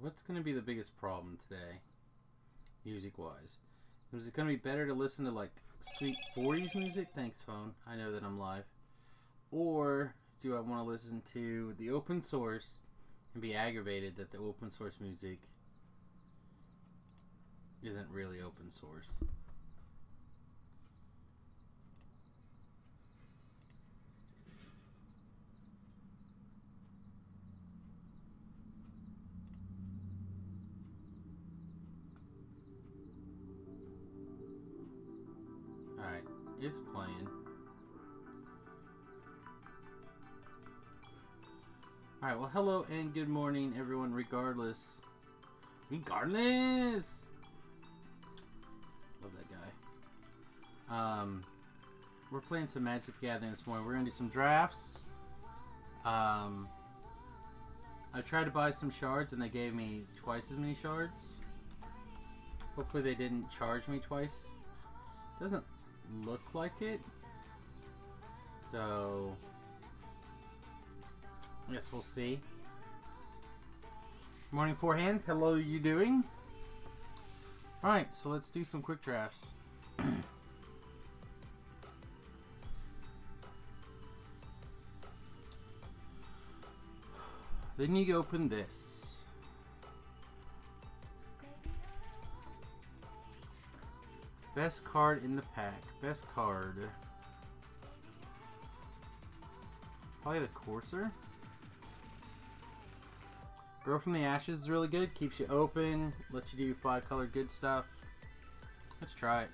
what's going to be the biggest problem today, music-wise? Is it going to be better to listen to like sweet 40s music? Thanks, phone. I know that I'm live. Or do I want to listen to the open source and be aggravated that the open source music isn't really open source? Alright, it's playing. Alright, well, hello and good morning, everyone, regardless. Regardless! Love that guy. We're playing some Magic the Gathering this morning. We're going to do some drafts. I tried to buy some shards and they gave me twice as many shards. Hopefully they didn't charge me twice. Doesn't look like it. So I guess we'll see. Morning forehand. Hello, you doing? Alright, so let's do some quick drafts. Then you open this. Best card in the pack. Best card. Probably the Courser. Grow from the Ashes is really good. Keeps you open. Lets you do 5-color good stuff. Let's try it.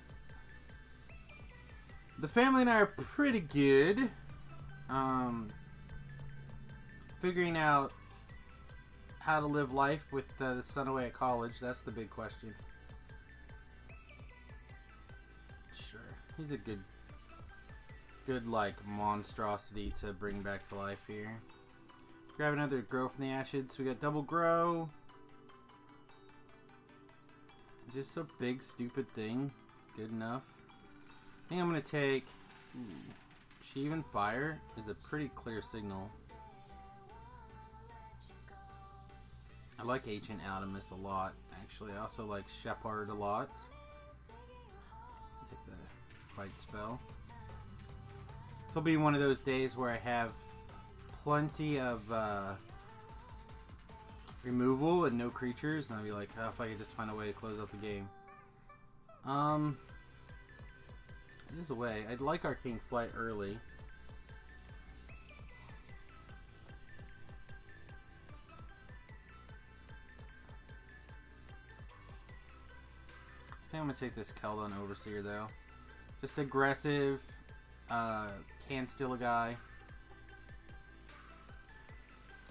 The family and I are pretty good. Figuring out how to live life with the son away at college. That's the big question. Sure. He's a good like monstrosity to bring back to life here. Grab another Grow from the Ashes. So we got double grow. Is this a big stupid thing? Good enough. I think I'm gonna take Sheevan Fire is a pretty clear signal. I like Ancient Alchemist a lot, actually. I also like Shepard a lot. Take the fight spell. This will be one of those days where I have plenty of removal and no creatures, and I'll be like, oh, if I could just find a way to close out the game. There's a way. I'd like Arcane Flight early. I think I'm gonna take this Keldon Overseer though. Just aggressive, can steal a guy.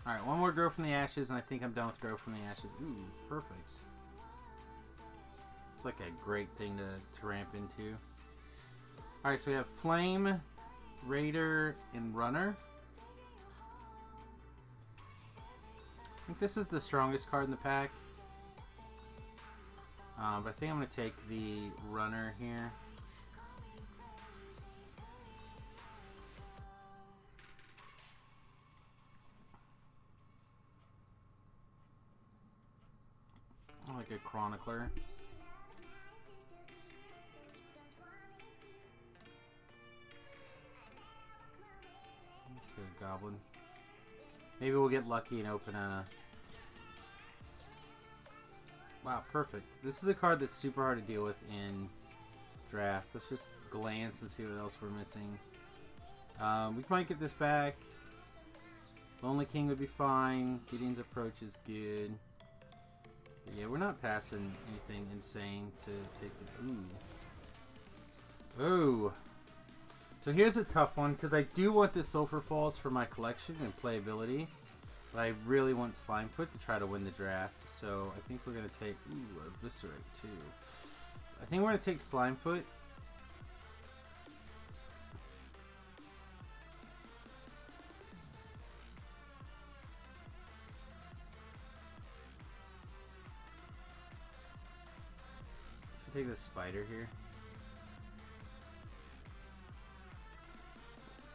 Alright, one more Grow from the Ashes, and I think I'm done with Grow from the Ashes. Ooh, perfect. It's like a great thing to ramp into. Alright, so we have Flame, Raider, and Runner. I think this is the strongest card in the pack. But I think I'm going to take the Runner here. I like a Chronicler. Okay, Goblin. Maybe we'll get lucky and open a... Wow, perfect. This is a card that's super hard to deal with in draft. Let's just glance and see what else we're missing. We might get this back. Lonely King would be fine. Gideon's Approach is good. But yeah, we're not passing anything insane to take the... Ooh. Ooh. So here's a tough one, because I do want this Sulfur Falls for my collection and playability. But I really want Slimefoot to try to win the draft. So I think we're going to take... Ooh, Eviscerate too. I think we're going to take Slimefoot. So take this Spider here.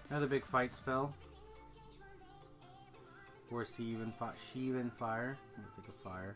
Another big fight spell. Or Sheevan Fire. I'm gonna take a fire.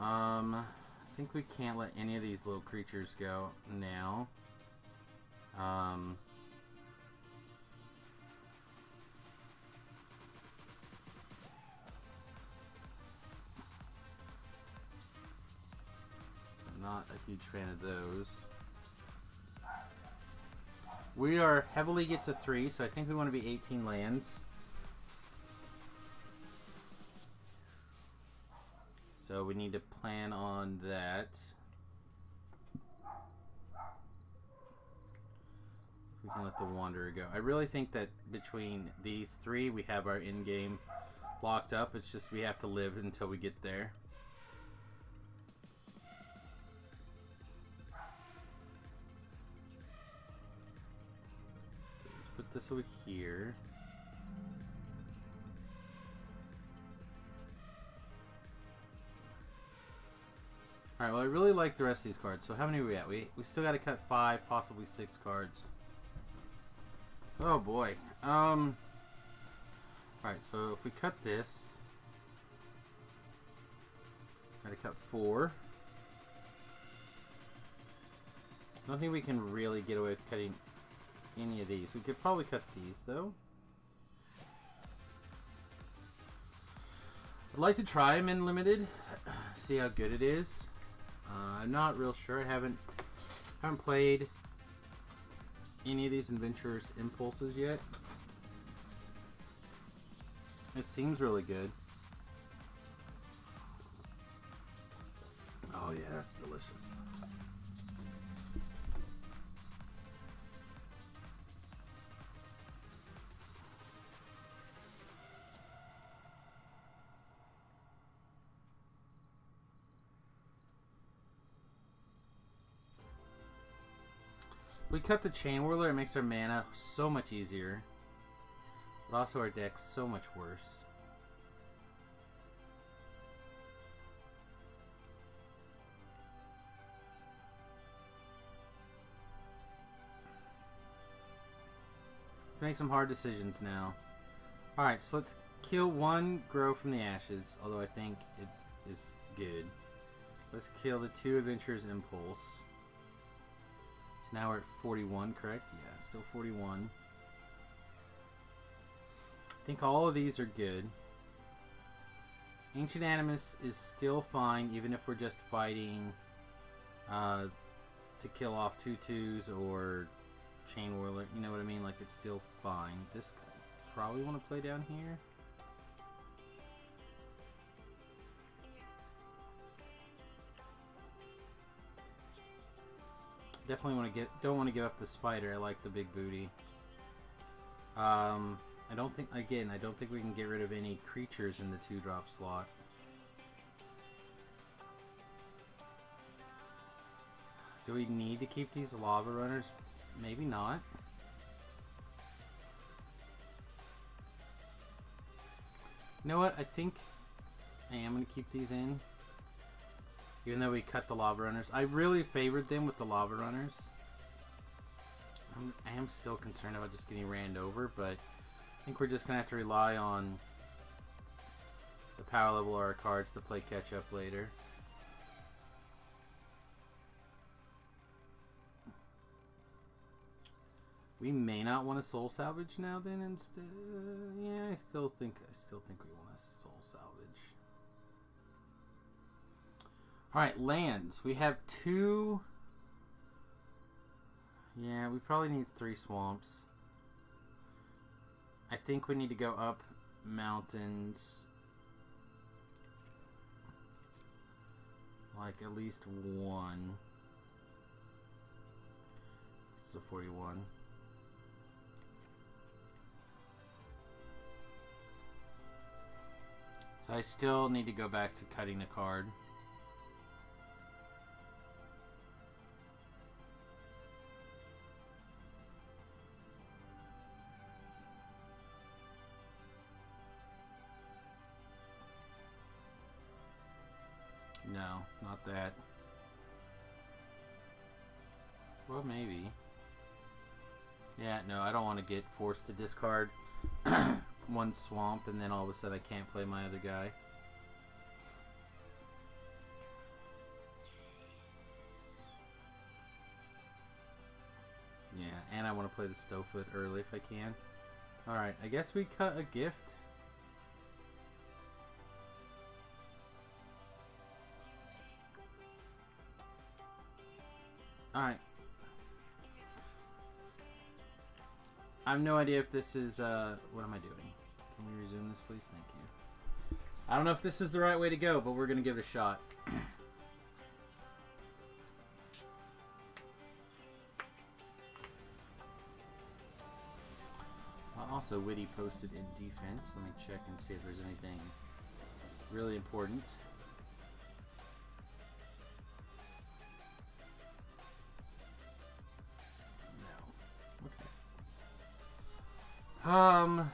I think we can't let any of these little creatures go now. Not a huge fan of those. We are heavily get to 3, so I think we want to be 18 lands. So we need to plan on that. We can let the Wanderer go. I really think that between these 3, we have our in-game locked up. It's just we have to live until we get there. So let's put this over here. Alright, well I really like the rest of these cards. So how many are we at? We still got to cut 5, possibly 6 cards. Oh boy. Alright, so if we cut this, got to cut 4. I don't think we can really get away with cutting any of these. We could probably cut these though. I'd like to try them in limited, see how good it is. I'm not real sure. I haven't played any of these Adventurer's Impulses yet. It seems really good. Oh yeah, that's delicious. We cut the Chain Whirler, it makes our mana so much easier. But also our deck's so much worse. Let's make some hard decisions now. Alright, so let's kill 1 Grow from the Ashes, although I think it is good. Let's kill the 2 Adventurer's Impulse. So now we're at 41, correct? Yeah, still 41. I think all of these are good. Ancient Animus is still fine, even if we're just fighting to kill off 2/2s or Chain Whirler. You know what I mean? Like, it's still fine. This guy probably want to play down here. Definitely don't want to give up the spider. I like the big booty. I don't think we can get rid of any creatures in the 2-drop slot. Do we need to keep these lava runners? Maybe not. You know what? I think I am going to keep these in. Even though we cut the lava runners. I really favored them with the lava runners. I am still concerned about just getting ran over, but I think we're just going to have to rely on the power level of our cards to play catch up later. We may not want to soul salvage now then instead. Yeah, I still think we want to soul salvage. Alright, lands. We have 2. Yeah, we probably need 3 swamps. I think we need to go up mountains. Like at least 1. So 41. So I still need to go back to cutting a card. No, not that. Well, maybe. Yeah, no, I don't want to get forced to discard 1 swamp and then all of a sudden I can't play my other guy. I want to play the Stowfoot early if I can. Alright, I guess we cut a gift. Alright. I have no idea if this is, what am I doing? Can we resume this, please? Thank you. I don't know if this is the right way to go, but we're going to give it a shot. Also, Witty posted in defense. Let me check and see if there's anything really important. No. Okay.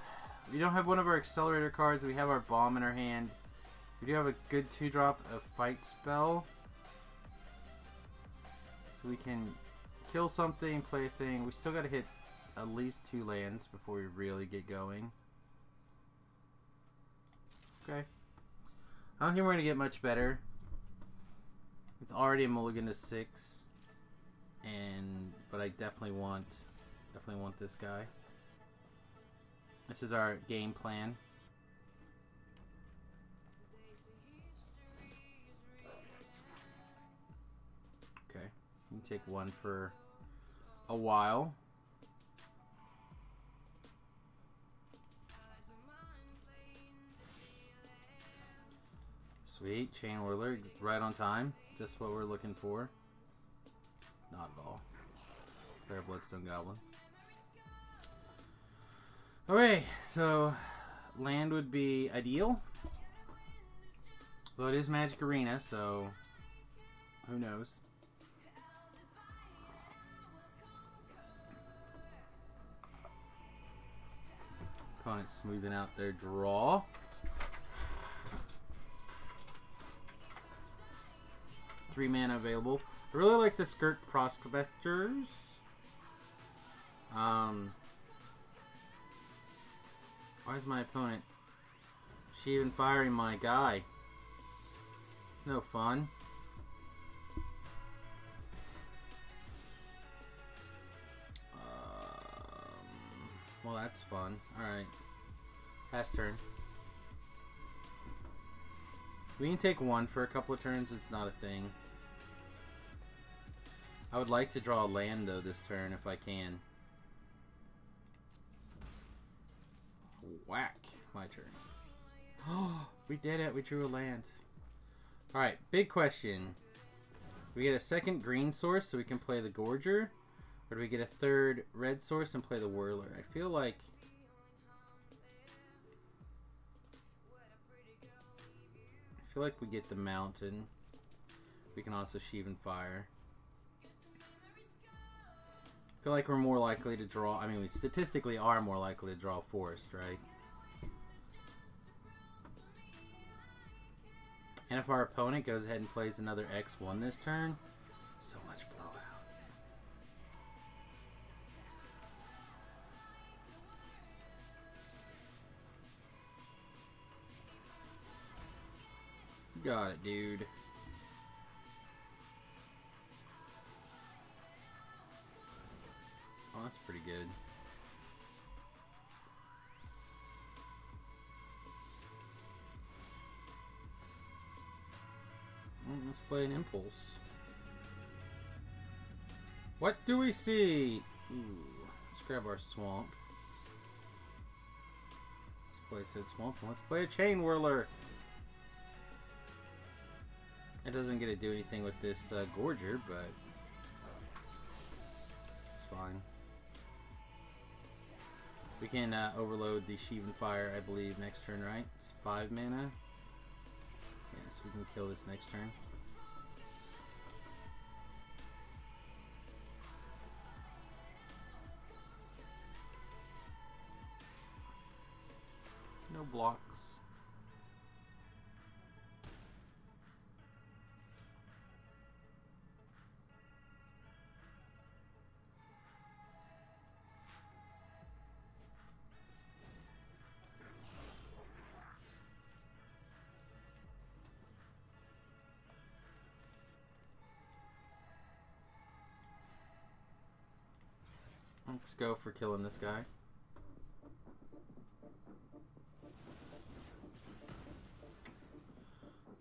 We don't have one of our accelerator cards. We have our bomb in our hand. We do have a good 2-drop of fight spell. So we can kill something, play a thing. We still got to hit at least 2 lands before we really get going. Okay. I don't think we're going to get much better. It's already a mulligan to 6. But I definitely want this guy. This is our game plan. Okay. You can take 1 for a while. Sweet. Chain Whirler, right on time. Just what we're looking for. Not at all. Fair Bloodstone Goblin. Okay, so land would be ideal. Though it is Magic Arena, so who knows. Opponent smoothing out their draw. Three mana available. I really like the Skirk Prospectors. Why is my opponent even firing my guy? It's no fun. Well, that's fun. Alright. Pass turn. We can take 1 for a couple of turns. It's not a thing. I would like to draw a land, though, this turn, if I can. Whack. My turn. Oh, we did it. We drew a land. Alright, big question. We get a second green source so we can play the Gorger? Or do we get a third red source and play the Whirler? I feel like we get the Mountain. We can also Sheevan Fire. I feel like we're more likely to draw... I mean, we statistically are more likely to draw Forest, right? And if our opponent goes ahead and plays another X1 this turn, so much blowout. Got it, dude. Oh, that's pretty good. Let's play an Impulse. What do we see? Ooh, let's grab our Swamp. Let's play said Swamp. Let's play a Chain Whirler. It doesn't get to do anything with this Gorger, but it's fine. We can overload the Sheevan Fire, I believe, next turn, right? It's 5 mana. Yes, we can kill this next turn. No blocks. Let's go for killing this guy.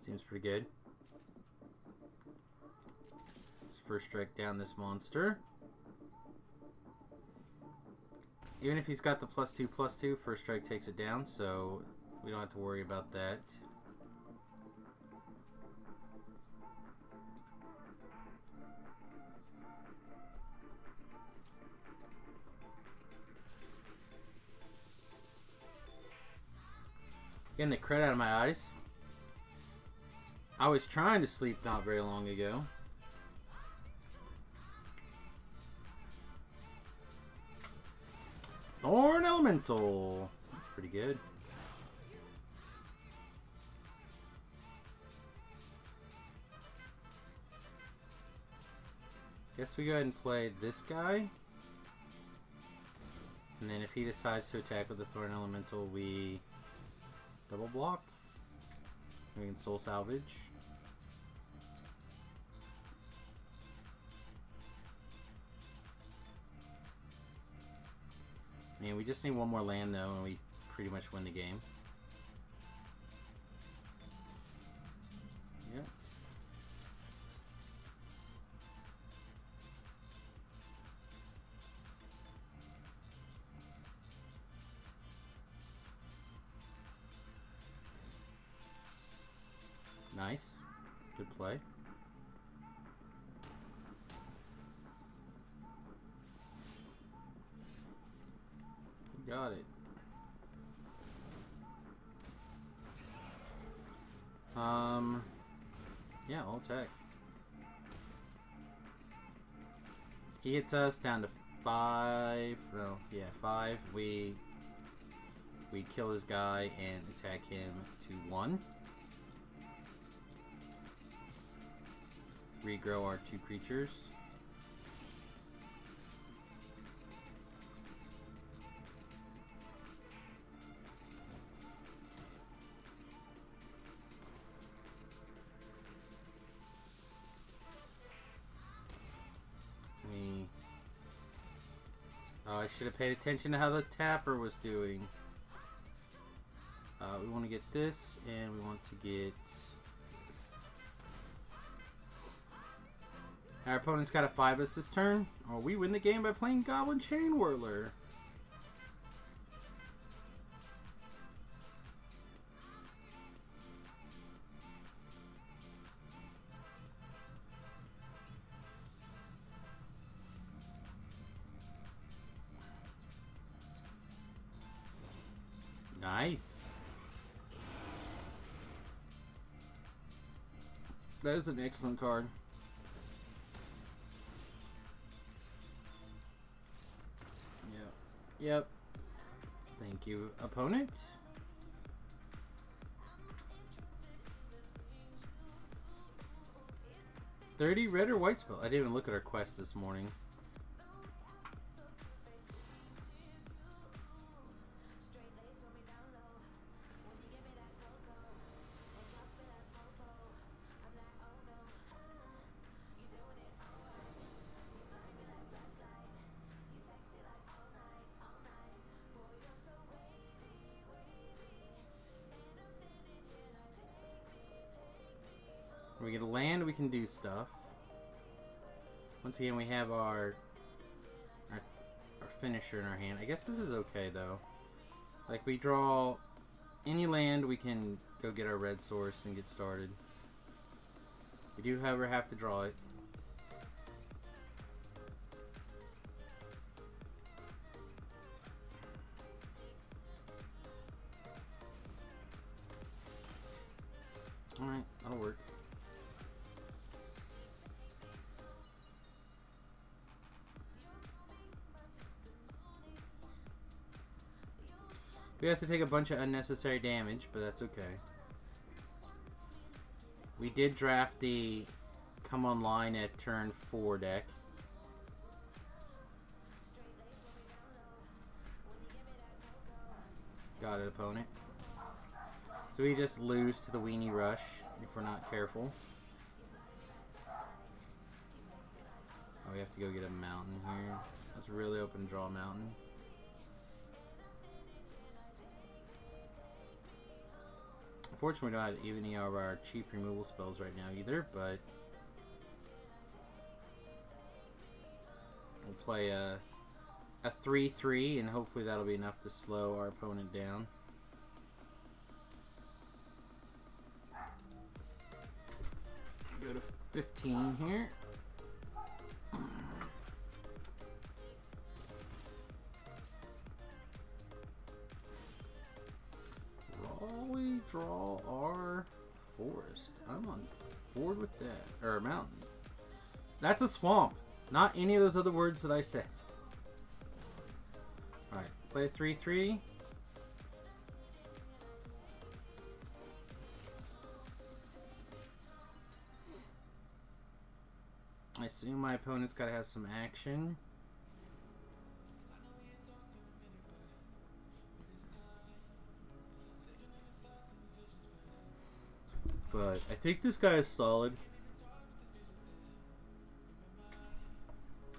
Seems pretty good. Let's first strike down this monster. Even if he's got the +2/+2, first strike takes it down, so we don't have to worry about that. Getting the crud out of my eyes. I was trying to sleep not very long ago. Thorn Elemental. That's pretty good. Guess we go ahead and play this guy. And then if he decides to attack with the Thorn Elemental, we double block. We can soul salvage. Man, we just need one more land though, and we pretty much win the game. Yep. Nice. Good play. Got it. Yeah, I'll attack. He hits us down to 5. No, yeah, 5. We kill his guy and attack him to 1. Regrow our 2 creatures. Oh, I should have paid attention to how the tapper was doing. We want to get this, and we want to get this. Our opponent's got a 5-us this turn. Oh, we win the game by playing Goblin Chain Whirler. Nice. That is an excellent card. Yep. Thank you, opponent. $30 red or white spell. I didn't even look at our quest this morning. We get a land, we can do stuff. Once again, we have our finisher in our hand. I guess this is okay though. Like, we draw any land, we can go get our red source and get started. We do, however, have to draw it. Alright, that'll work. We have to take a bunch of unnecessary damage, but that's okay. We did draft the come online at turn 4 deck. Got it, opponent. So we just lose to the Weenie Rush if we're not careful. Oh, we have to go get a mountain here. That's really open to draw a mountain. Unfortunately, we don't have any of our cheap removal spells right now either, but we'll play a 3/3, and hopefully that'll be enough to slow our opponent down. Go to 15 here. We draw our forest. I'm on board with that. Or mountain. That's a swamp. Not any of those other words that I said. Alright, play a 3/3. I assume my opponent's got to have some action. But I think this guy is solid.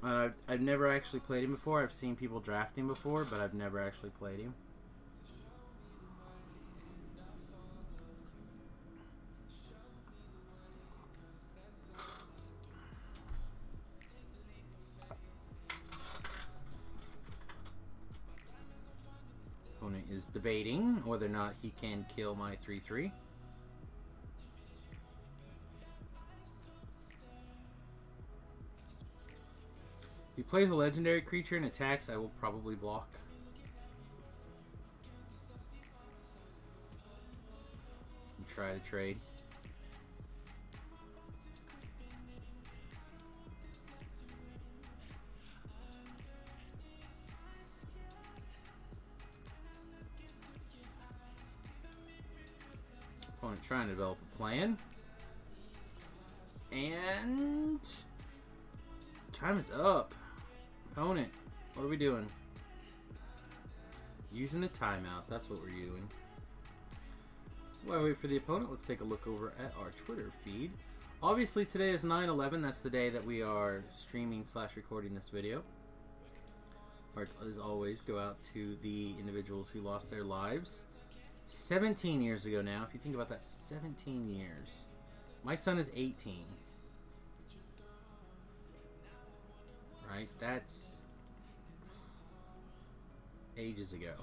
I've never actually played him before. I've seen people draft him before, but I've never actually played him. Opponent is debating whether or not he can kill my 3/3. If he plays a legendary creature and attacks, I will probably block. And try to trade. Opponent trying to develop a plan. And time is up. Opponent, what are we doing? Using a timeout, that's what we're doing. While I wait for the opponent, let's take a look over at our Twitter feed. Obviously today is 9/11, that's the day that we are streaming / recording this video. Hearts, as always, go out to the individuals who lost their lives 17 years ago now. If you think about that, 17 years. My son is 18. Right, that's ages ago.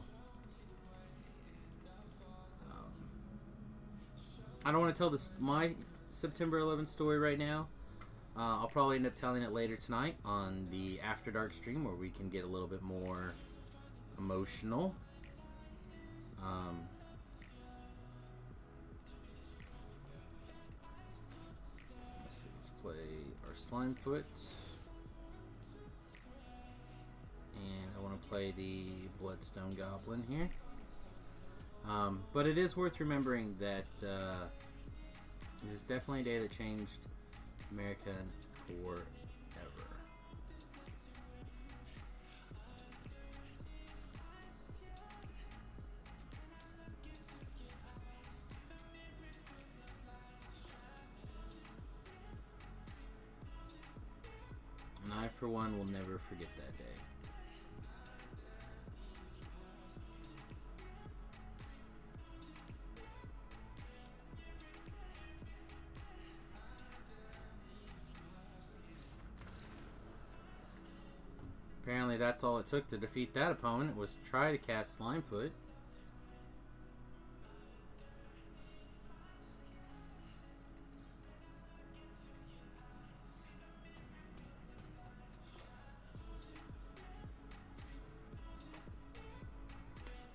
I don't want to tell my September 11th story right now. I'll probably end up telling it later tonight on the After Dark stream, where we can get a little bit more emotional. Let's see, let's play our Slimefoot. And I want to play the Bloodstone Goblin here. But it is worth remembering that it is definitely a day that changed America forever. And I, for one, will never forget that day. Apparently that's all it took to defeat that opponent, was try to cast Slimefoot.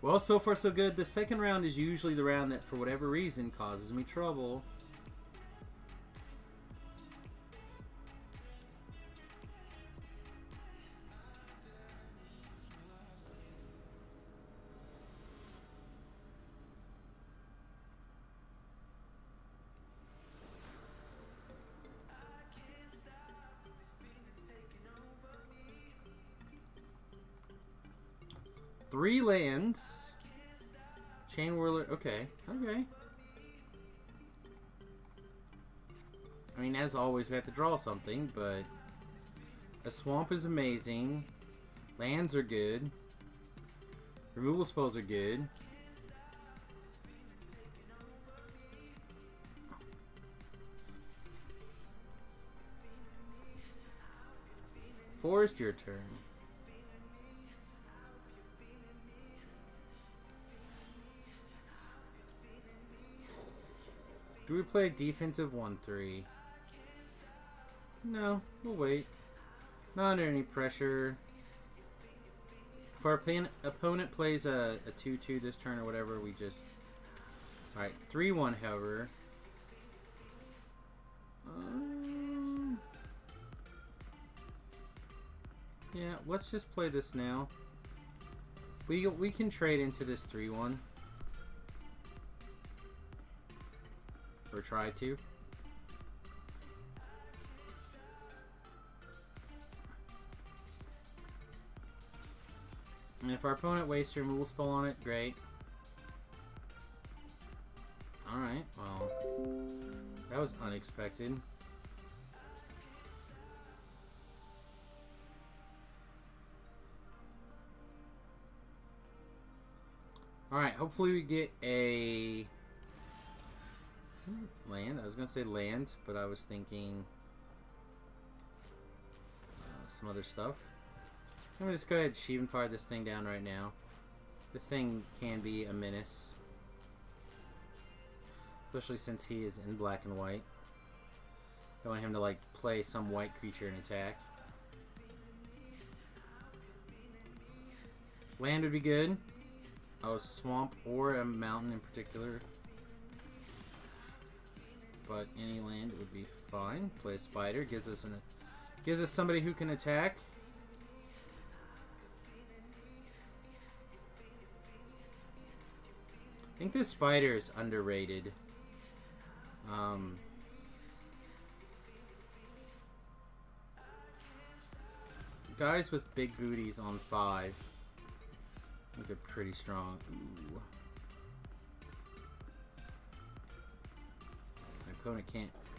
Well, so far so good. The second round is usually the round that, for whatever reason, causes me trouble. Three lands. Chain Whirler. Okay. Okay. I mean, as always, we have to draw something, but a swamp is amazing. Lands are good. Removal spells are good. Forest, your turn. Do we play defensive 1-3? No, we'll wait. Not under any pressure. If our opponent plays a 2-2 this turn or whatever, we just... Alright, 3-1 however. Yeah, let's just play this now. We can trade into this 3-1. Or try to. And if our opponent wastes a removal spell on it, great. Alright, well, that was unexpected. Alright, hopefully we get a land. I was going to say land, but I was thinking some other stuff. I'm going to just go ahead and Sheevan fire this thing down right now. This thing can be a menace. Especially since he is in black and white. I want him to like play some white creature and attack. Land would be good. A swamp or a mountain in particular. But any land would be fine. Play a spider. Gives us somebody who can attack. I think this spider is underrated. Guys with big booties on 5 look at pretty strong. Ooh. My opponent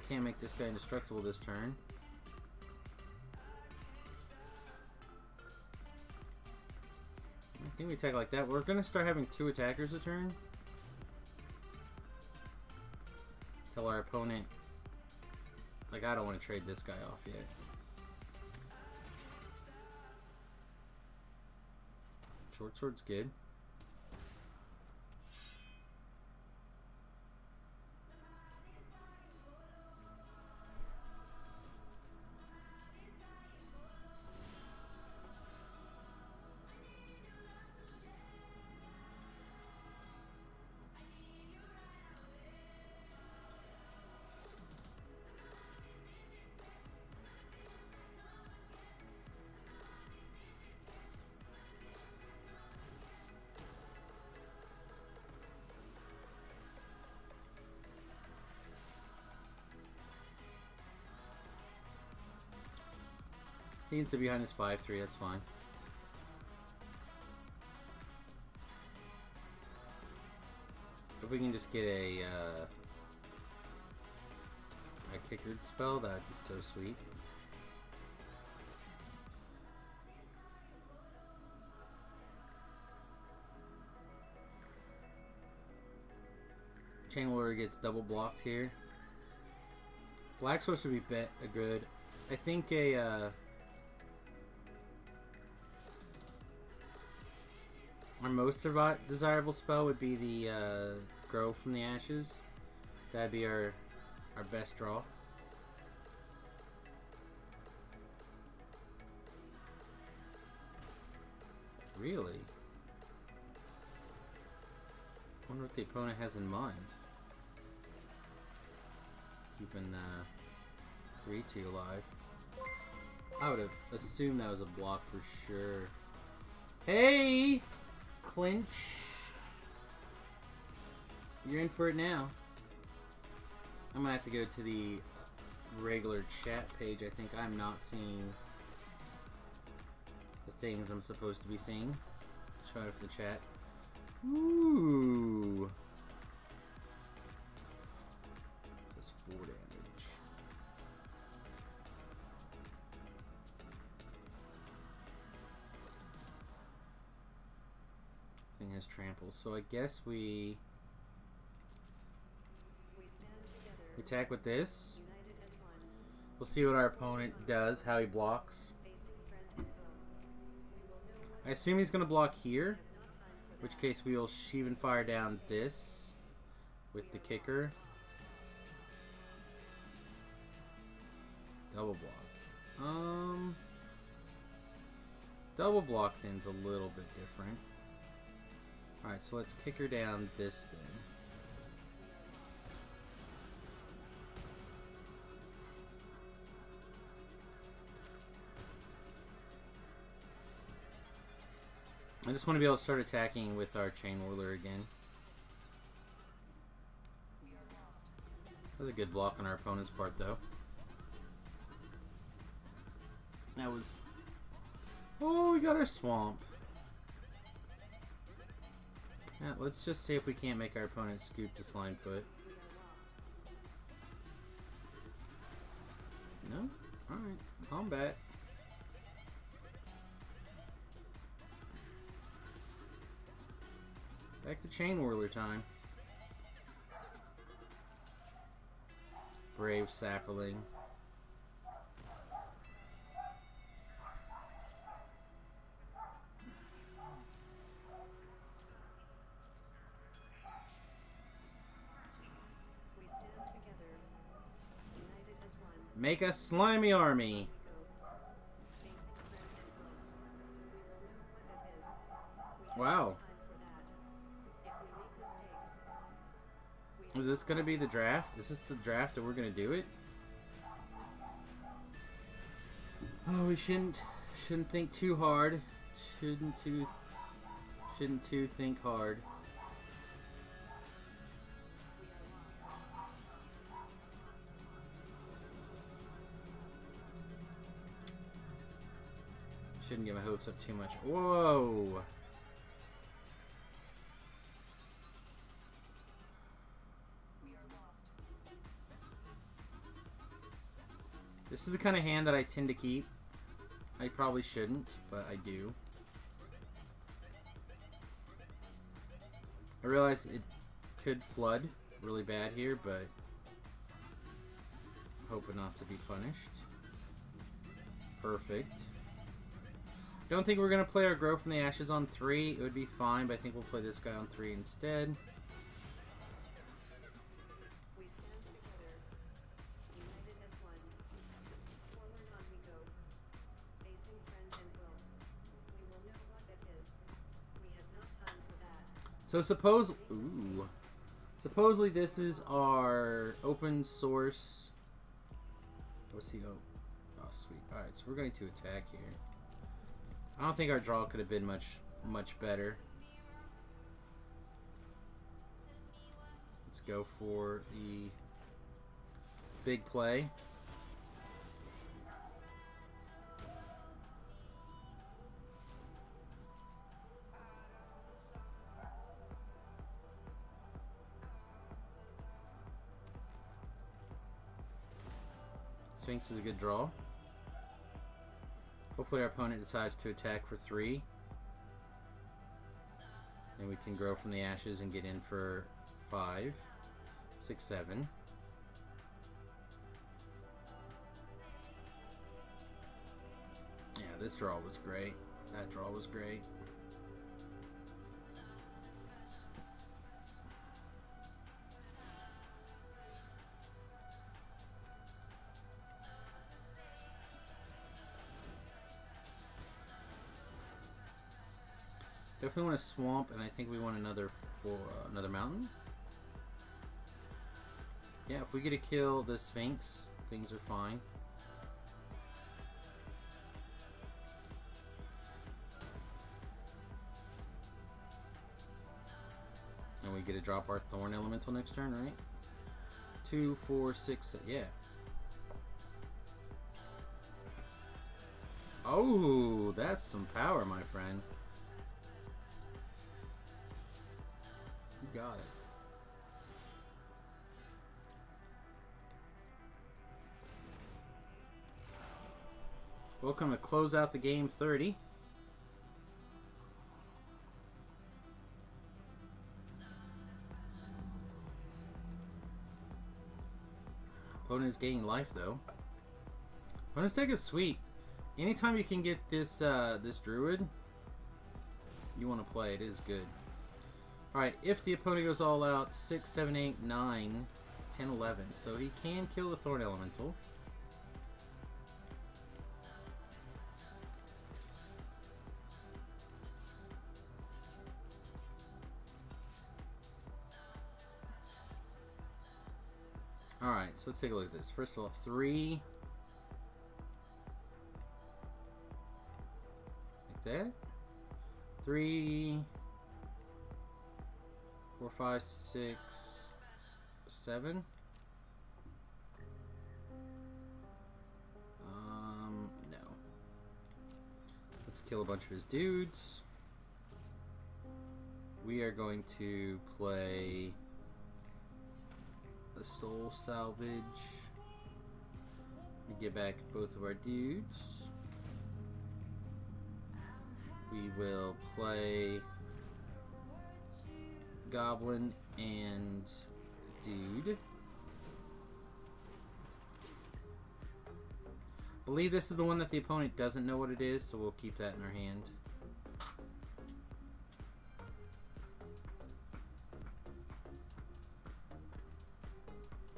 can't make this guy indestructible this turn. I think we attack like that. We're gonna start having 2 attackers a turn. Tell our opponent, like, I don't want to trade this guy off yet. Short sword's good. He needs to be behind his 5-3, that's fine. If we can just get a kickered spell, that'd be so sweet. Chain Warrior gets double blocked here. Black Source would be a good. I think our most desirable spell would be the Grow from the Ashes. That'd be our best draw. Really? Wonder what the opponent has in mind. Keeping 3-2 alive. I would have assumed that was a block for sure. Hey! Clinch. You're in for it now. I'm gonna have to go to the regular chat page. I think I'm not seeing the things I'm supposed to be seeing. Let's try it for the chat. Ooh. This is 4 damage. has trample, so I guess we attack with this. We'll see what our opponent does, how he blocks. I assume he's going to block here, in which case we will sheave and fire down this with the kicker. Double block. Double block then's a little bit different. Alright, so let's kick her down this then. I just want to be able to start attacking with our Chain Whirler again. That was a good block on our opponent's part, though. That was... Oh, we got our Swamp. Yeah, let's just see if we can't make our opponent scoop to Slimefoot. No? Alright. Combat. Back to Chain Whirler time. Brave Sapperling. Make a slimy army. Wow. Is this going to be the draft? Is this the draft that we're going to do it? Oh, we shouldn't think too hard. Shouldn't too think hard. Shouldn't get my hopes up too much. Whoa! This is the kind of hand that I tend to keep. I probably shouldn't, but I do. I realize it could flood really bad here, but hoping not to be punished. Perfect. Don't think we're going to play our Grow from the Ashes on 3. It would be fine, but I think we'll play this guy on 3 instead. So supposedly this is our open source. What's he? Oh, sweet. All right, so we're going to attack here. I don't think our draw could have been much better. Let's go for the big play. Sphinx is a good draw. Hopefully our opponent decides to attack for 3. And we can Grow from the Ashes and get in for 5, 6, 7. Yeah, this draw was great. That draw was great. Definitely want a Swamp, and I think we want another mountain. Yeah, if we get to kill the Sphinx, things are fine. And we get to drop our Thorn Elemental next turn, right? 2, 4, 6, yeah. Oh, that's some power, my friend. You got it. Welcome to close out the game 30. Opponent is gaining life though. Opponent's deck is sweet. Anytime you can get this this druid, you want to play it. It is good. Alright, if the opponent goes all out, 6, 7, 8, 9, 10, 11. So he can kill the Thorn Elemental. Alright, so let's take a look at this. First of all, 3. Like that. 3, 4, 5, 6, 7. No. Let's kill a bunch of his dudes. We are going to play the Soul Salvage. We get back both of our dudes. We will play Goblin and Dude. Believe this is the one that the opponent doesn't know what it is, so we'll keep that in our hand.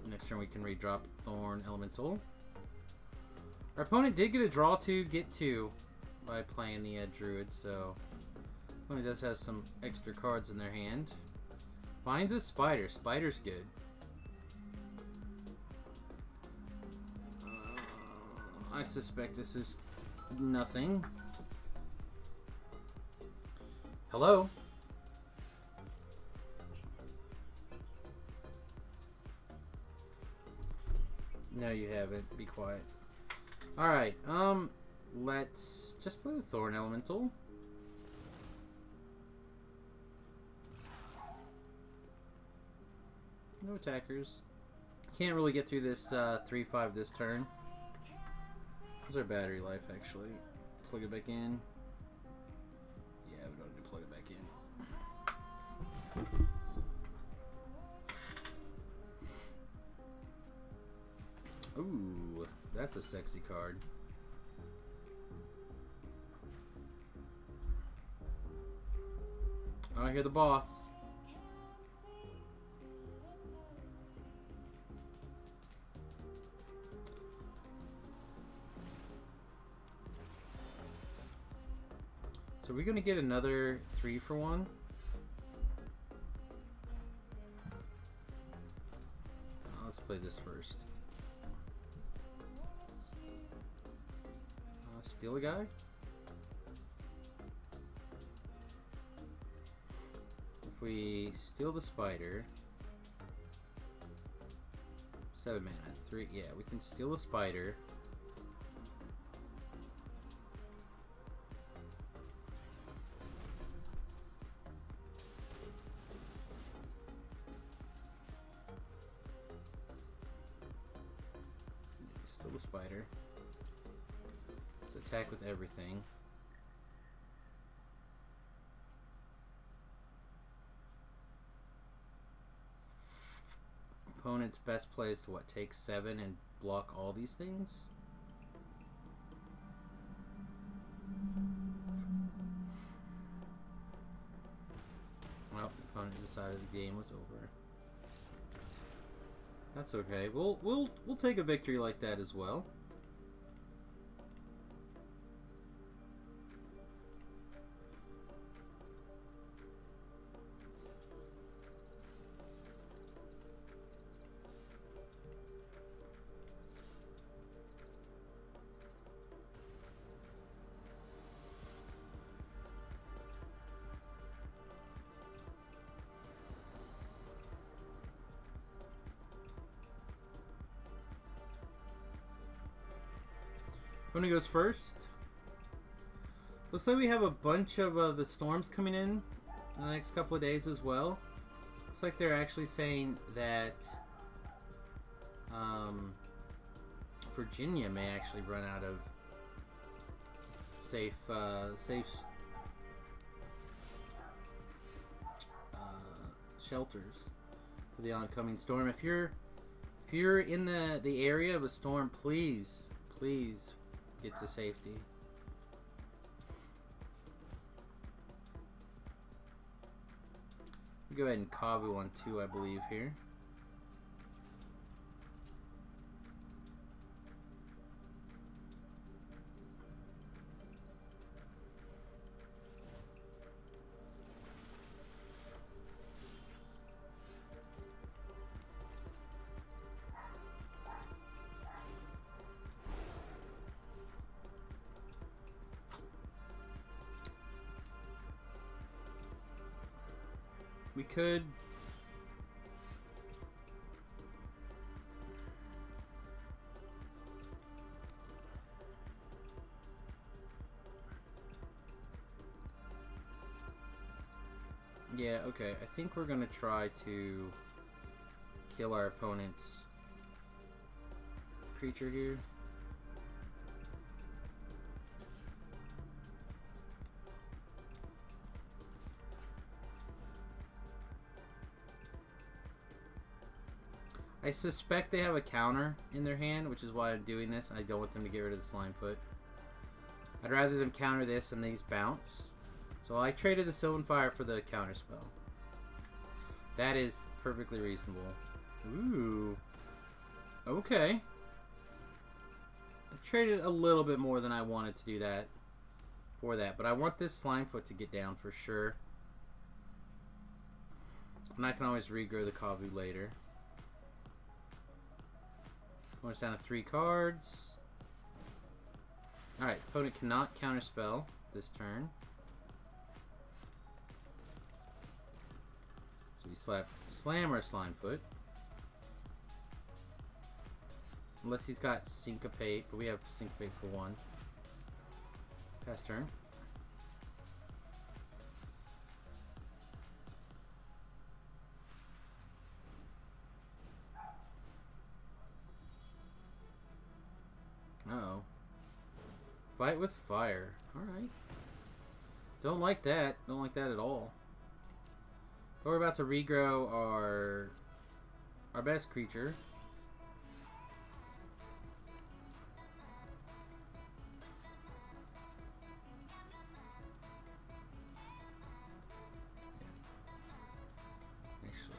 Next turn we can redrop Thorn Elemental. Our opponent did get a draw to get 2 by playing the Druid, so opponent does have some extra cards in their hand. Finds a Spider. Spider's good. I suspect this is nothing. Hello? No, you haven't. Be quiet. Alright, let's just play the Thorn Elemental. No attackers. Can't really get through this 3-5 this turn. What's our battery life, actually? Plug it back in. Yeah, we don't need to plug it back in. Ooh, that's a sexy card. Oh, I hear the boss. So we're gonna get another 3-for-1. Let's play this first. Steal a guy? If we steal the spider, 7 mana, 3. Yeah, we can steal the spider. Steal the spider. Attack with everything. Opponent's best play is to what? Take 7 and block all these things? Well, the opponent decided the game was over. That's okay. We'll take a victory like that as well. Opponent goes first. Looks like we have a bunch of the storms coming in the next couple of days as well. Looks like they're actually saying that Virginia may actually run out of safe shelters for the oncoming storm. If you're If you're in the area of a storm, please get to safety. Go ahead and Kavu on 2, I believe, here. We could... Yeah, okay. I think we're gonna try to kill our opponent's creature here. I suspect they have a counter in their hand, which is why I'm doing this. I don't want them to get rid of the slime foot. I'd rather them counter this and these bounce. So I traded the Sylvan Fire for the counter spell. That is perfectly reasonable. Ooh. Okay. I traded a little bit more than I wanted to do that for that. But I want this slime foot to get down for sure. And I can always regrow the Kavu later. Opponent's down to 3 cards. Alright, opponent cannot counterspell this turn. So we slam our Slimefoot. Unless he's got Syncopate, but we have Syncopate for 1. Pass turn. Uh-oh. Fight with fire. Alright. Don't like that. Don't like that at all. But we're about to regrow our best creature. Actually.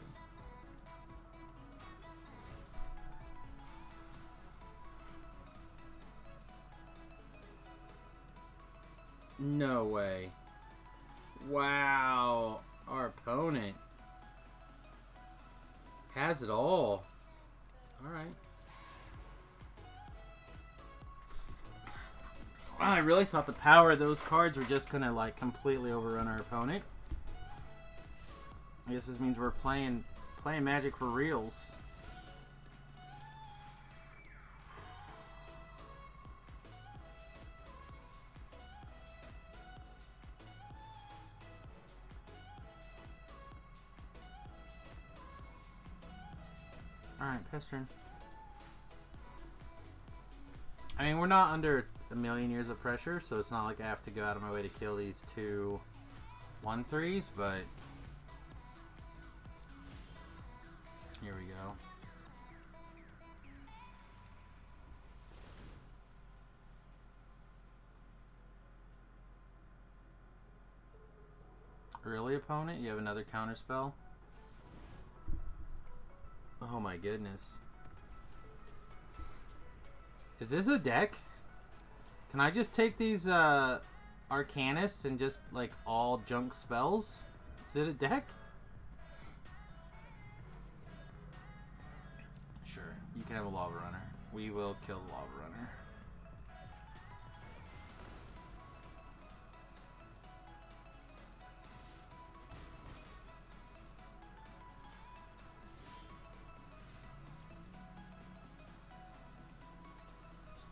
No way. Wow. Our opponent has it all. Alright. Wow, I really thought the power of those cards were just gonna like completely overrun our opponent. I guess this means we're playing Magic for reals. Alright, pass turn. I mean, we're not under a million years of pressure, so it's not like I have to go out of my way to kill these 2 1/3s, but here we go. Really, opponent? You have another counter spell? Oh my goodness. Is this a deck? Can I just take these Arcanists and just like all junk spells? Is it a deck? Sure. You can have a Lava Runner. We will kill the Lava Runner.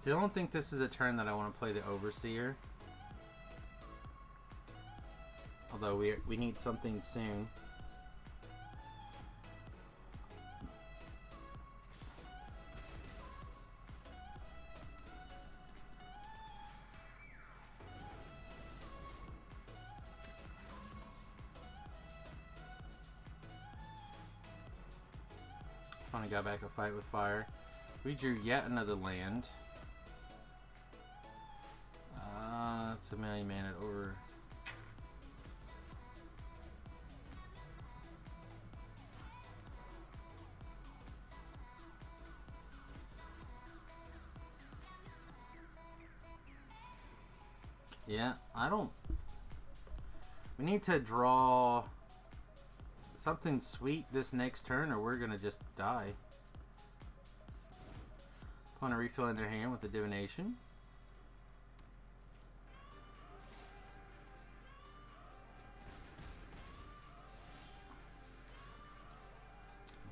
Still don't think this is a turn that I want to play the Overseer. Although we need something soon. Opponent got back a fight with fire. We drew yet another land. It's a million mana over. Yeah, I don't. We need to draw something sweet this next turn, or we're gonna just die. Opponent refilling their hand with the divination.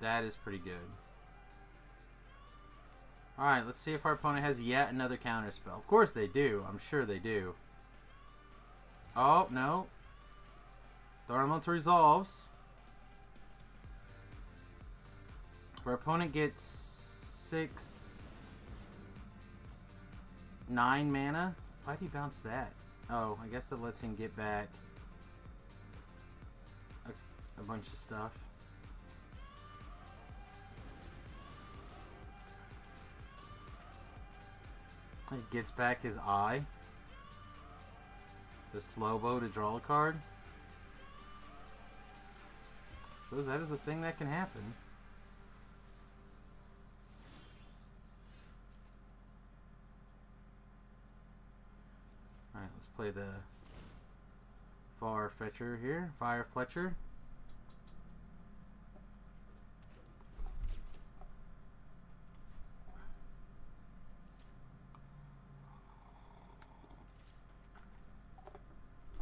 That is pretty good. Alright, let's see if our opponent has yet another counter spell. Of course they do. I'm sure they do. Oh, no. The Elemental resolves. Our opponent gets 9 mana. Why'd he bounce that? Oh, I guess that lets him get back a bunch of stuff. He gets back his eye. The slow bow to draw a card. Suppose that is a thing that can happen. Alright, let's play the Far Fetcher here. Fire Fletcher.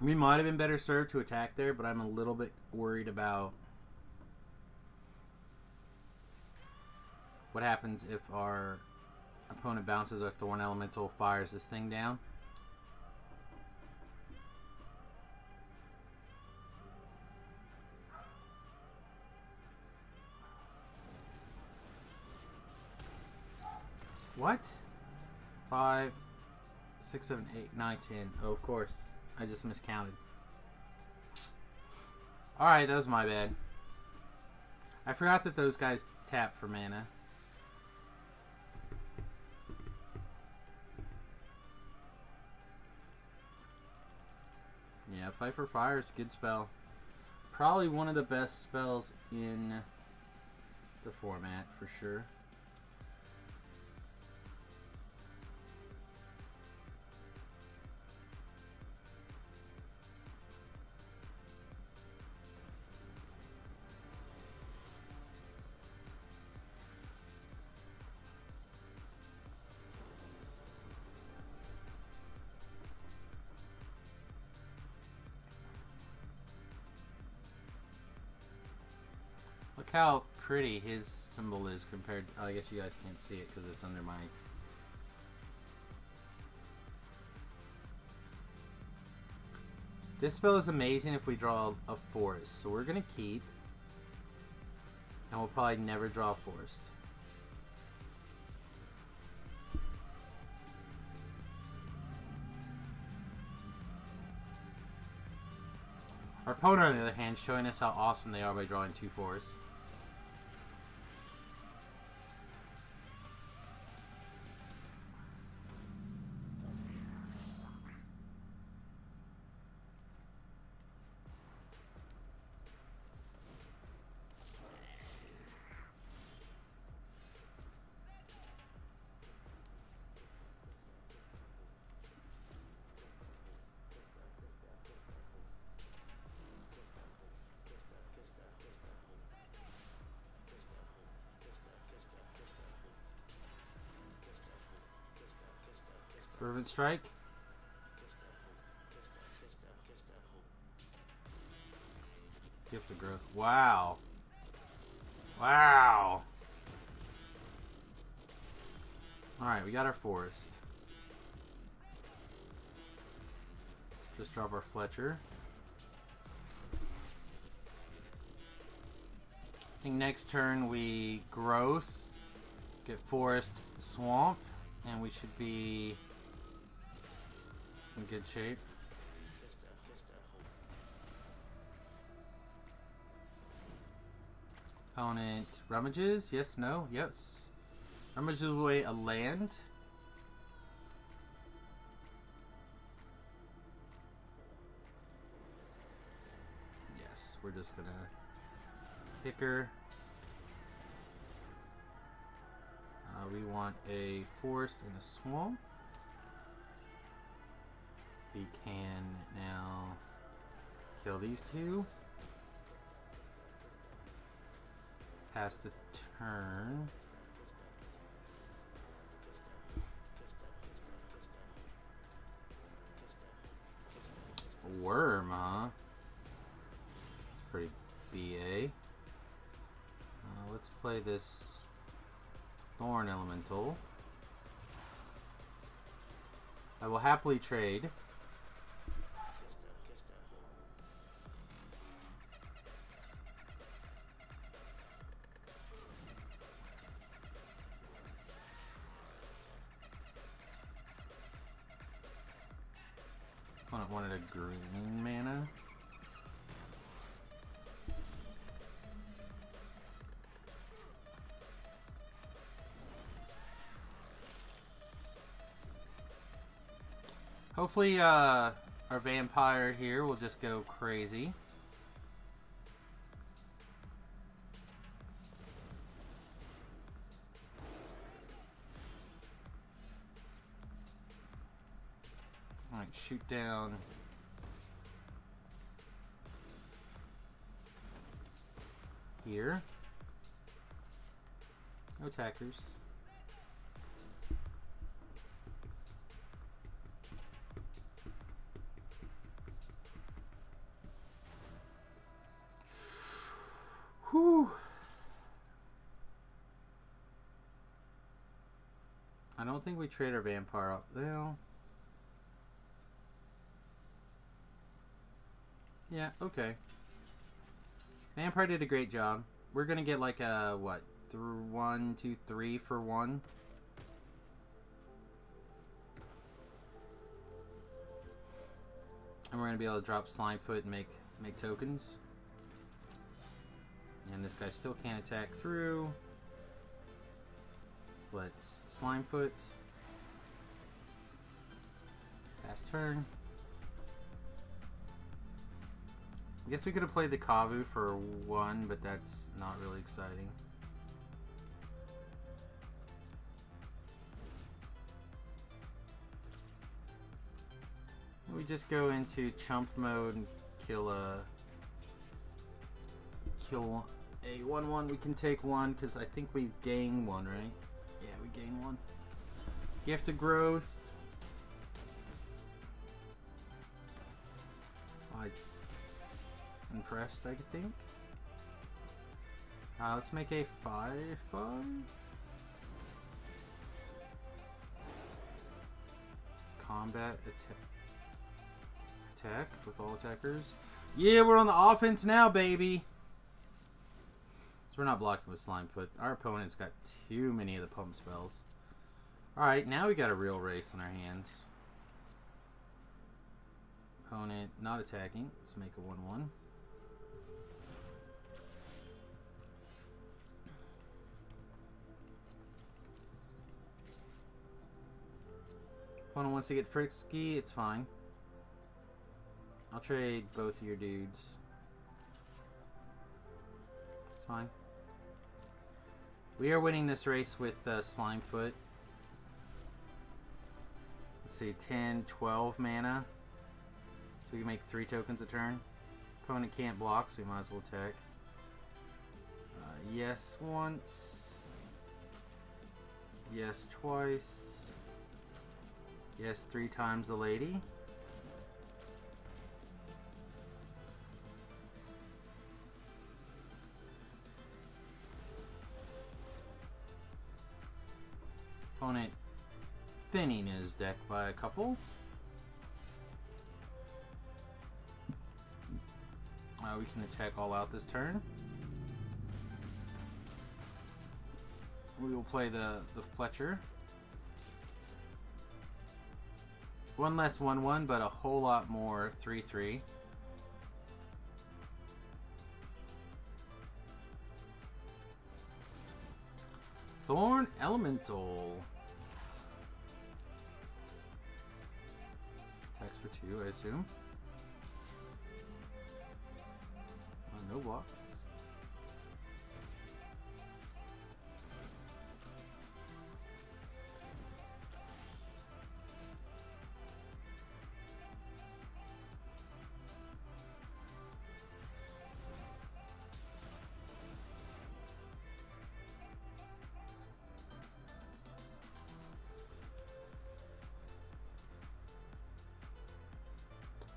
We might have been better served to attack there, but I'm a little bit worried about what happens if our opponent bounces our Thorn Elemental, fires this thing down. What? 5, 6, 7, 8, 9, 10. Oh, of course. I just miscounted. Alright, that was my bad. I forgot that those guys tap for mana. Yeah, Fight for Fire is a good spell. Probably one of the best spells in the format, for sure. Look how pretty his symbol is compared. Oh, I guess you guys can't see it because it's under my. This spell is amazing if we draw a forest. So we're going to keep. And we'll probably never draw a forest. Our opponent, on the other hand, showing us how awesome they are by drawing 2 forests. Fervent Strike. Gift of Growth. Wow. Wow. Alright, we got our forest. Just drop our Fletcher. I think next turn we growth, get forest, swamp, and we should be in good shape. Opponent rummages. Yes, no, yes. Rummages away a land. Yes, we're just gonna pick her. We want a forest and a swamp. We can now kill these two. Pass the turn. Worm, huh? It's pretty BA. Let's play this Thorn Elemental. I will happily trade. Opponent wanted a green mana. Hopefully, our vampire here will just go crazy. Alright, shoot down. Here. No attackers. Whew. I don't think we trade our vampire up there. Yeah, okay. Vampire did a great job. We're gonna get like a, what, 1, 2, 3 for 1. And we're gonna be able to drop Slimefoot and make tokens. And this guy still can't attack through. Let's Slimefoot. Pass turn. I guess we could have played the Kavu for 1, but that's not really exciting. We just go into chump mode and kill a 1/1. We can take 1 because I think we gain 1, right? Yeah, we gain 1. Gift of Growth. Impressed, I think. Let's make a 5/5. Combat attack with all attackers. Yeah, we're on the offense now, baby. So we're not blocking with Slimefoot. Our opponent's got too many of the pump spells. Alright, now we got a real race on our hands. Opponent not attacking. Let's make a 1/1. Opponent wants to get frisky, it's fine. I'll trade both of your dudes. It's fine. We are winning this race with Slimefoot. Let's see, 10, 12 mana. So we can make 3 tokens a turn. Opponent can't block, so we might as well attack. Yes once. Yes twice. Yes 3 times a lady. Opponent thinning his deck by a couple. We can attack all out this turn. We will play the Fletcher. 1 less 1/1, but a whole lot more 3/3. Thorn Elemental. Attacks for 2, I assume. No blocks.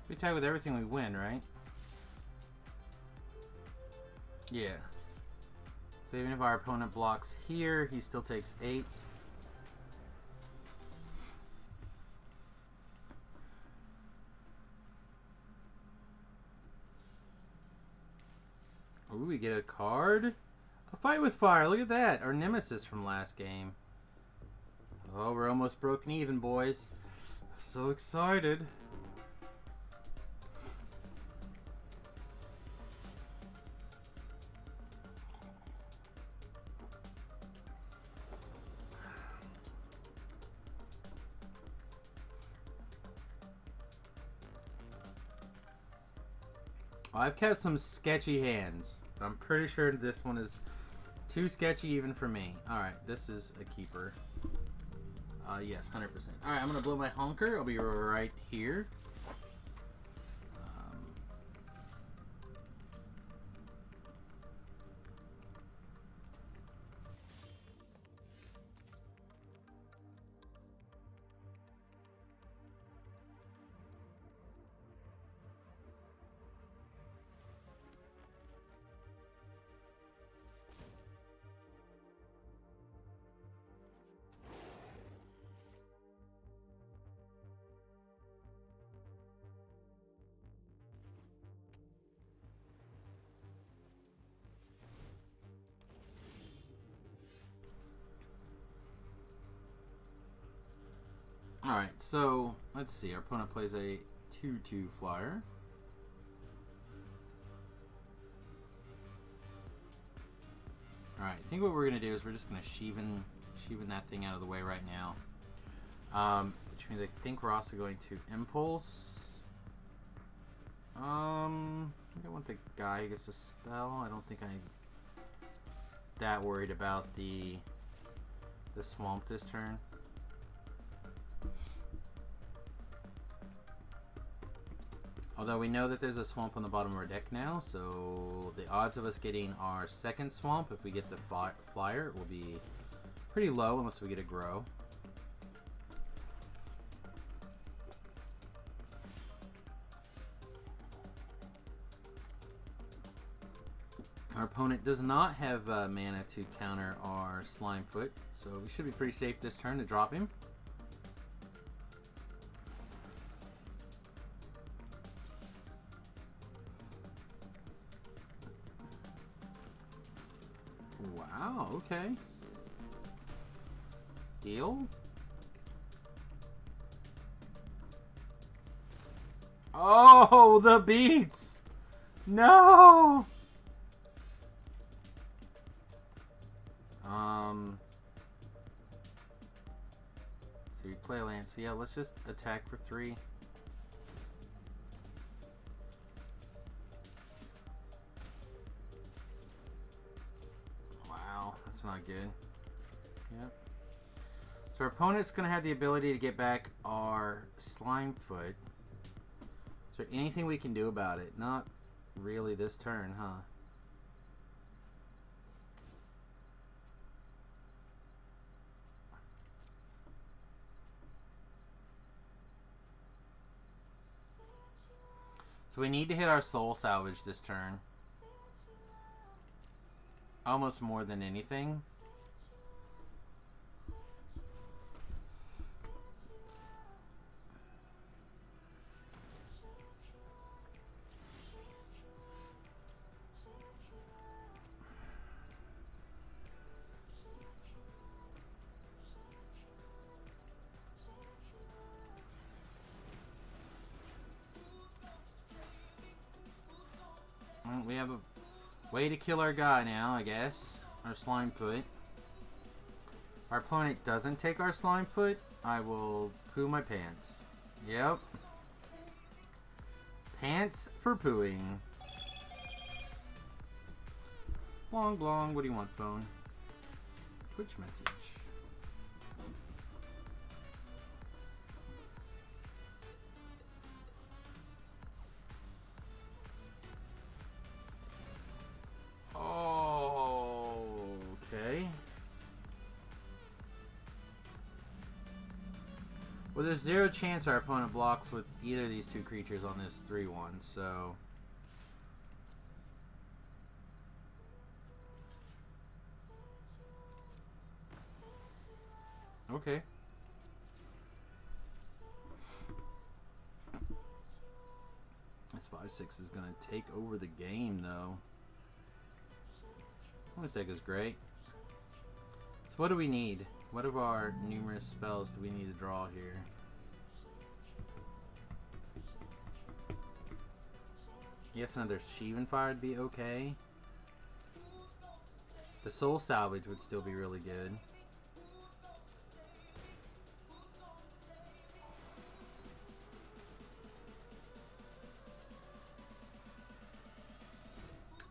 We tag with everything we win, right? Yeah. So even if our opponent blocks here, he still takes 8. Ooh, we get a card. A fight with fire. Look at that. Our nemesis from last game. Oh, we're almost broken even, boys. So excited. I've kept some sketchy hands, but I'm pretty sure this one is too sketchy even for me. Alright, this is a keeper. Yes, 100%. Alright, I'm going to blow my honker. I'll be right here. Alright, so let's see. Our opponent plays a 2/2 flyer. Alright, I think what we're going to do is we're just going to sheaven that thing out of the way right now. Which means I think we're also going to impulse. I think I want the guy who gets a spell. I don't think I'm that worried about the swamp this turn. Although we know that there's a swamp on the bottom of our deck now, so the odds of us getting our second swamp, if we get the flyer, will be pretty low unless we get a grow. Our opponent does not have mana to counter our Slime Foot, so we should be pretty safe this turn to drop him. Wow, okay. Deal? Oh, the beats! No! So we play land. So yeah, let's just attack for 3. Wow, that's not good. Yep. So our opponent's going to have the ability to get back our Slime Foot. Is there anything we can do about it? Not really this turn, huh? So we need to hit our Soul Salvage this turn. Almost more than anything. Well, we have a way to kill our guy now, I guess. Our Slime Foot. Our opponent doesn't take our slime foot, I will poo my pants. Yep. Pants for pooing. Blong blong, what do you want, phone? Twitch message. Oh, okay. Well, there's zero chance our opponent blocks with either of these two creatures on this 3-1, so... Okay. This 5/6 is gonna take over the game, though. This deck is great. So what do we need? What of our numerous spells do we need to draw here? Yes, another Sheevan Fire would be okay. The Soul Salvage would still be really good.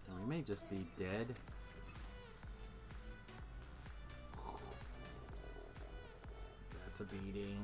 And we may just be dead. That's a beating.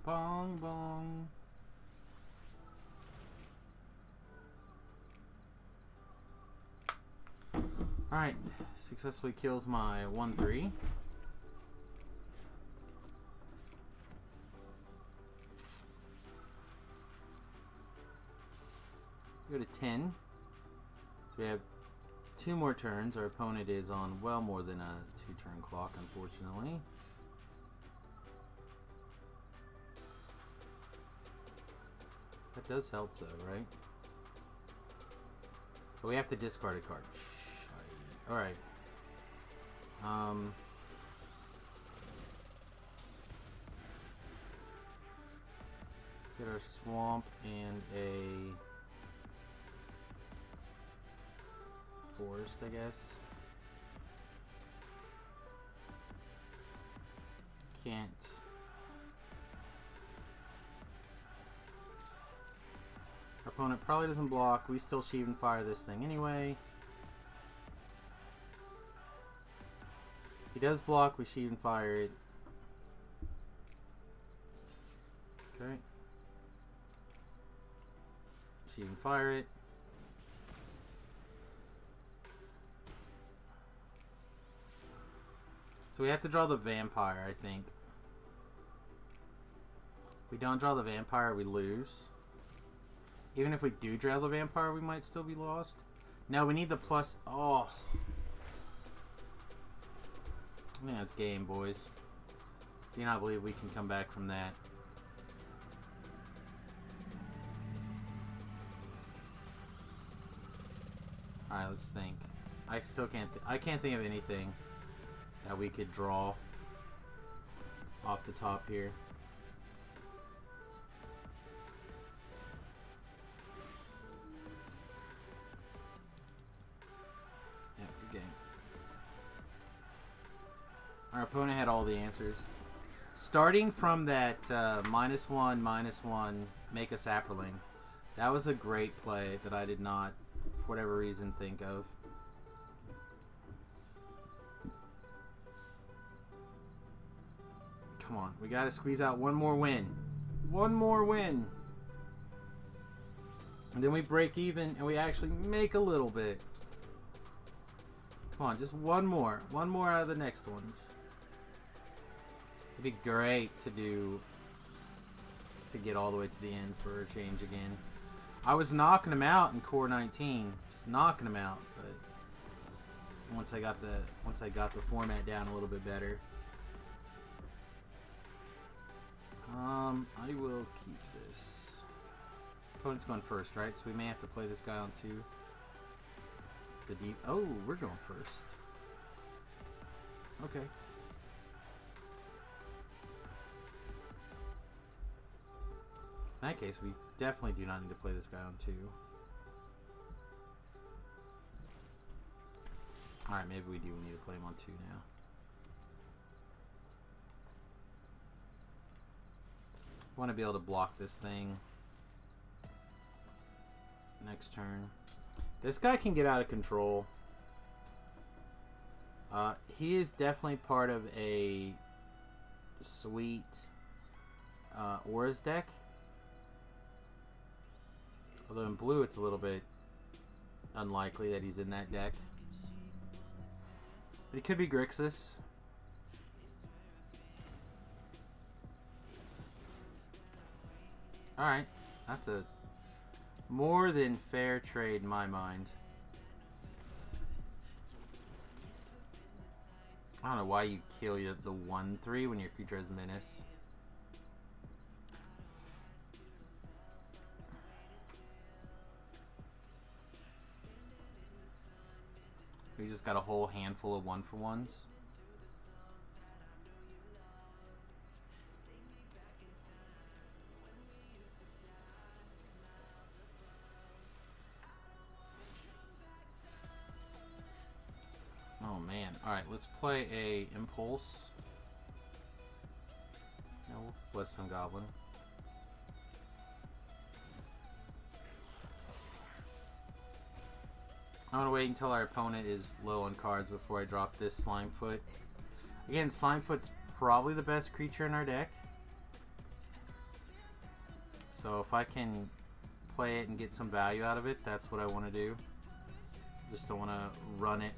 Bong bong. Alright, successfully kills my 1/3. Go to 10. So we have 2 more turns. Our opponent is on well more than a 2-turn clock, unfortunately. That does help though, right? But we have to discard a card. Alright. Get our swamp and a forest, I guess. Can't. Our opponent probably doesn't block. We still Sheevan Fire this thing anyway. He does block, we Sheevan Fire it. Okay. Sheevan Fire it. So we have to draw the vampire, I think. If we don't draw the vampire, we lose. Even if we do draw the vampire, we might still be lost. No, we need the plus. Oh. I think that's game, boys. Do you not believe we can come back from that? Alright, let's think. I still can't. I can't think of anything that we could draw off the top here. Yeah, good game. Our opponent had all the answers. Starting from that -1/-1, make a sapperling. That was a great play that I did not, for whatever reason, think of. Come on, we gotta squeeze out one more win. One more win. And then we break even and we actually make a little bit. Come on, just one more. One more out of the next ones. It'd be great to do to get all the way to the end for a change again. I was knocking him out in Core 19, just knocking him out, but once I got the format down a little bit better, I will keep this. Opponent's going first, right? So we may have to play this guy on 2. It's a deep. Oh, we're going first. Okay. In that case, we definitely do not need to play this guy on 2. Alright, maybe we do need to play him on 2 now. I want to be able to block this thing next turn. This guy can get out of control. He is definitely part of a sweet Auras deck. Although in blue it's a little bit unlikely that he's in that deck. But he could be Grixis. Alright, that's a more than fair trade in my mind. I don't know why you kill the 1/3 when your creature has Menace. We just got a whole handful of 1-for-1s. Oh man. Alright, let's play a Impulse. No, Western Goblin. I'm going to wait until our opponent is low on cards before I drop this Slimefoot. Again, Slimefoot's probably the best creature in our deck. So if I can play it and get some value out of it, that's what I want to do. Just don't want to run it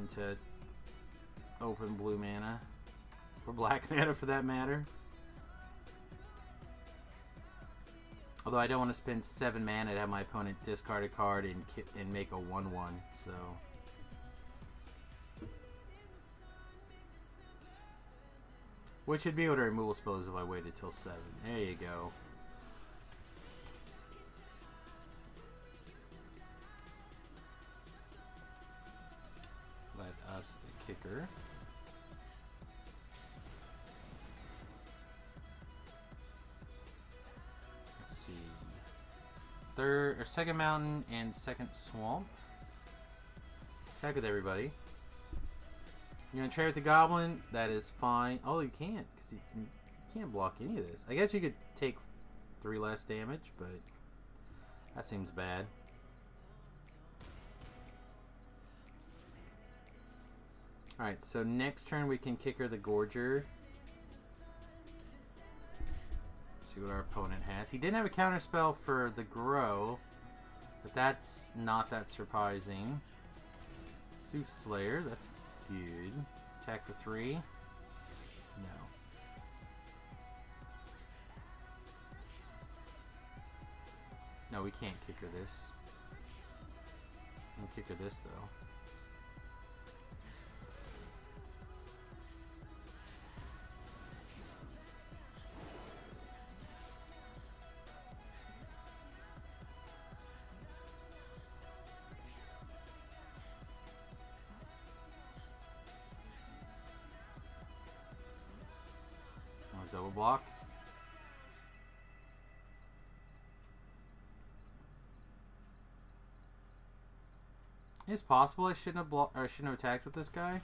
into open blue mana. Or black mana for that matter. Although I don't want to spend 7 mana to have my opponent discard a card and make a 1/1, so. Which would be what a removal spell is if I waited till 7. There you go. Let us a kicker. Third or second mountain and second swamp. Attack with everybody. You're gonna trade with the goblin. That is fine. Oh, you can't because you can't block any of this. I guess you could take 3 less damage, but that seems bad. All right, so next turn we can kicker the Gorger. See what our opponent has. He didn't have a counter spell for the Grow, but that's not that surprising. Soothslayer, that's good. Attack for 3. No. No, we can't kicker this. We can kicker this though. Double block. It's possible I shouldn't have attacked with this guy.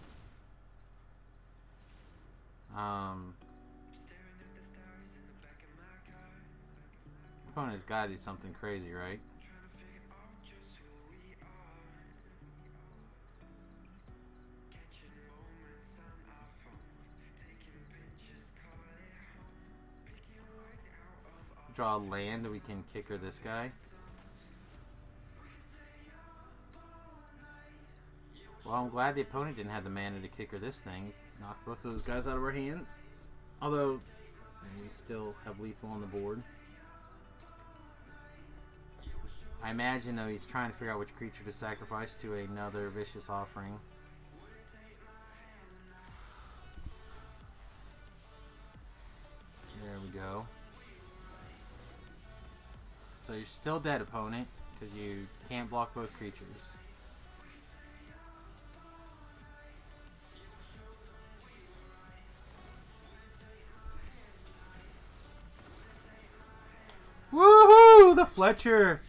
Opponent's got to do something crazy, right? Draw land, we can kicker this guy. Well, I'm glad the opponent didn't have the mana to kicker this thing. Knock both those guys out of our hands. Although, And we still have lethal on the board. I imagine, though, he's trying to figure out which creature to sacrifice to another vicious offering. There we go. So you're still dead, opponent, because you can't block both creatures. Woohoo! The Fletcher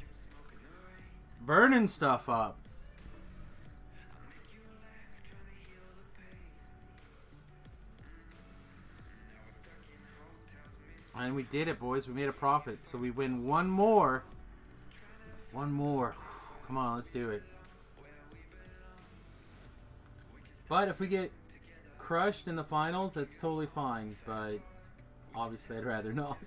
burning stuff up. And we did it, boys. We made a profit. So we win one more. One more. Come on, let's do it. But if we get crushed in the finals, that's totally fine. But obviously, I'd rather not.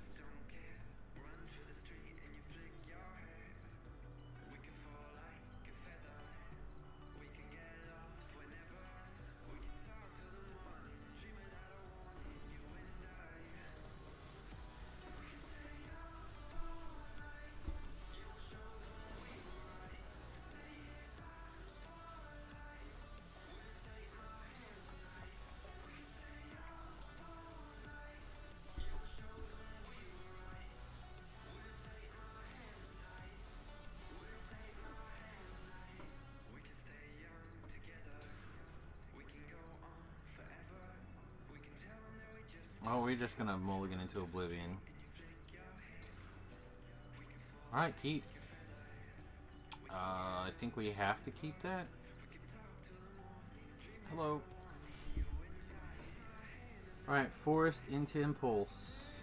Oh, we're just gonna mulligan into oblivion. Alright, keep. I think we have to keep that. Hello. Alright, forest into impulse.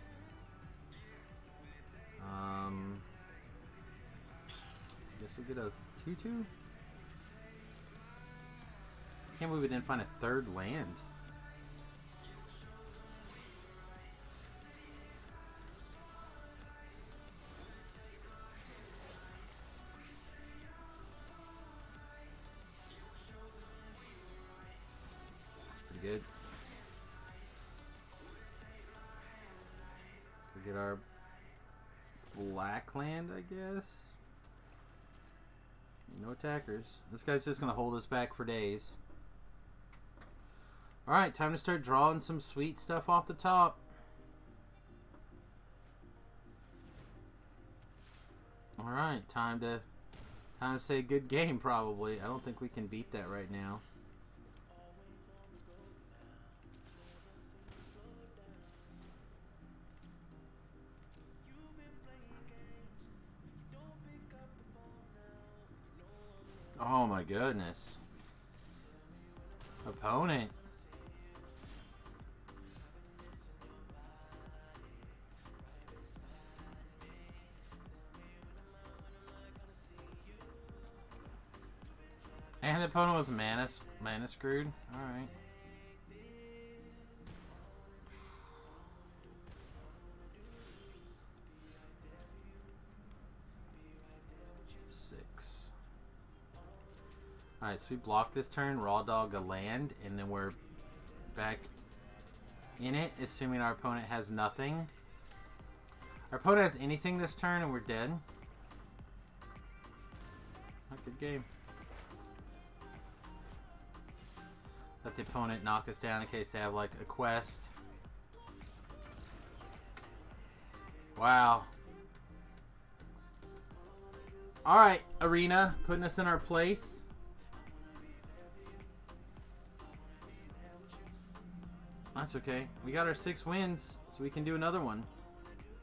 Guess we'll get a 2/2. Can't believe we didn't find a third land. Good. So we get our black land, I guess. No attackers. This guy's just gonna hold us back for days. Alright, time to start drawing some sweet stuff off the top. Alright, time to say good game probably. I don't think we can beat that right now. Oh my goodness. Opponent. And the opponent was mana screwed. Alright. Alright, so we block this turn, raw dog a land, and then we're back in it, assuming our opponent has nothing. Our opponent has anything this turn and we're dead. Not good game. Let the opponent knock us down in case they have like a quest. Wow. Alright, Arena, putting us in our place. That's okay. We got our 6 wins, so we can do another one.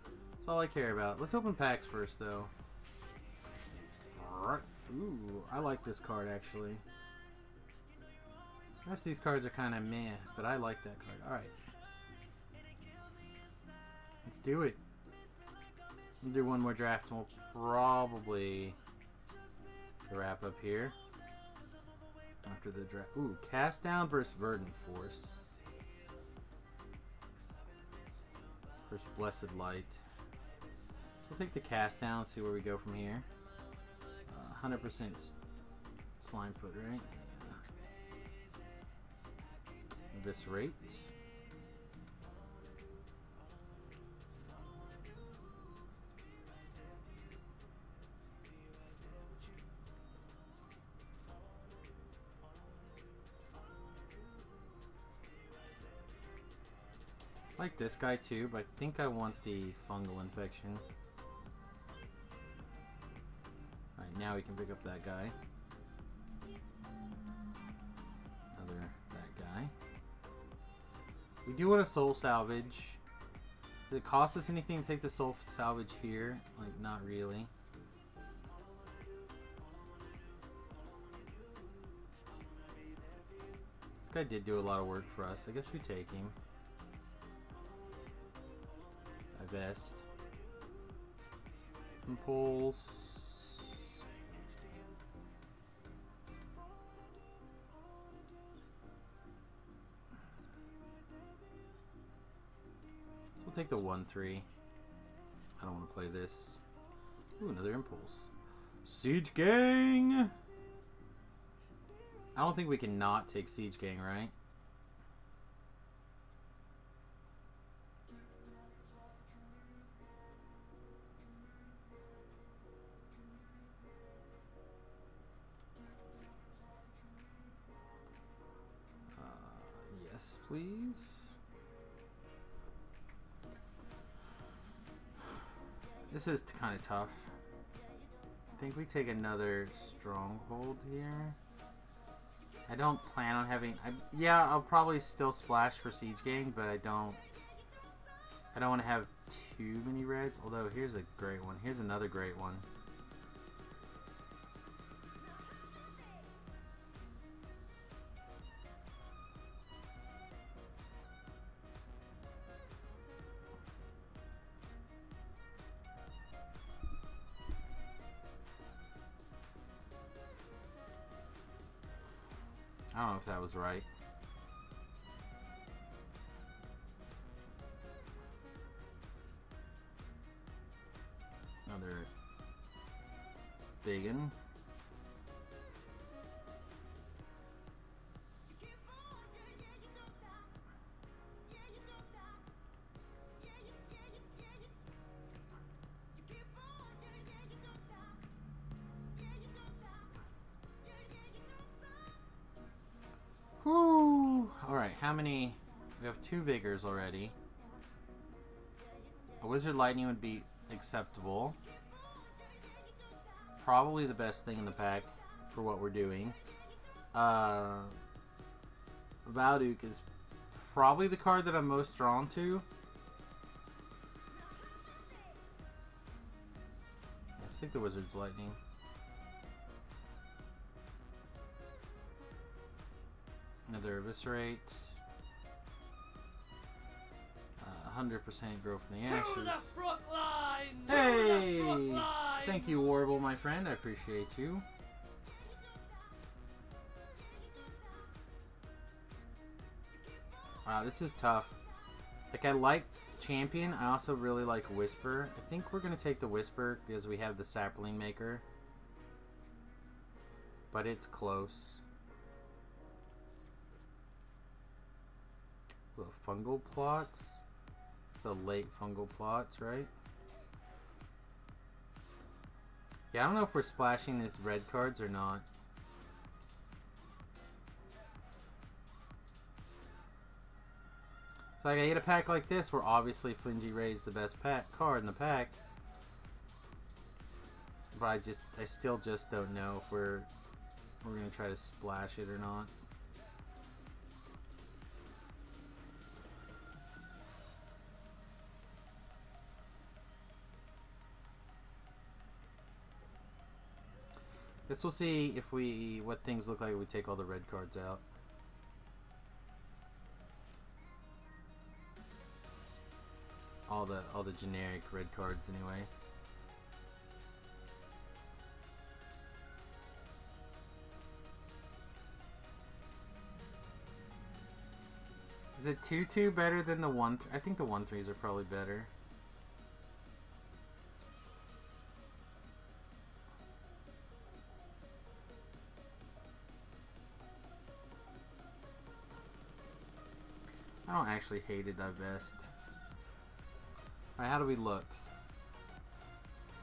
That's all I care about. Let's open packs first, though. Ooh, I like this card, actually. The rest of these cards are kind of meh, but I like that card. Alright. Let's do it. We'll do one more draft, and we'll probably wrap up here. After the draft. Ooh, Cast Down versus Verdant Force. First Blessed Light. So we'll take the Cast Down, see where we go from here. 100% Slime Foot, right? Yeah. Eviscerate. I like this guy too, but I think I want the fungal infection. Alright, now we can pick up that guy. Another that guy. We do want a soul salvage. Does it cost us anything to take the soul salvage here? Like, not really. This guy did do a lot of work for us. I guess we take him. I vest. Impulse. We'll take the 1-3. I don't want to play this. Ooh, another impulse. Siege Gang! I don't think we can not take Siege Gang, right? Yes, please. This is kind of tough. I think we take another stronghold here. I don't plan on having... yeah, I'll probably still splash for Siege Gang, but I don't want to have too many reds. Although, here's a great one. Here's another great one. I don't know if that was right. Another biggin. Whew. Alright, how many? We have 2 vigors already. A wizard lightning would be acceptable. Probably the best thing in the pack for what we're doing. Valduk is probably the card that I'm most drawn to. Let's take the wizard's lightning. Another eviscerate. 100% growth from the ashes. To the front line! Hey! To the front line! Thank you, Warble, my friend. I appreciate you. Wow, this is tough. Like, I like Champion. I also really like Whisper. I think we're going to take the Whisper because we have the Sapling Maker. But it's close. Well, fungal plots. It's a late fungal plots, right? Yeah, I don't know if we're splashing these red cards or not. So like I get a pack like this where obviously Flingy Ray is the best card in the pack. But I still just don't know if we're gonna try to splash it or not. Guess we'll see if what things look like if we take all the red cards out. All the generic red cards anyway. Is it 2/2 better than the 1/3? I think the 1/3s are probably better. I don't actually hate it, divest. Alright, how do we look?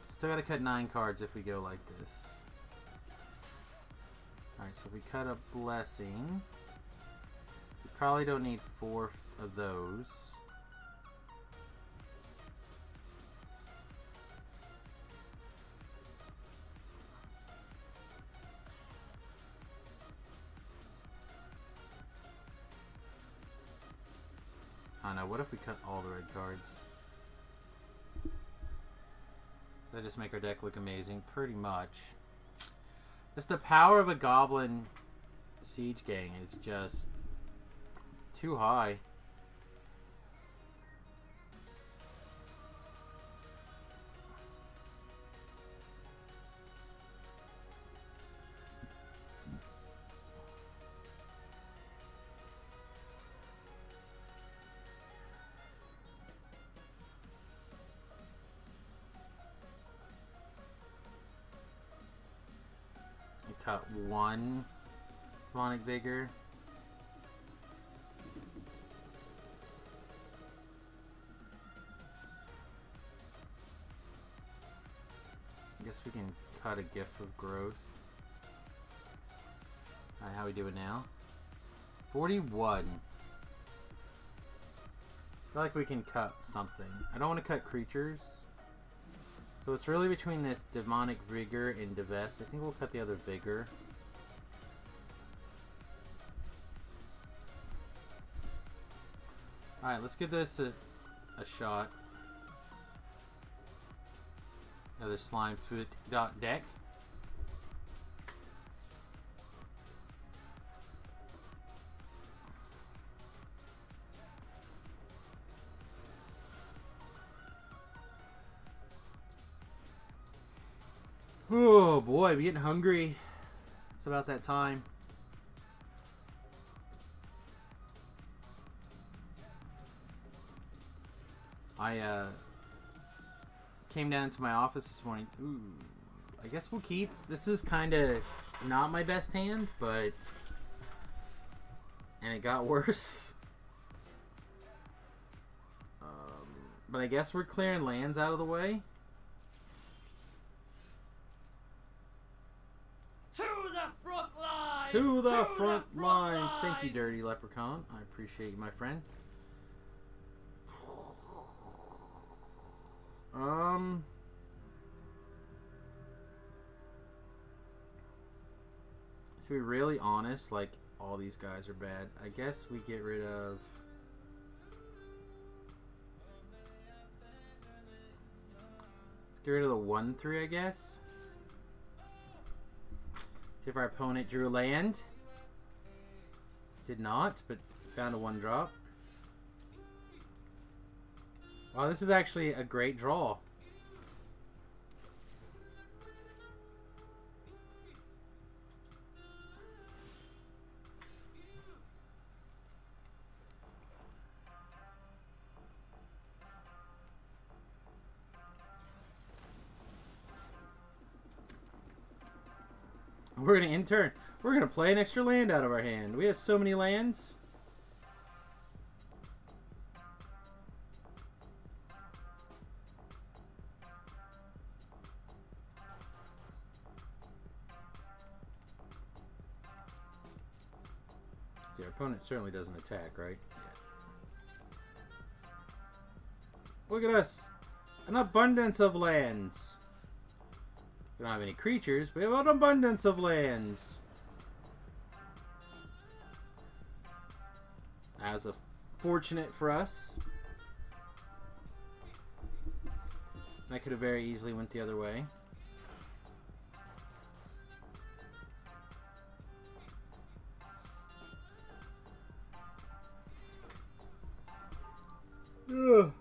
Still gotta cut 9 cards if we go like this. Alright, so if we cut a Blessing, we probably don't need 4 of those. Now, what if we cut all the red cards? That just make our deck look amazing, pretty much. Just the power of a goblin siege gang is just too high. Cut one demonic vigor. I guess we can cut a gift of growth. Alright, how we doing now? 41. I feel like we can cut something. I don't want to cut creatures. So it's really between this demonic vigor and divest. I think we'll cut the other vigor. Alright, let's give this a shot. Another slime foot deck. Oh boy, I'm getting hungry. It's about that time. I came down to my office this morning. Ooh, I guess we'll keep. This is kind of not my best hand, but and it got worse. But I guess we're clearing lands out of the way. To the front lines. Thank you, Dirty Leprechaun. I appreciate you, my friend. To be really honest, like, all these guys are bad. I guess we get rid of... Let's get rid of the 1-3, I guess. See if our opponent drew a land. Did not, but found a 1-drop. Wow, this is actually a great draw. We're going to in turn. We're going to play an extra land out of our hand. We have so many lands. See, our opponent certainly doesn't attack, right? Yeah. Look at us. An abundance of lands. We don't have any creatures, but we have an abundance of lands. As a fortunate for us. That could have very easily went the other way. Ugh.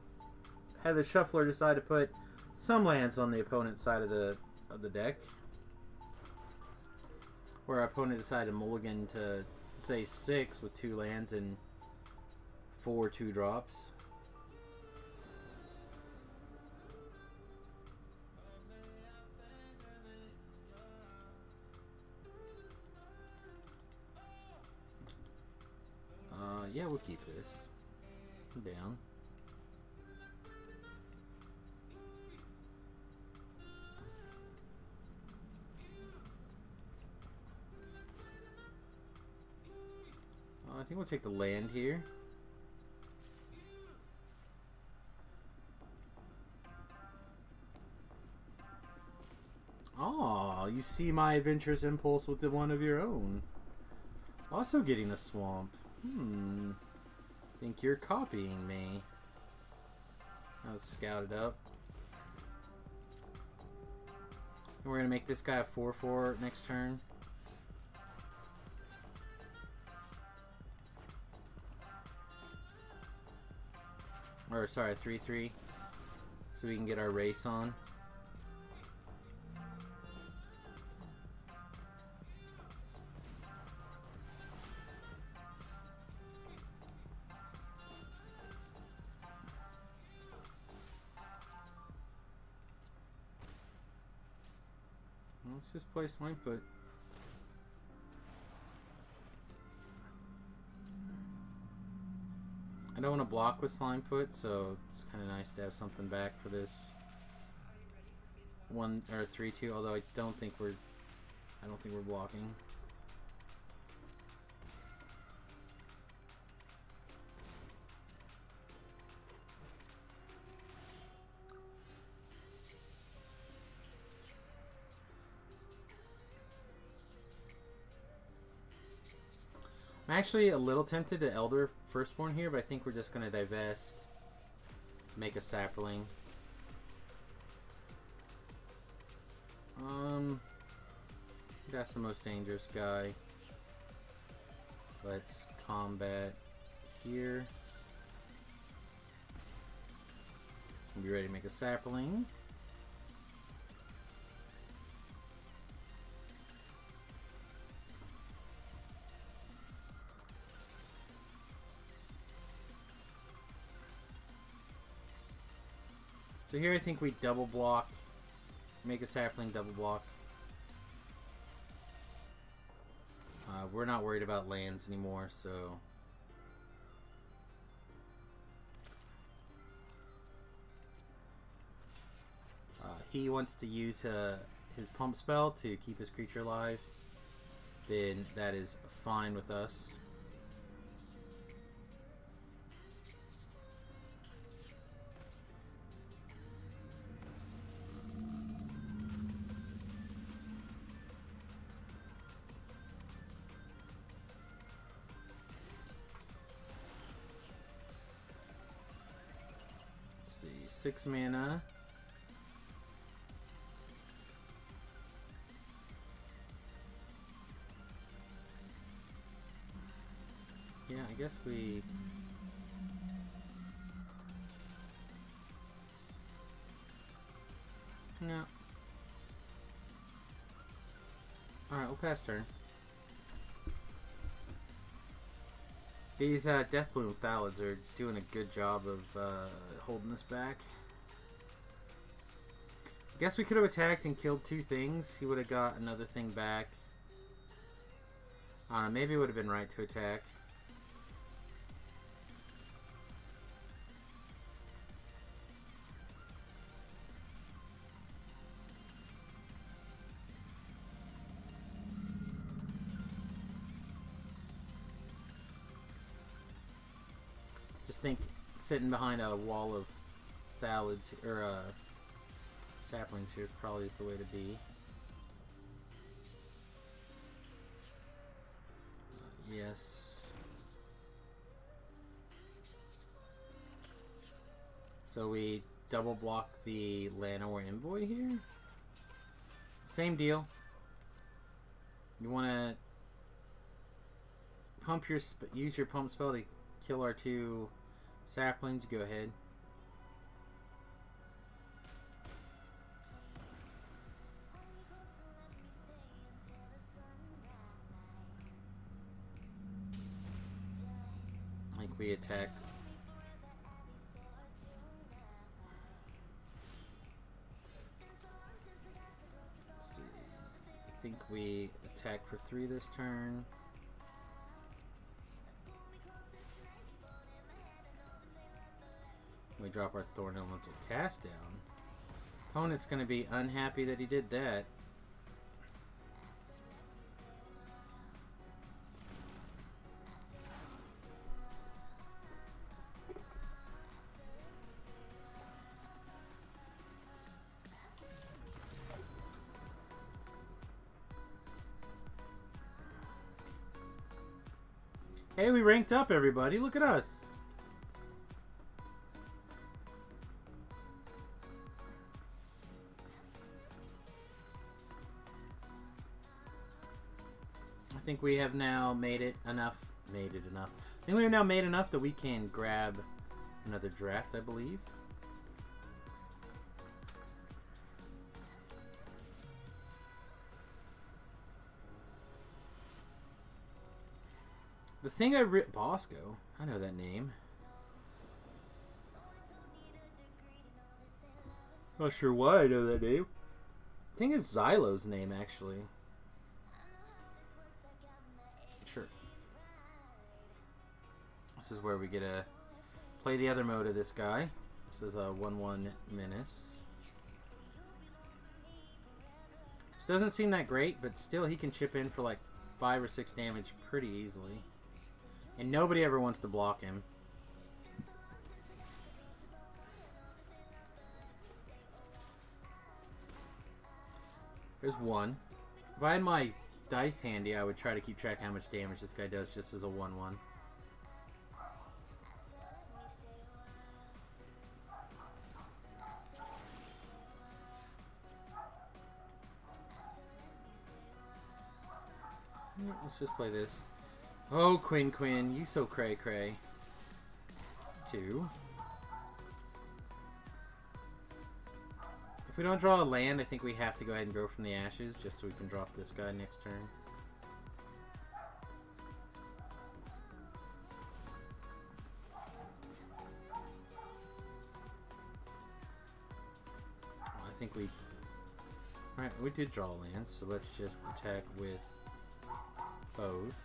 Had the shuffler decide to put some lands on the opponent's side of the deck, where our opponent decided to mulligan to say 6 with 2 lands and 4 2-drops. Yeah, we'll keep this down. I think we'll take the land here. Oh, you see my adventurous impulse with the one of your own. Also getting a swamp. Think you're copying me. Let's scout it up. And we're gonna make this guy a 4/4 next turn. Or sorry, 3/3. So we can get our race on. Let's just play Slimefoot. I don't want to block with Slimefoot, so it's kind of nice to have something back for this 1 or 3/2. Although I don't think we're blocking. I'm actually a little tempted to Elder Firstborn here, but I think we're just going to divest, make a sapling. That's the most dangerous guy. Let's combat here. Be ready to make a sapling. So here I think we double block, make a sapling, double block. We're not worried about lands anymore, so he wants to use his pump spell to keep his creature alive. Then that is fine with us. Let's see, 6 mana. Yeah, I guess we... No. Alright, we'll pass turn. These Deathbloom Thalids are doing a good job of holding us back. I guess we could have attacked and killed 2 things. He would have got another thing back. I don't know, maybe it would have been right to attack. Just think sitting behind a wall of Thalids or saplings here probably is the way to be. Yes. So we double block the Llanowar Envoy here. Same deal. You want to pump your use your pump spell to kill our 2 saplings. Go ahead. Like we attack. Let's see. I think we attack for 3 this turn. We drop our Thorn Elemental Cast down. Opponent's going to be unhappy that he did that. Hey, we ranked up, everybody. Look at us. we have now made it enough. I think we have now made enough that we can grab another draft, I believe. The thing Bosco. I know that name. Not sure why I know that name. I think it's Xylo's name, actually. Sure. This is where we get to play the other mode of this guy. This is a 1-1 menace. This doesn't seem that great, but still he can chip in for like 5 or 6 damage pretty easily. And nobody ever wants to block him. There's one. If I had my dice handy, I would try to keep track of how much damage this guy does just as a 1-1. Let's just play this. Oh, Quinn, you so cray. 2. If we don't draw a land, I think we have to go ahead and go from the ashes just so we can drop this guy next turn. I think we... Alright, we did draw a land, so let's just attack with both.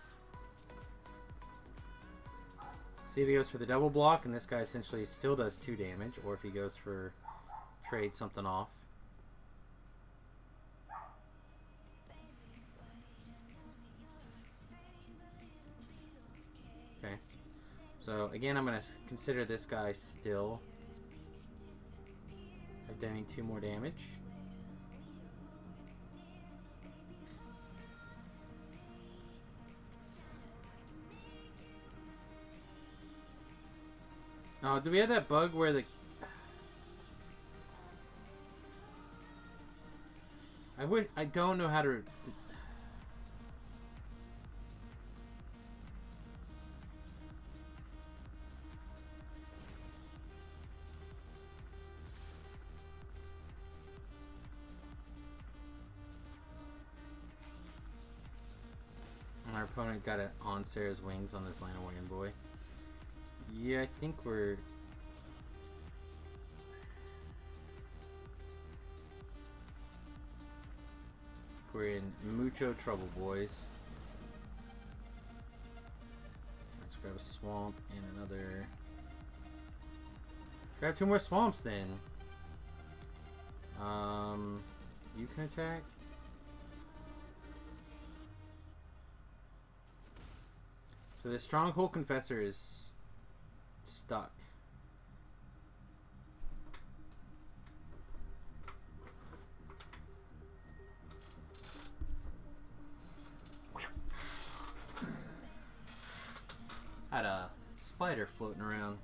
See if he goes for the double block, and this guy essentially still does 2 damage, or if he goes for trade something off. Okay. So again, I'm going to consider this guy still doing 2 more damage. Oh, do we have that bug where the... I don't know how to... Our opponent got it on Sarah's wings on this Lanawagan boy. Yeah, I think we're in mucho trouble, boys. Let's grab a swamp and another. Grab 2 more swamps then. You can attack. So the Stronghold Confessor is stuck. Had a spider floating around.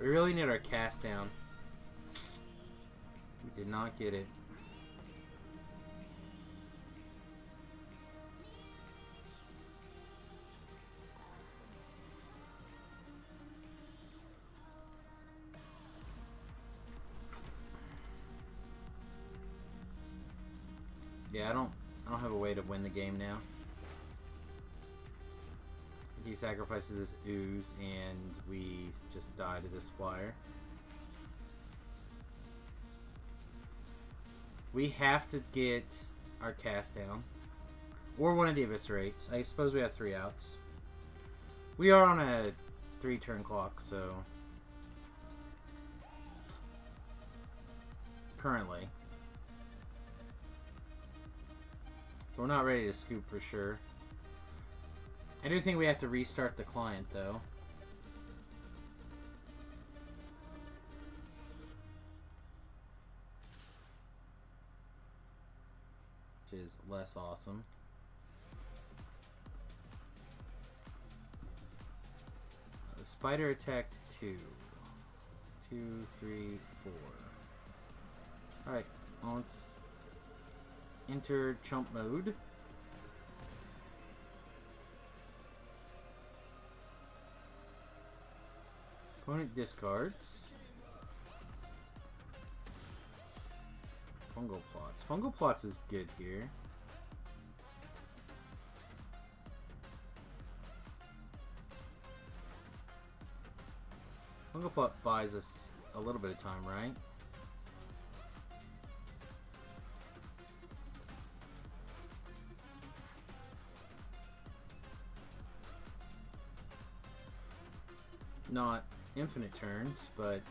We really need our cast down. We did not get it. Yeah, I don't have a way to win the game now. He sacrifices this ooze and we just die to this flyer. We have to get our cast down. Or one of the eviscerates. I suppose we have 3 outs. We are on a 3-turn clock, so... Currently. So we're not ready to scoop for sure. I do think we have to restart the client, though. Which is less awesome. The spider attacked 2. 2, 3, 4. Alright, well, let's enter chump mode. Opponent discards. Fungal Plots. Fungal Plots is good here. Fungal Plot buys us a little bit of time, right? Not infinite turns, but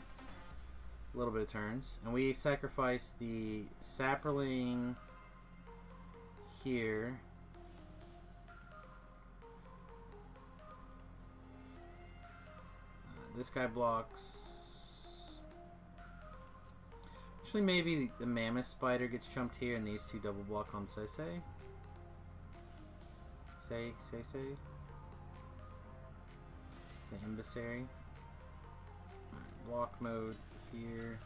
a little bit of turns. And we sacrifice the Sapperling here. This guy blocks. Actually, maybe the Mammoth Spider gets chumped here and these two double block on Say. The Emissary. Right, block mode here.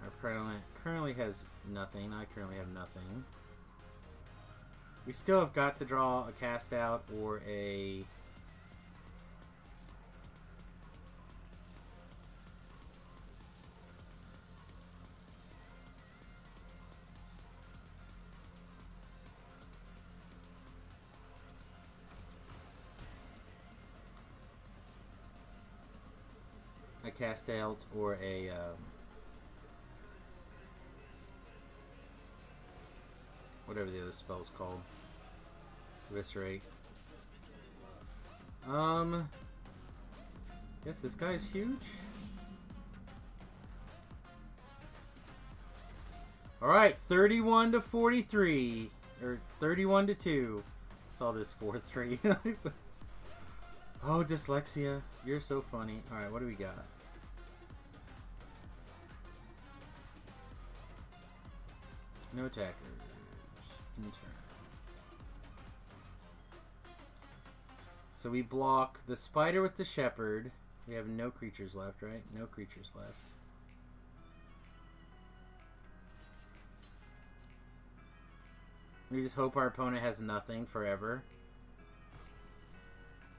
Our opponent currently has nothing. I currently have nothing. We still have got to draw a cast out or a cast out or a whatever the other spell's called. Eviscerate. Guess this guy's huge. Alright, 31 to 43. Or 31 to 2. Saw this 4-3. Oh, dyslexia. You're so funny. Alright, what do we got? No attackers. In turn. So we block the spider with the shepherd. We have no creatures left, right? No creatures left. We just hope our opponent has nothing forever.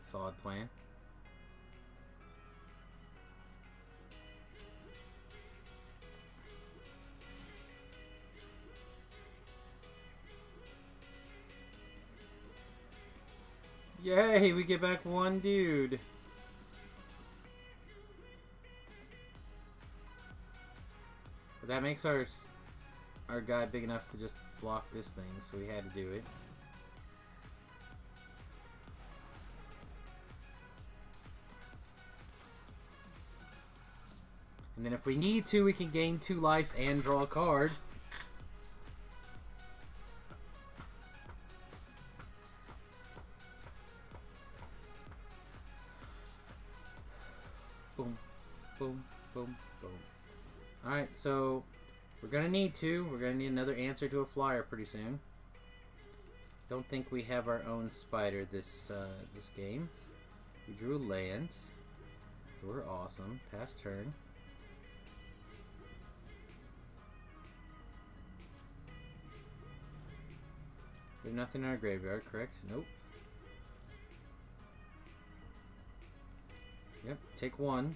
Solid plan. Yay, we get back one dude. But that makes our guy big enough to just block this thing, so we had to do it. And then if we need to, we can gain 2 life and draw a card. Boom, boom, boom, boom. Alright, so we're gonna need to. We're gonna need another answer to a flyer pretty soon. Don't think we have our own spider this game. We drew land. We're awesome. Pass turn. We have nothing in our graveyard, correct? Nope. Yep, take 1.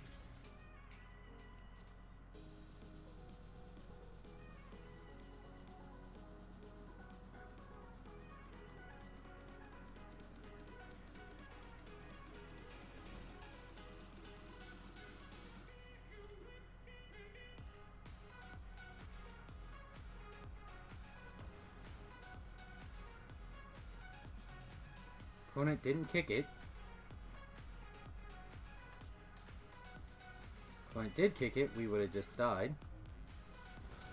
Opponent didn't kick it. When it did kick it, we would have just died.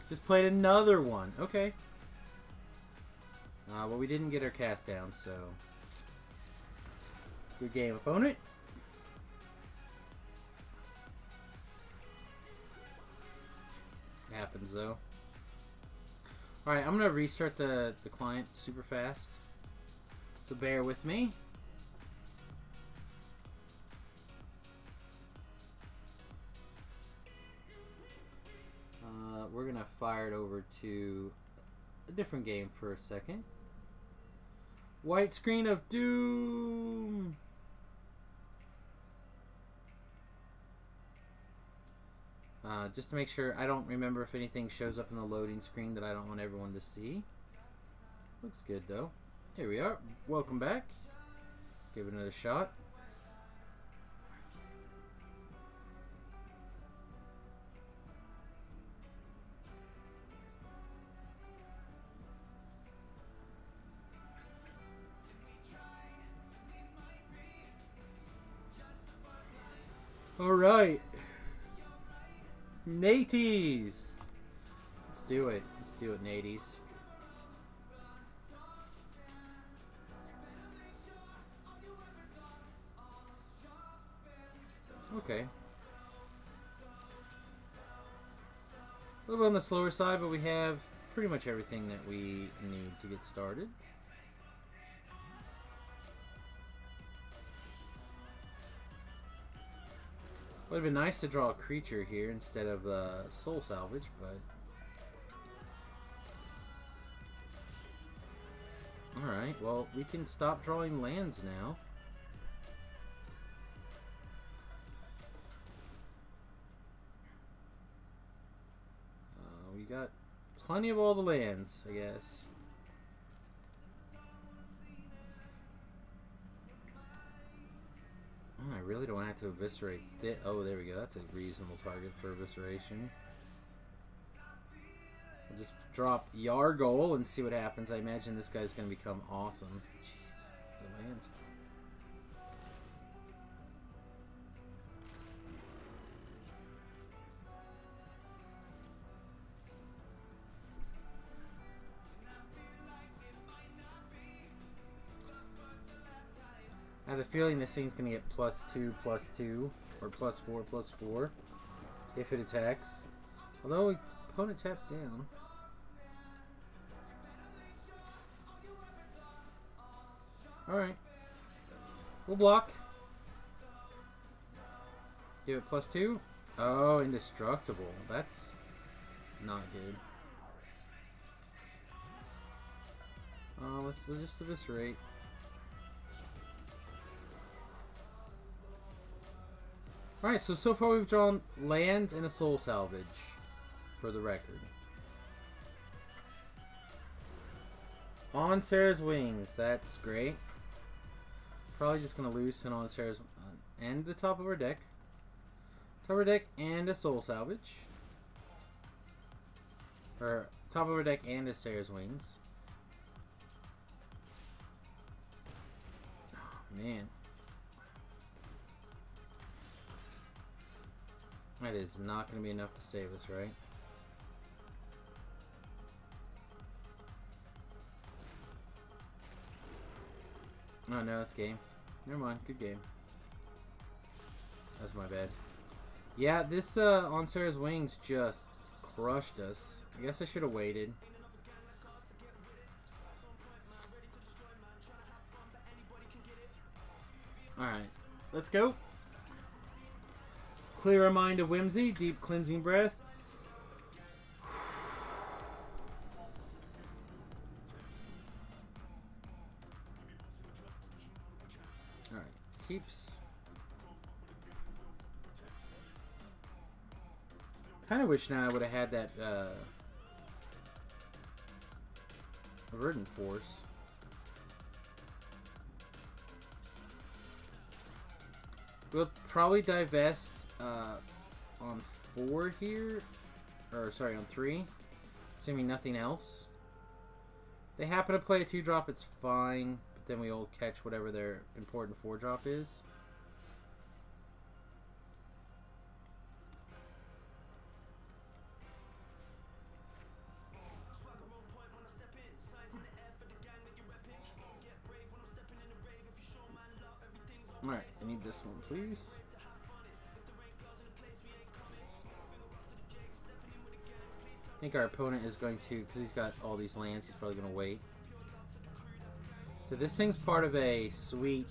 Just played another one. Okay. Well, we didn't get our cast down, so... Good game, opponent. Happens, though. Alright, I'm going to restart the client super fast. So bear with me. We're going to fire it over to a different game for a second. White screen of doom. Just to make sure, I don't remember if anything shows up in the loading screen that I don't want everyone to see. Looks good though. Here we are. Welcome back. Give it another shot. Alright. Naties. Let's do it. Let's do it, Naties. Okay. A little bit on the slower side, but we have pretty much everything that we need to get started. Would have been nice to draw a creature here instead of soul salvage, but alright, well, we can stop drawing lands now. We got plenty of all the lands, I guess. I really don't have to eviscerate it. Oh, there we go. That's a reasonable target for evisceration. We'll just drop Yargol and see what happens. I imagine this guy's going to become awesome. Jeez, the land. I have the feeling this thing's going to get +2/+2 or +4/+4 if it attacks. Although its opponent tapped down. Alright. We'll block. Give it +2. Oh, indestructible. That's not good. Let's just eviscerate. Alright, so far we've drawn land and a soul salvage, for the record. On Sarah's Wings, that's great. Probably just going to lose to on Sarah's and the top of our deck. Top of our deck and a soul salvage. Or top of our deck and a Sarah's Wings. Oh, man. That is not going to be enough to save us, right? Oh, no, it's game. Never mind. Good game. That's my bad. Yeah, this On Sarah's Wings just crushed us. I guess I should have waited. Alright. Let's go. Clear our mind of whimsy, deep cleansing breath. Alright, keeps. Kind of wish now I would have had that Verdant Force. We'll probably divest on 4 here, or sorry, on 3, assuming nothing else. They happen to play a 2-drop, it's fine, but then we all catch whatever their important 4-drop is. Alright, I need this one, please. I think our opponent is going to, because he's got all these lands, he's probably going to wait. So this thing's part of a sweet...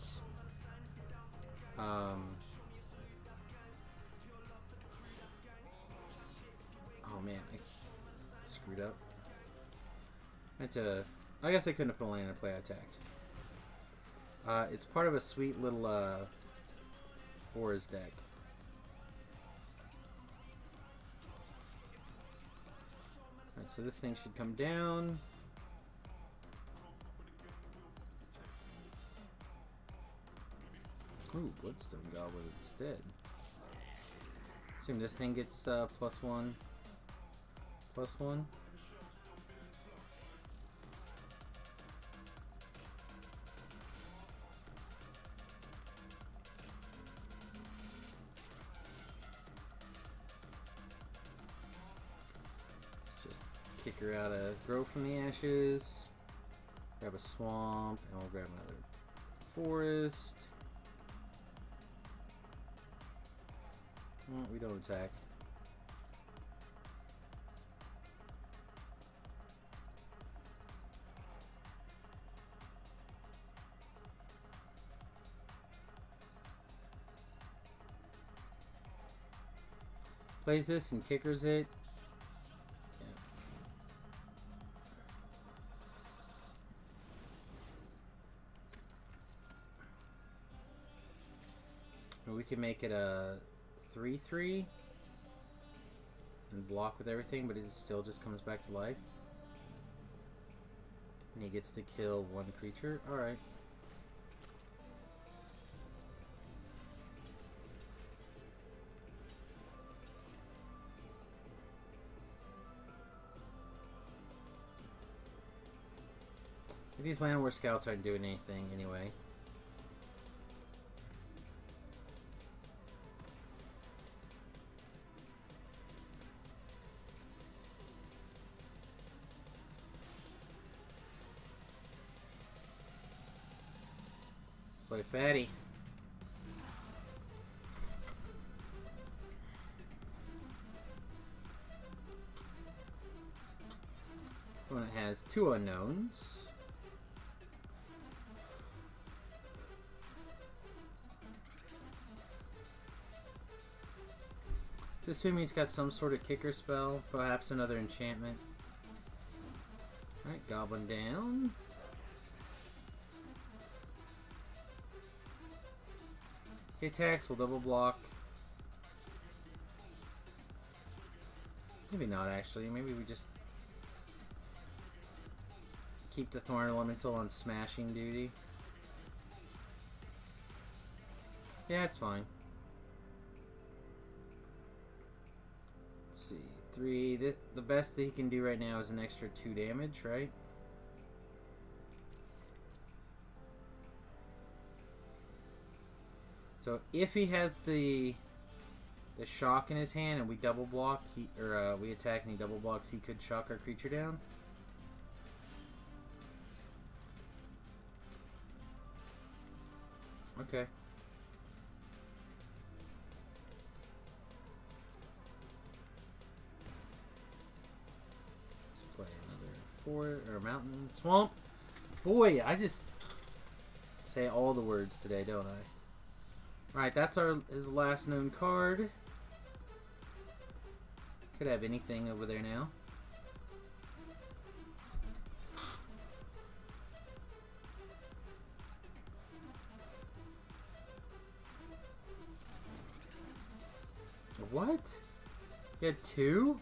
oh man, I screwed up. I guess I couldn't have put a land in play, I attacked. It's part of a sweet little Horus deck. Alright, so this thing should come down. Ooh, Bloodstone Goblin instead. Assume this thing gets +1. +1. Kick her out of Grow from the Ashes. Grab a Swamp, and we'll grab another Forest. Oh, we don't attack. Plays this and kickers it. We can make it a 3/3 and block with everything, but it still just comes back to life. And he gets to kill one creature. Alright. These Land War Scouts aren't doing anything anyway. Play Fatty. Opponent has 2 unknowns. Assume he's got some sort of kicker spell, perhaps another enchantment. Alright, Goblin down. He attacks, we'll double block. Maybe not actually, maybe we just keep the Thorn Elemental on smashing duty. Yeah, it's fine. Let's see, 3. The best that he can do right now is an extra 2 damage, right? So if he has the shock in his hand and we double block, we attack and he double blocks, he could shock our creature down. Okay. Let's play another forest or mountain swamp. Boy, I just say all the words today, don't I? Alright, that's his last known card. Could have anything over there now. What? You had 2?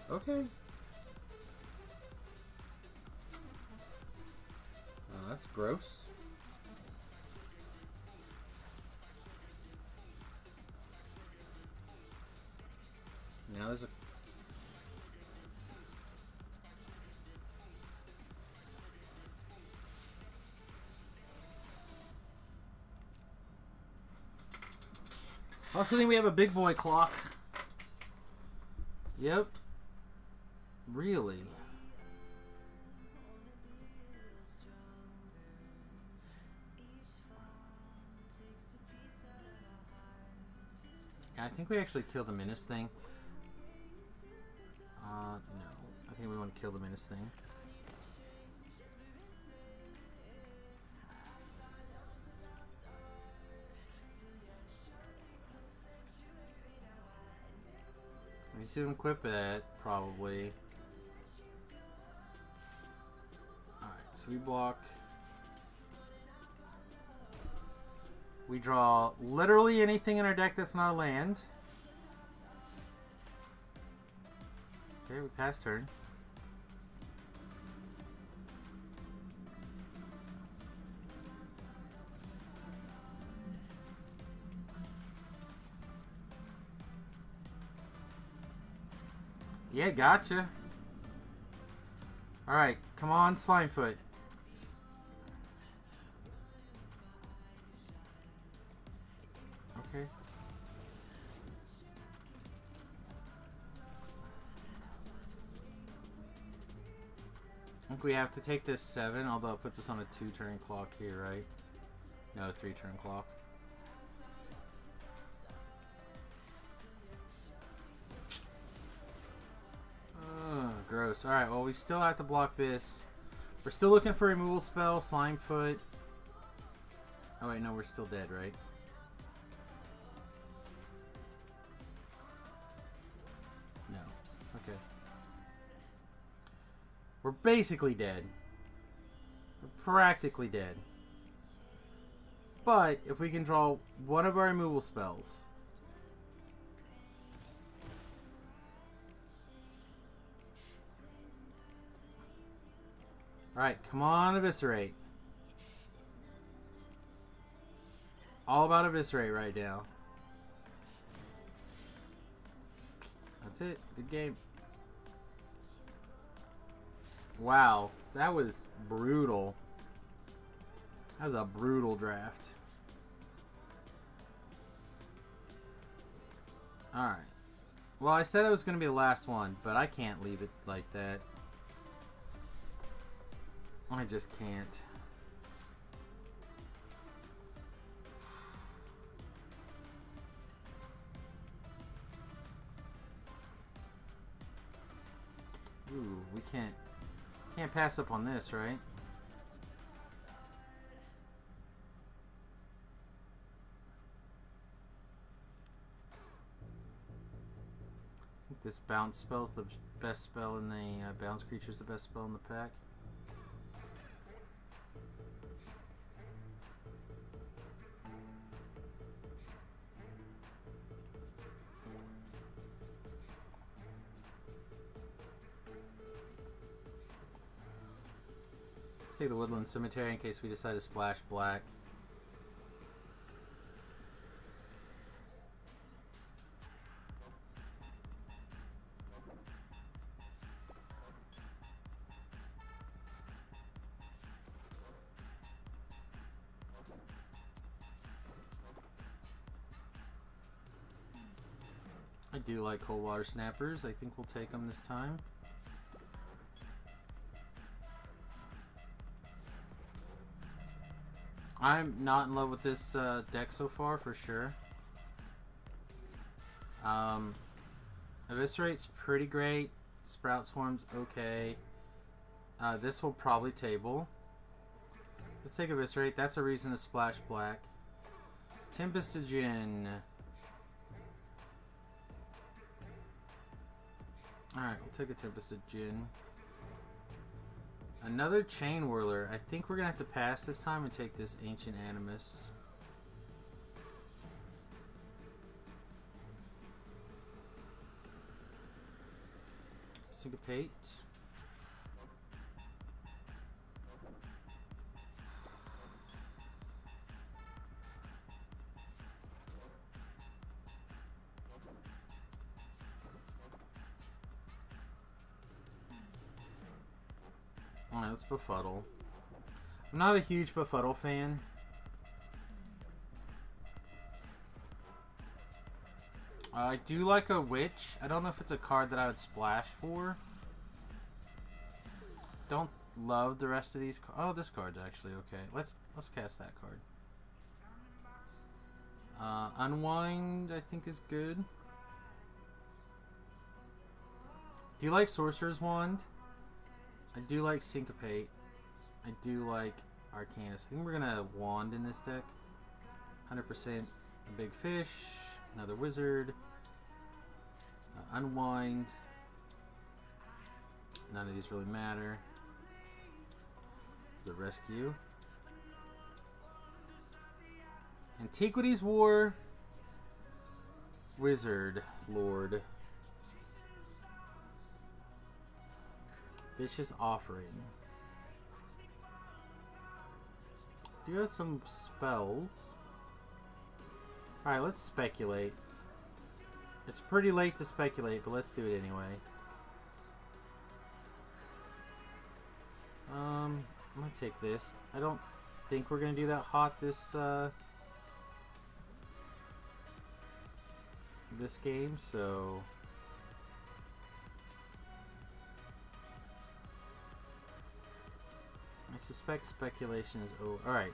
Okay. That's gross. Now there's a... Also think we have a big boy clock. Yep. Really? I think we actually killed the menace thing. No. I think we want to kill the menace thing. We need to equip that, probably. Alright, so we block. We draw literally anything in our deck that's not a land. Okay, we pass turn. Yeah, gotcha. Alright, come on, Slimefoot. Okay. I think we have to take this 7, although it puts us on a 2-turn clock here, right? No, 3-turn clock. Gross. Alright, well, we still have to block this. We're still looking for a removal spell, Slimefoot. Oh, wait, no, we're still dead, right? No. Okay. We're basically dead. We're practically dead. But, if we can draw one of our removal spells... Alright, come on, Eviscerate. All about Eviscerate right now. That's it. Good game. Wow, that was brutal. That was a brutal draft. Alright. Well, I said it was going to be the last one, but I can't leave it like that. I just can't. Ooh, we can't pass up on this, right? I think this bounce spell's the best spell in the bounce creature's the best spell in the pack. Take the Woodland Cemetery in case we decide to splash black. I do like Cold Water Snappers. I think we'll take them this time. I'm not in love with this deck so far, for sure. Eviscerate's pretty great. Sprout Swarm's okay. This will probably table. Let's take Eviscerate. That's a reason to splash black. Tempest to Djinn. Alright, we'll take a Tempest to Djinn. Another Chain Whirler. I think we're going to have to pass this time and take this Ancient Animus. Syncopate. Alright, let's Befuddle. I'm not a huge Befuddle fan. I do like a Witch. I don't know if it's a card that I would splash for. Don't love the rest of these. Oh, this card's actually okay. Let's cast that card. Unwind, I think, is good. Do you like Sorcerer's Wand? I do like Syncopate. I do like Arcanist. I think we're gonna Wand in this deck. 100% a big fish, another wizard, Unwind. None of these really matter. It's a rescue. Antiquities War, Wizard Lord, Vicious Offering. Do you have some spells? Alright, let's speculate. It's pretty late to speculate, but let's do it anyway. I'm gonna take this. I don't think we're gonna do that hot this this game, so I suspect speculation is over. Alright,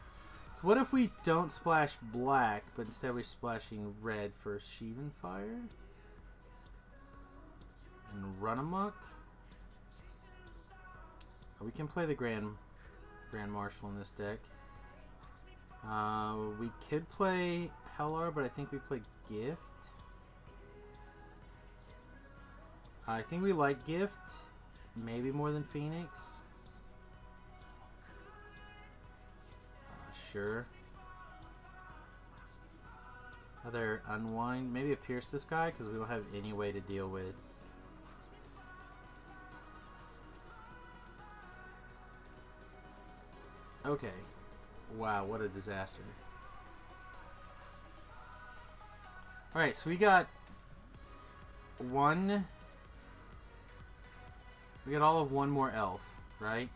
so what if we don't splash black, but instead we're splashing red for Sheevan Fire? And Run Amok? We can play the Grand Marshal in this deck. We could play Hellar, but I think we play Gift. I think we like Gift, maybe more than Phoenix. Sure. Another Unwind. Maybe a Pierce this guy, because we don't have any way to deal with. Okay. Wow, what a disaster. Alright, so we got one. We got all of one more elf, right?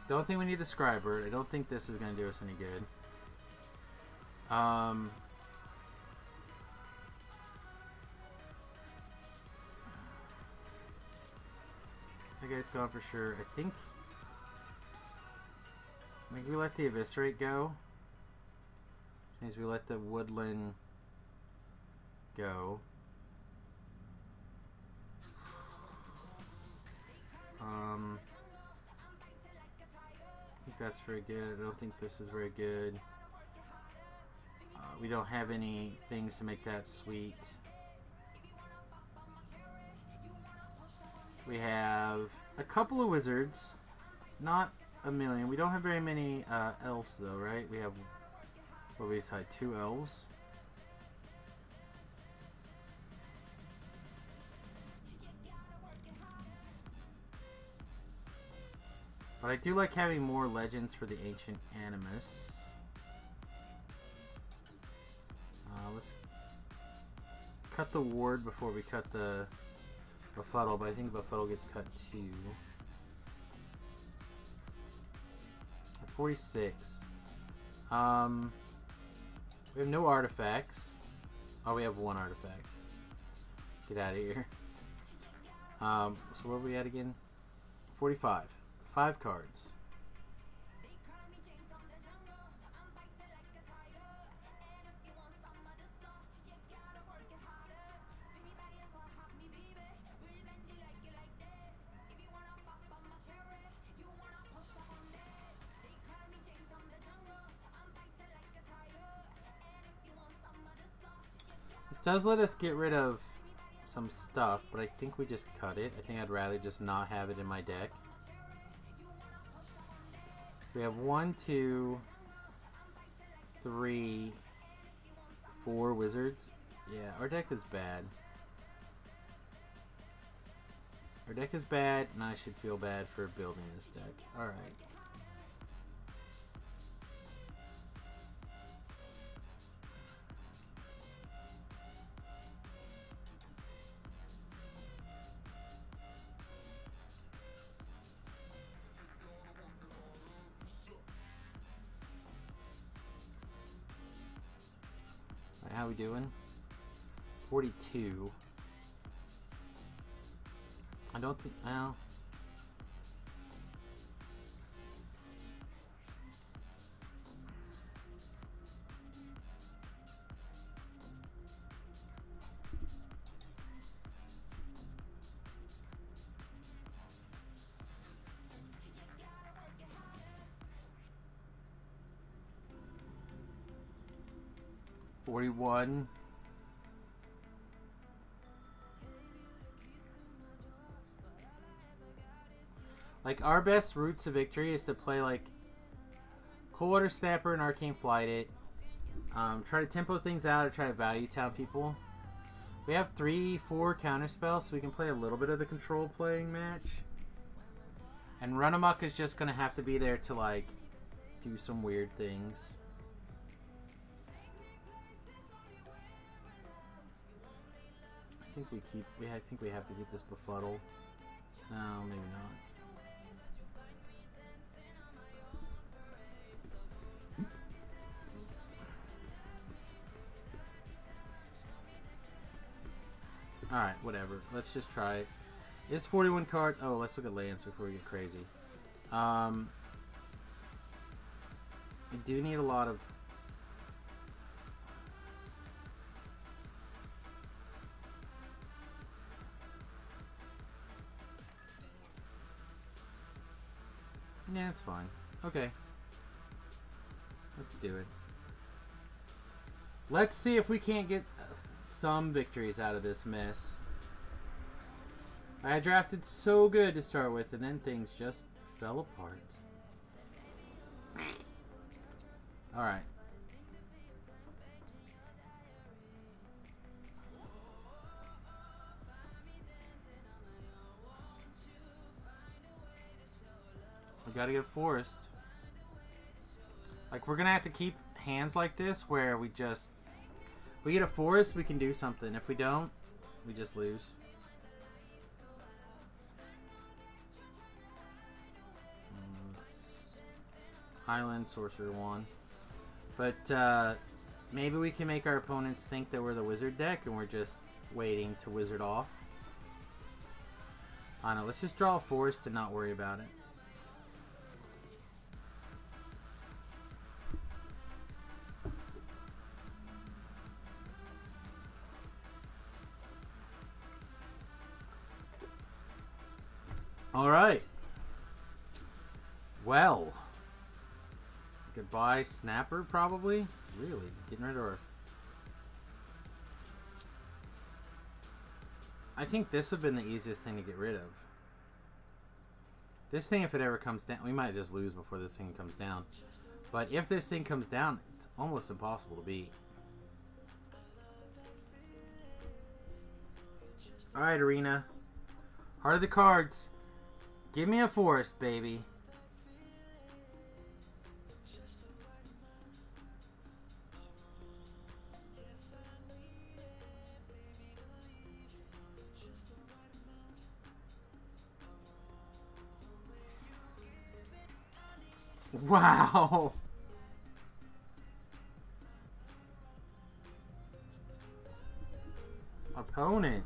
Don't think we need the Scrybird. I don't think this is going to do us any good. That guy's gone for sure. I think maybe we let the Eviscerate go. Which means we let the Woodland go. I think that's very good. I don't think this is very good. We don't have any things to make that sweet. We have a couple of wizards, not a million. We don't have very many elves though, right? We have, what we decide, 2 elves. But I do like having more legends for the Ancient Animus. Let's cut the ward before we cut the Befuddle, but I think Befuddle gets cut too. 46. We have no artifacts. Oh, we have 1 artifact. Get out of here. So where are we at again? 45. 5 cards. This does let us get rid of some stuff, but I think we just cut it. I think I'd rather just not have it in my deck. We have 1, 2, 3, 4 wizards. Yeah, our deck is bad. Our deck is bad, and I should feel bad for building this deck. Alright. How we doing? 42. I don't think. Well, 41. Like, our best route to victory is to play, like, Cold Water Snapper and Arcane Flight it. Try to tempo things out or try to value town people. We have 3-4 counter spells, so we can play a little bit of the control playing match. And Run Amok is just going to have to be there to, like, do some weird things. I think we have to keep this befuddle. No, maybe not. Alright, whatever. Let's just try it. It's 41 cards. Oh, let's look at lands before we get crazy. I do need a lot of... Yeah, it's fine. Okay. Let's do it. Let's see if we can't get some victories out of this mess. I drafted so good to start with, and then things just fell apart. Alright. We gotta get Forest. Like, we're gonna have to keep hands like this where we just... If we get a Forest, we can do something. If we don't, we just lose. Highland, Sorcerer 1. But, maybe we can make our opponents think that we're the Wizard deck and we're just waiting to Wizard off. I don't know, let's just draw a Forest and not worry about it. Alright. Well. Goodbye, Snapper, probably? Really? Getting rid of our... I think this would have been the easiest thing to get rid of. This thing, if it ever comes down... We might just lose before this thing comes down. But if this thing comes down, it's almost impossible to beat. Alright, Arena. Heart of the cards. Give me a Forest, baby. Wow. Opponent.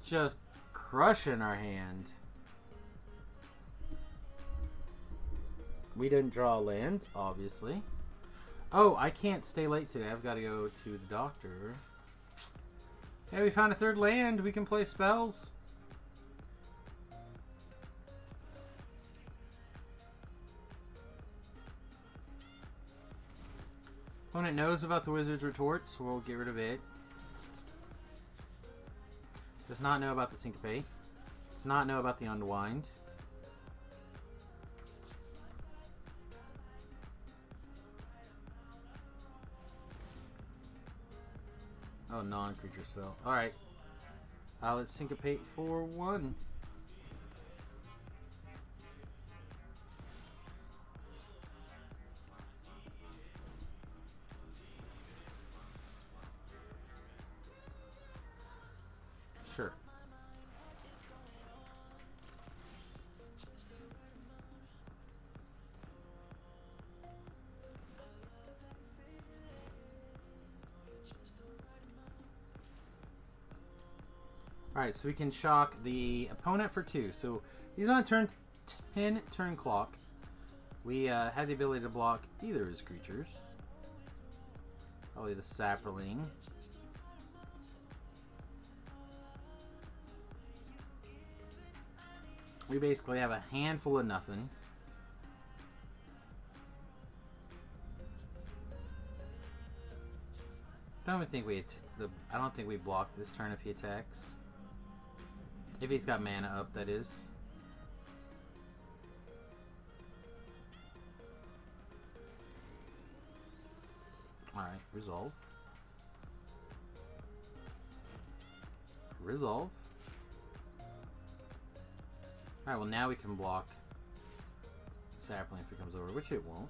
Just crushing our hand. We didn't draw a land, obviously. Oh, I can't stay late today. I've got to go to the doctor. Hey, we found a third land. We can play spells. Opponent knows about the Wizard's Retort, so we'll get rid of it. Does not know about the Syncopate. Does not know about the Unwind. Oh, non-creature spell. Alright. Let's Syncopate for 1. Sure. Alright, so we can shock the opponent for 2. So he's on a turn 10 turn clock. We have the ability to block either of his creatures. Probably the Sapperling. We basically have a handful of nothing. I don't think I don't think we block this turn if he attacks. If he's got mana up, that is. Alright, resolve. Resolve. Alright, well now we can block Sapling if it comes over, which it won't.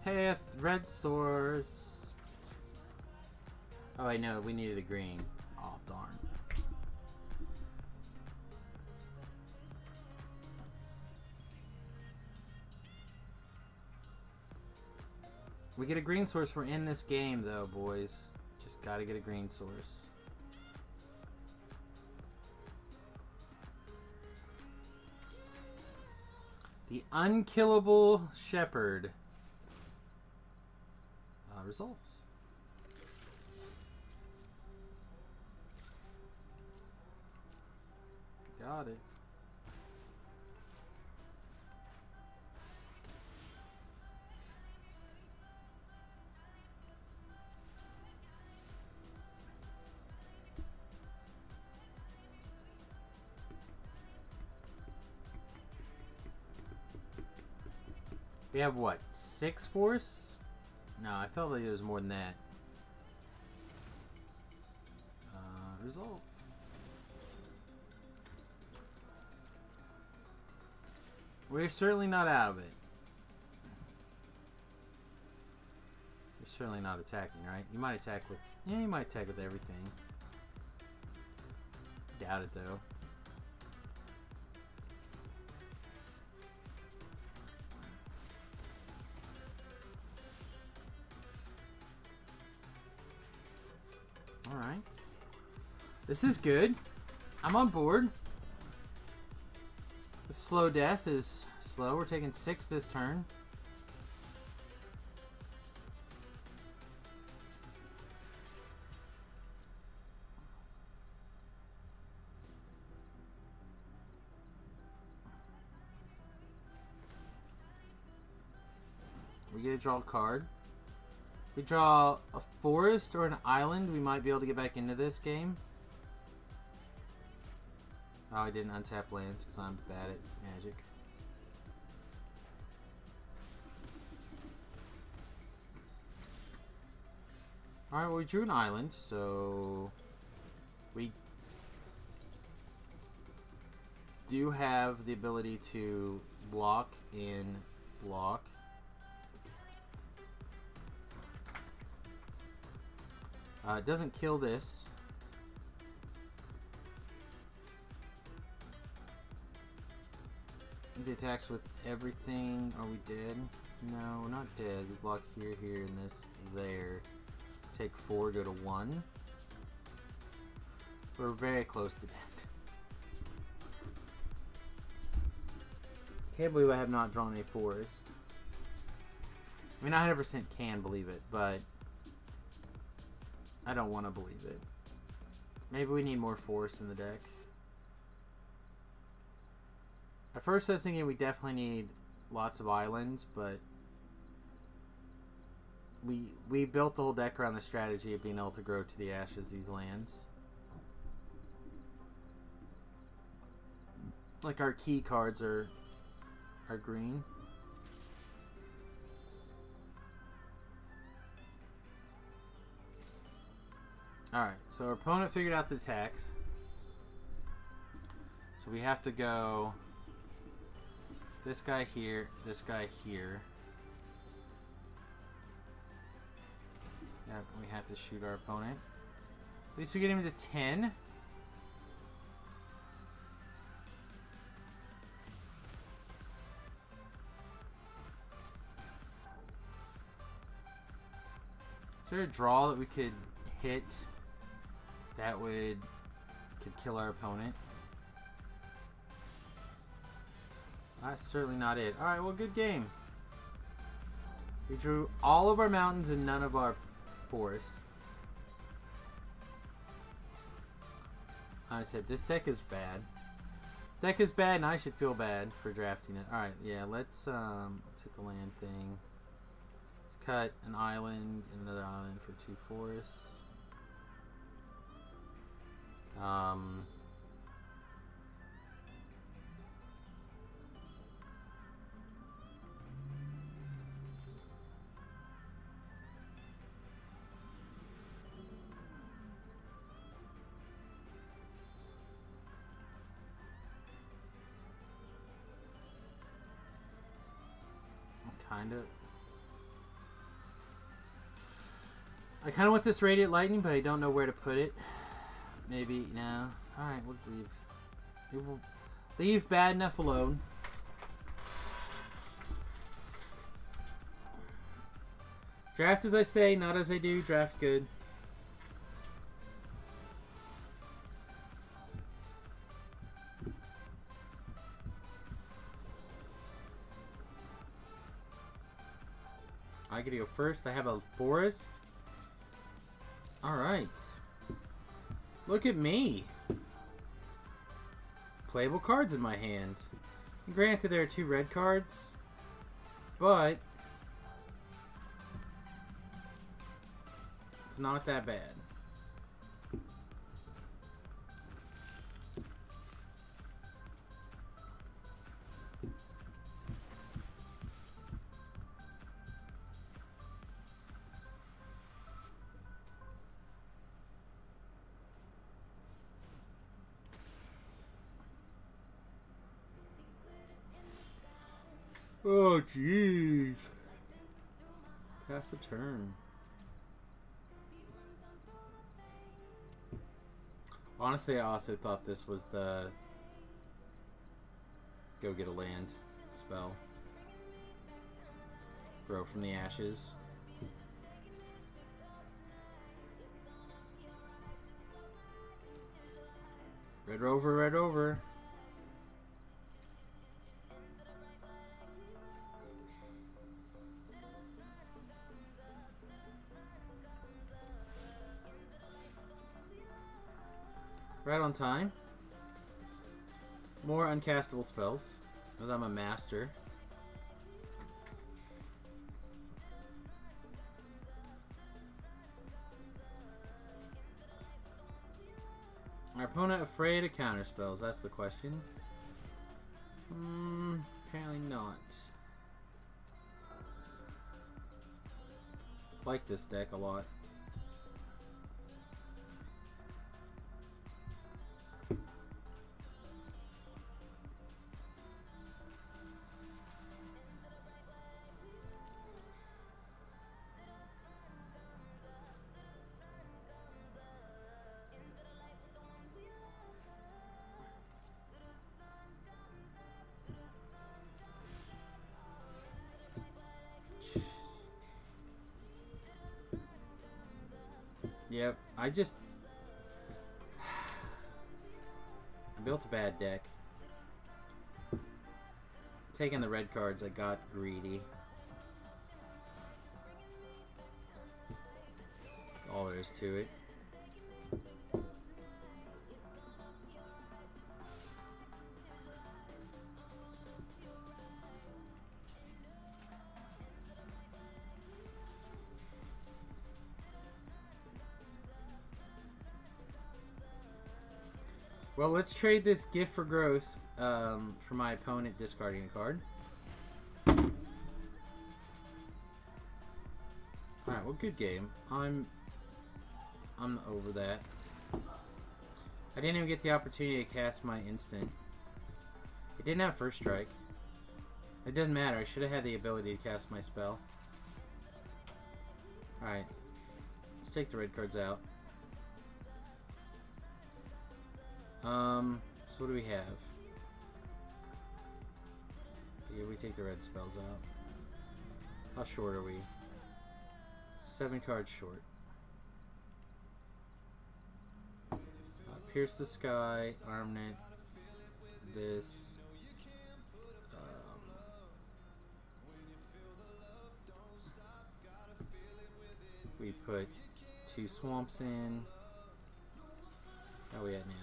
Hey, red source. Oh, I know, we needed a green. Oh, darn. We get a green source. We're in this game, though, boys. Just gotta get a green source. The unkillable shepherd resolves. Got it. We have what? 6 force? No, I felt like it was more than that. Resolve. We're certainly not out of it. You're certainly not attacking, right? You might attack with... Yeah, you might attack with everything. Doubt it, though. Alright. This is good. I'm on board. The slow death is slow. We're taking 6 this turn. We get to draw a card. If we draw a forest or an island, we might be able to get back into this game. Oh, I didn't untap lands because I'm bad at Magic. Alright, well, we drew an island, so we do have the ability to block in block. It doesn't kill this. It attacks with everything. Are we dead? No, we're not dead. We block here, here, and this, there. Take 4, go to 1. We're very close to death. Can't believe I have not drawn a forest. I mean, I 100% can believe it, but I don't want to believe it. Maybe we need more force in the deck. At first I was thinking we definitely need lots of islands, but we built the whole deck around the strategy of being able to grow to the ashes these lands. Like our key cards are green. Alright, so our opponent figured out the attacks. So we have to go this guy here, this guy here. Yep, we have to shoot our opponent. At least we get him to 10. Is there a draw that we could hit that could kill our opponent? That's certainly not it. Alright, well, good game. We drew all of our mountains and none of our forests. I said, this deck is bad. Deck is bad, and I should feel bad for drafting it. All right, yeah, let's hit the land thing. Let's cut an island and another island for 2 forests. I kind of want this Radiant Lightning, but I don't know where to put it. Maybe, no. Alright, we'll leave. We'll leave bad enough alone. Draft as I say, not as I do. Draft good. I get to go first. I have a forest. Alright. Look at me. Playable cards in my hand. Granted, there are 2 red cards, but it's not that bad. Oh, jeez. Pass the turn. Honestly, I also thought this was the go get a land spell. Grow from the ashes. Red Rover, Red Rover. Right on time. More uncastable spells, because I'm a master. Our opponent afraid of counter spells? That's the question. Apparently not. Like this deck a lot. Yep, I built a bad deck. Taking the red cards, I got greedy. All there is to it. Well, let's trade this gift for growth for my opponent discarding a card. Alright, well, good game. I'm over that. I didn't even get the opportunity to cast my instant. It didn't have first strike. It doesn't matter. I should have had the ability to cast my spell. Alright. Let's take the red cards out. So what do we have? Yeah, we take the red spells out. How short are we? 7 cards short. Pierce the Sky, Armament, this. We put 2 swamps in. How are we at now?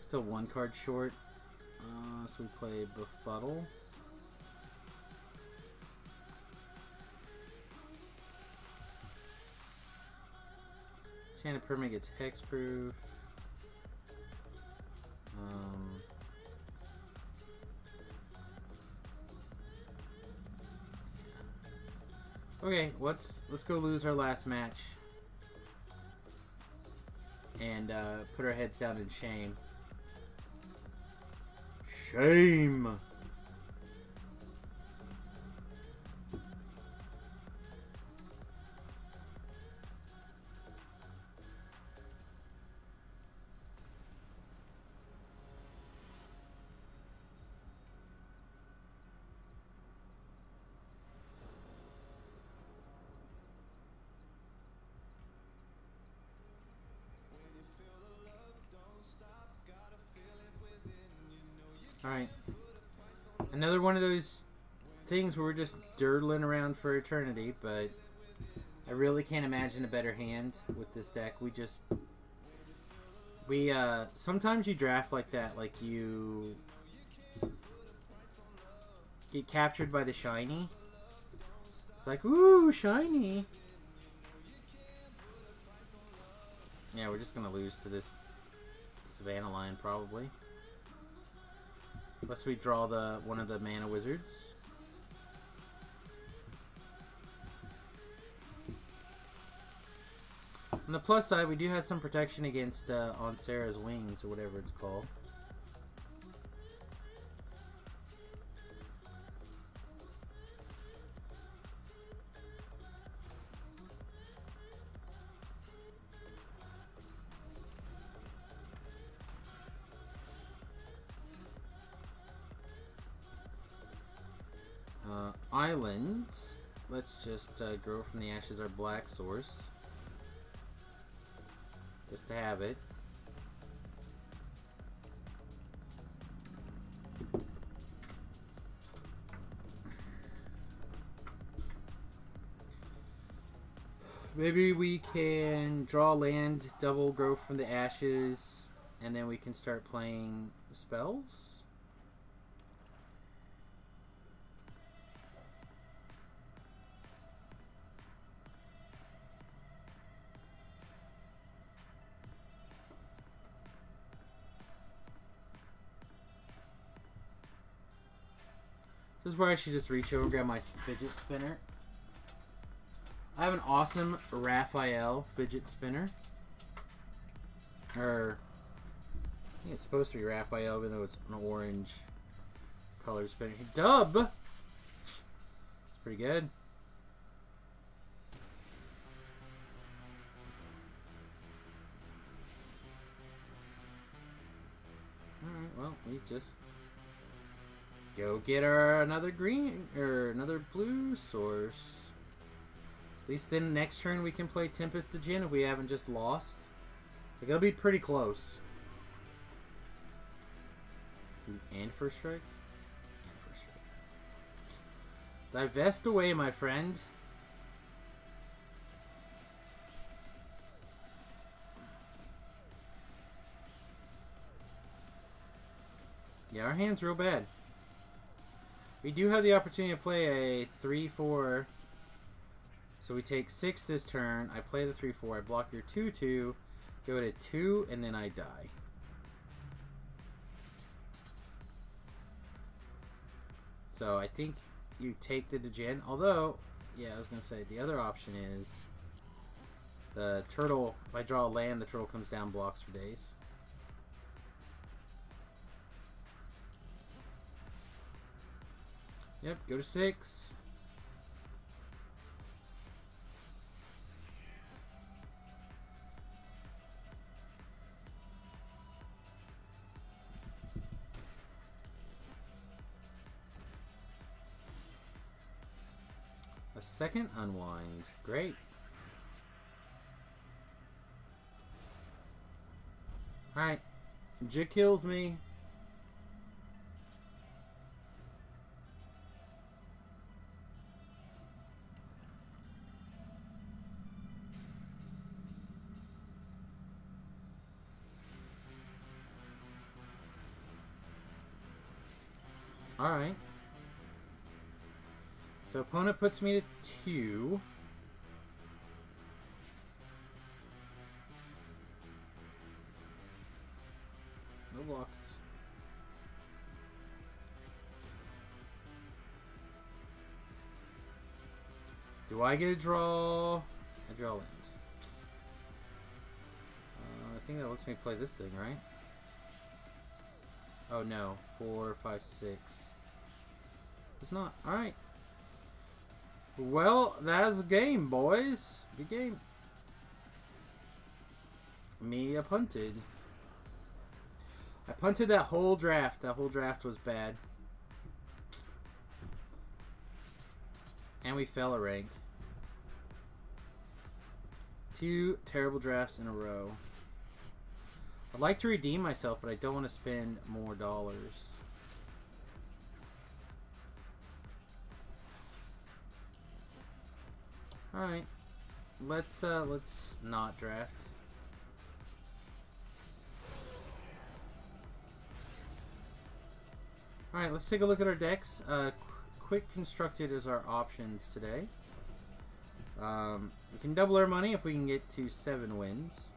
Still one card short. So we play Befuddle. Enchanted Permanent gets Hexproof. Okay, let's go lose our last match and put our heads down in shame. Shame. Alright. Another one of those things where we're just dirtling around for eternity, but I really can't imagine a better hand with this deck. Sometimes you draft like that, like you get captured by the shiny. It's like, ooh, shiny. Yeah, we're just gonna lose to this Savannah line probably. Unless we draw one of the mana wizards. On the plus side, we do have some protection against On Sarah's Wings, or whatever it's called. Islands. Let's just grow from the ashes our black source. Just to have it. Maybe we can draw land, double growth from the ashes, and then we can start playing spells. This is where I should just reach over and grab my fidget spinner. I have an awesome Raphael fidget spinner. Or, I think it's supposed to be Raphael, even though it's an orange color spinner. Dub! It's pretty good. Alright, well, we just go get another green, or another blue source. At least then next turn we can play Tempest to Djinn if we haven't just lost. Like, it'll be pretty close. And first strike? And first strike. Divest away, my friend. Yeah, our hand's real bad. We do have the opportunity to play a 3-4. So we take 6 this turn. I play the 3-4. I block your 2-2. Go to 2, and then I die. So I think you take the Djinn. Although, yeah, I was going to say, the other option is the turtle. If I draw a land, the turtle comes down, blocks for days. Yep, go to 6. A second unwind. Great. Alright. J kills me. Alright. So opponent puts me to 2. No blocks. Do I get a draw? I draw land. I think that lets me play this thing, right? Oh no. 4, 5, 6. It's not. Alright. Well, that's a game, boys. Good game. Me, I punted. I punted that whole draft. That whole draft was bad. And we fell a rank. 2 terrible drafts in a row. I'd like to redeem myself, but I don't want to spend more dollars. Alright. Let's not draft. Alright, let's take a look at our decks. Quick constructed is our options today. We can double our money if we can get to 7 wins.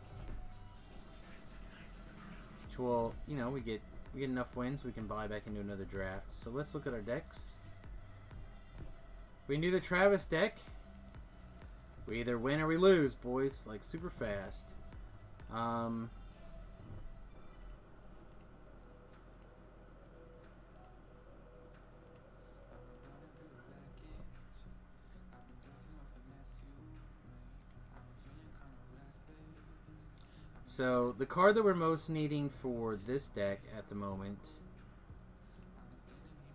Which will, you know, we get enough wins, we can buy back into another draft. So let's look at our decks. We can do the Travis deck. We either win or we lose, boys, like super fast. So the card that we're most needing for this deck at the moment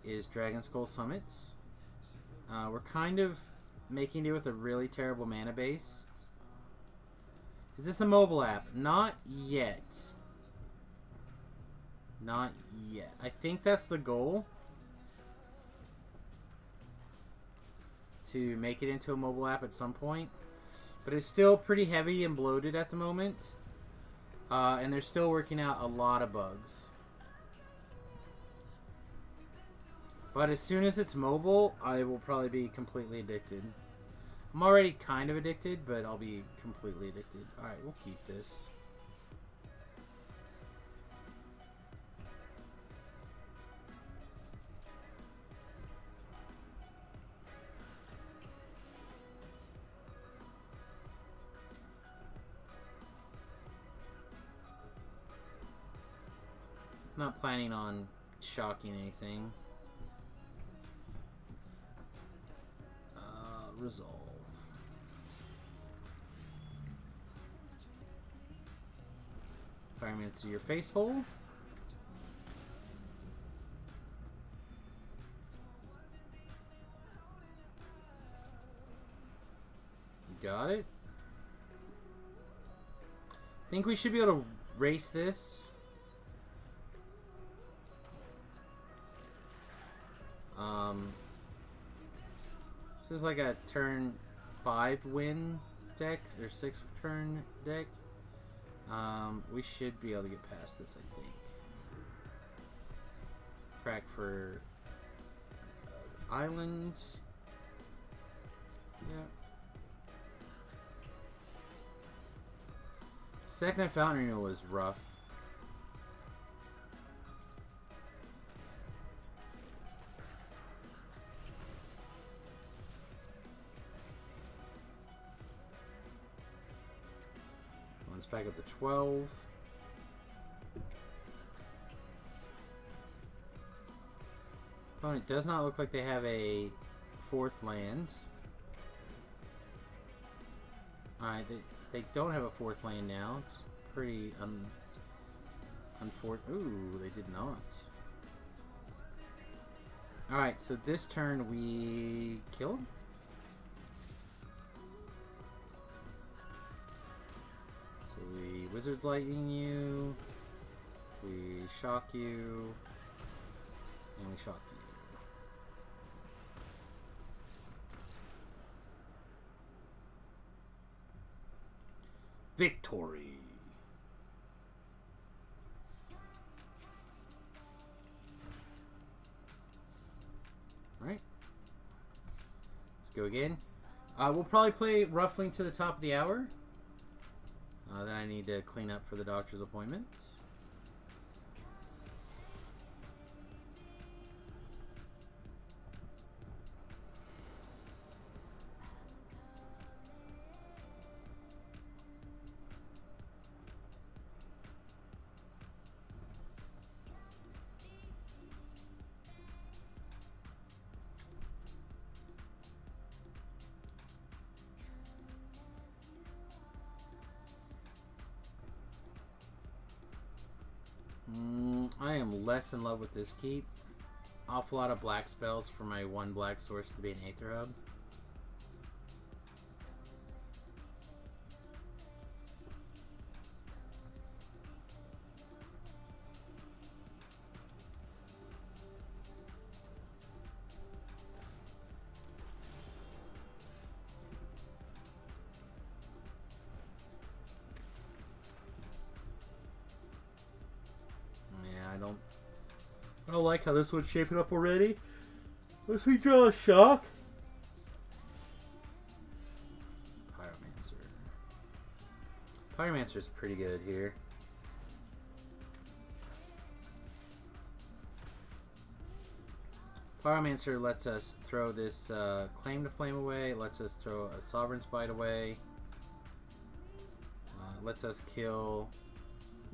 is Dragon Skull Summits. We're kind of making do with a really terrible mana base. Is this a mobile app? Not yet. Not yet. I think that's the goal. To make it into a mobile app at some point. But it's still pretty heavy and bloated at the moment. And they're still working out a lot of bugs. But as soon as it's mobile, I will probably be completely addicted. I'm already kind of addicted, but I'll be completely addicted. Alright, we'll keep this. Not planning on shocking anything. Resolve. Fireman to your face hole. Got it. Think we should be able to race this. This is like a turn 5 win deck, or 6 turn deck. We should be able to get past this, I think. Crack for island. Yeah. Second Fountain Renewal was rough. One's back up to 12. Opponent does not look like they have a 4th land. Alright, they don't have a 4th land now. It's pretty unfortunate. Ooh, they did not. Alright, so this turn we kill him? So we Wizard's Lightning you. We shock you. And we shock you. Victory. Go again. We'll probably play roughly to the top of the hour. Then I need to clean up for the doctor's appointment. I am less in love with this keep. Awful lot of black spells for my one black source to be an Aether Hub. I don't like how this one's shaping up already. Let's we draw a shock. Pyromancer. Pyromancer's pretty good here. Pyromancer lets us throw this Claim to Flame away, lets us throw a Sovereign's Bite away, lets us kill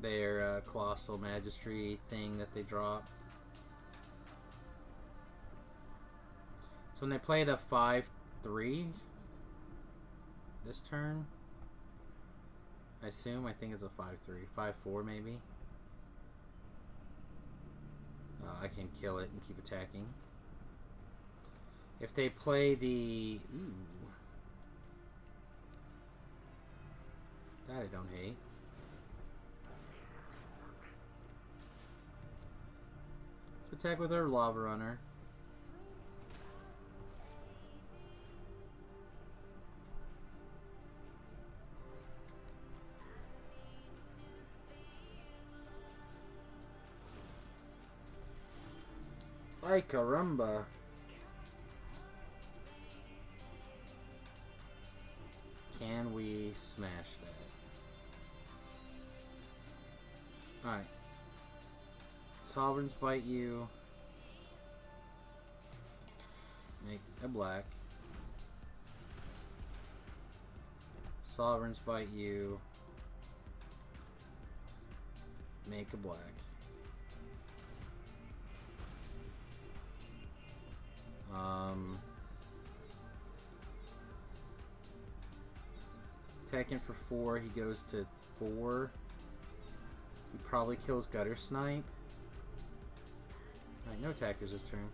their Colossal Magistry thing that they drop. So when they play the 5/3 this turn, I think it's a 5/3, 5/4 maybe. I can kill it and keep attacking. If they play the... Ooh. That I don't hate. Let's attack with our Lava Runner. Ay caramba. Can we smash that? Alright. Sovereigns Bite you. Make a black. Sovereigns Bite you. Make a black. Attacking for 4, he goes to 4. He probably kills Gutter Snipe. Alright, no attackers this turn.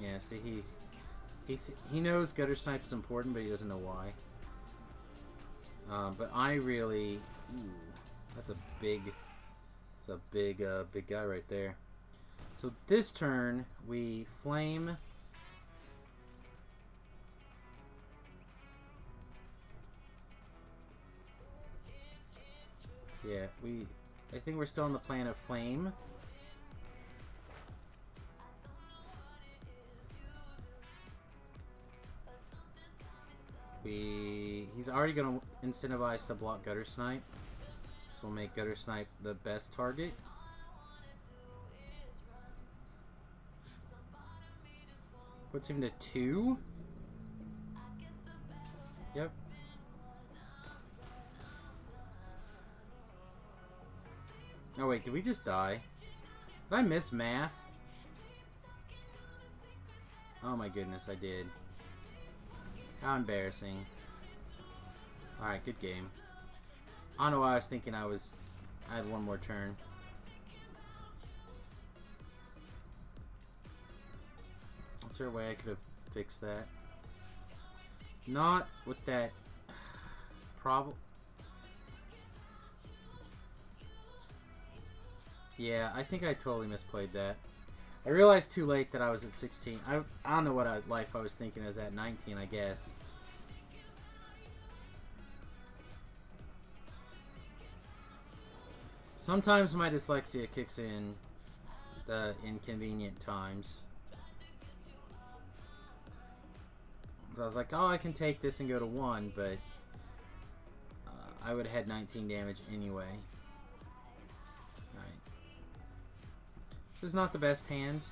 Yeah, see, he knows Gutter Snipe is important, but he doesn't know why. But I really... Ooh, that's a big guy right there. So this turn, we flame... Yeah, I think we're still on the plan of flame. He's already going to incentivize to block Gutter Snipe. So we'll make Gutter Snipe the best target. Puts him to 2. Yep. Oh wait, did we just die? Did I miss math? Oh my goodness, I did. How embarrassing. Alright, good game. I don't know why I was thinking I had one more turn. Is there a way I could have fixed that? Not with that problem. Yeah, I think I totally misplayed that. I realized too late that I was at 16. I don't know what life I was thinking. I was at 19, I guess. Sometimes my dyslexia kicks in the inconvenient times. So I was like, oh, I can take this and go to 1, but I would have had 19 damage anyway. Alright. This is not the best hand.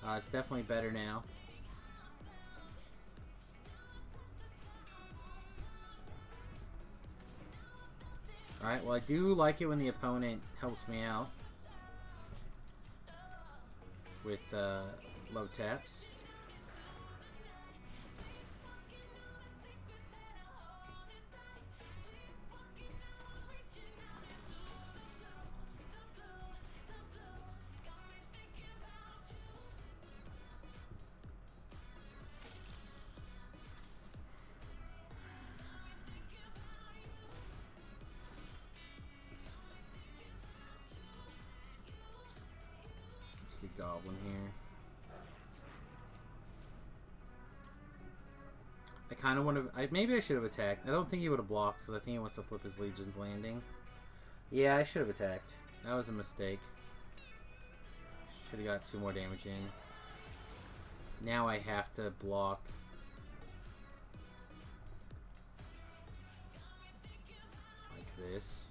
It's definitely better now. Alright, well I do like it when the opponent helps me out with low taps. Goblin here. I kind of want to... maybe I should have attacked. I don't think he would have blocked because I think he wants to flip his Legion's landing. Yeah, I should have attacked. That was a mistake. Should have got 2 more damage in. Now I have to block. Like this.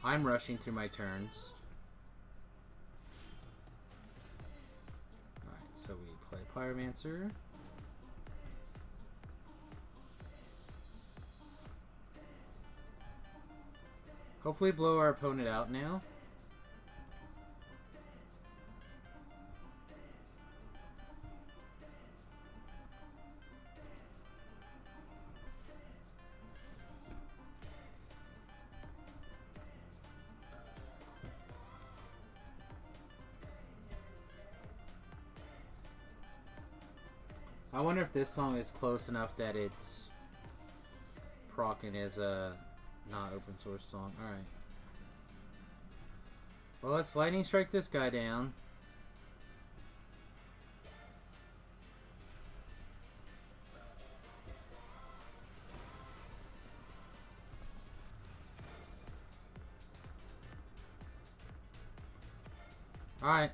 I'm rushing through my turns. Alright, so we play Pyromancer. Hopefully blow our opponent out now. I wonder if this song is close enough that it's procking as a not open source song. Alright. Well, let's lightning strike this guy down. Alright.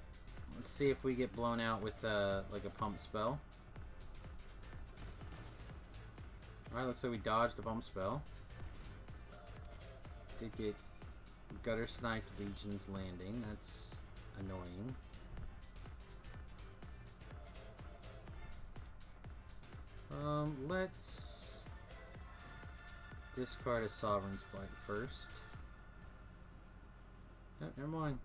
Let's see if we get blown out with like a pump spell. Alright, looks like we dodged a bump spell. Did get gutter sniped Legion's landing. That's annoying. Let's discard a Sovereign's Blight first. Oh, never mind.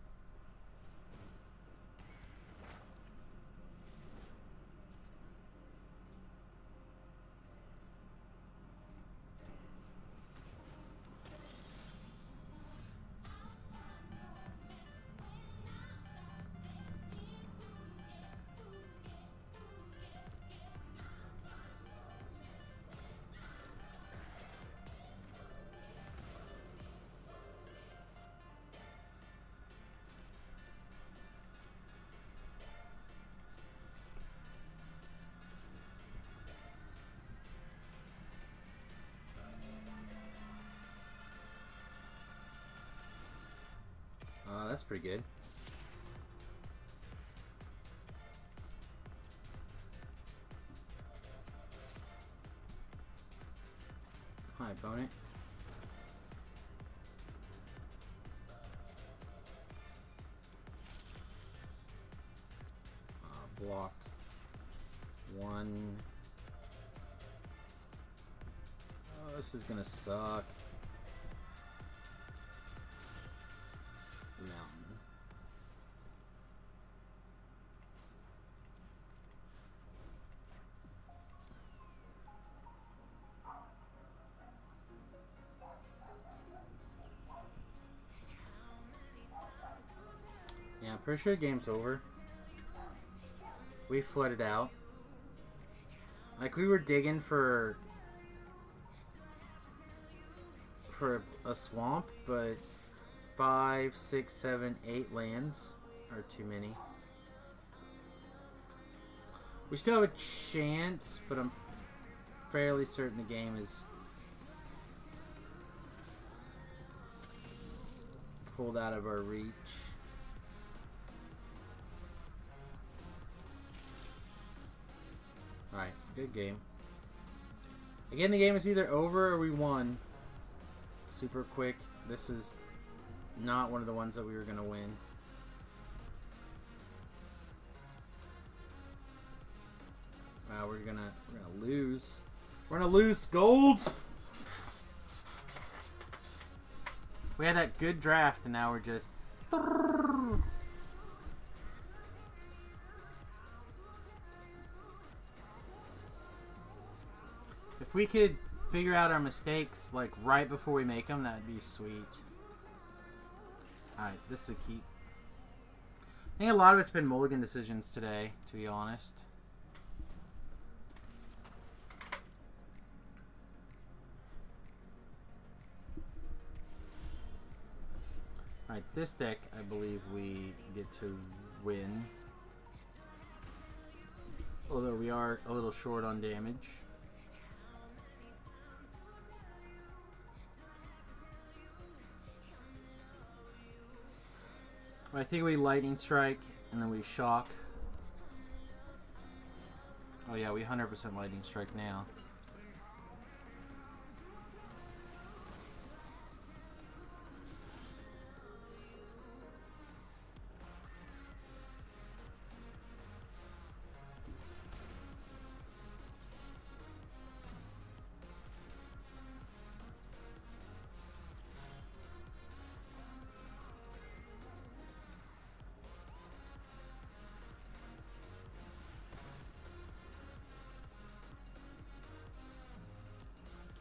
That's pretty good. Hi, opponent. Block 1. Oh, this is gonna suck. Mountain. Yeah, I'm pretty sure the game's over. We flooded out. Like, we were digging for a swamp, but 5, 6, 7, 8 lands are too many. We still have a chance, but I'm fairly certain the game is pulled out of our reach. Alright, good game. Again, the game is either over or we won. Super quick. This is not one of the ones that we were going to win. Wow, we're gonna lose. We're gonna lose gold. We had that good draft, and now we're just. If we could figure out our mistakes like right before we make them, that'd be sweet. All right, this is a keep. I think a lot of it's been mulligan decisions today, to be honest. Alright, this deck, I believe we get to win. Although we are a little short on damage. I think we lightning strike, and then we shock. Oh yeah, we 100% lightning strike now.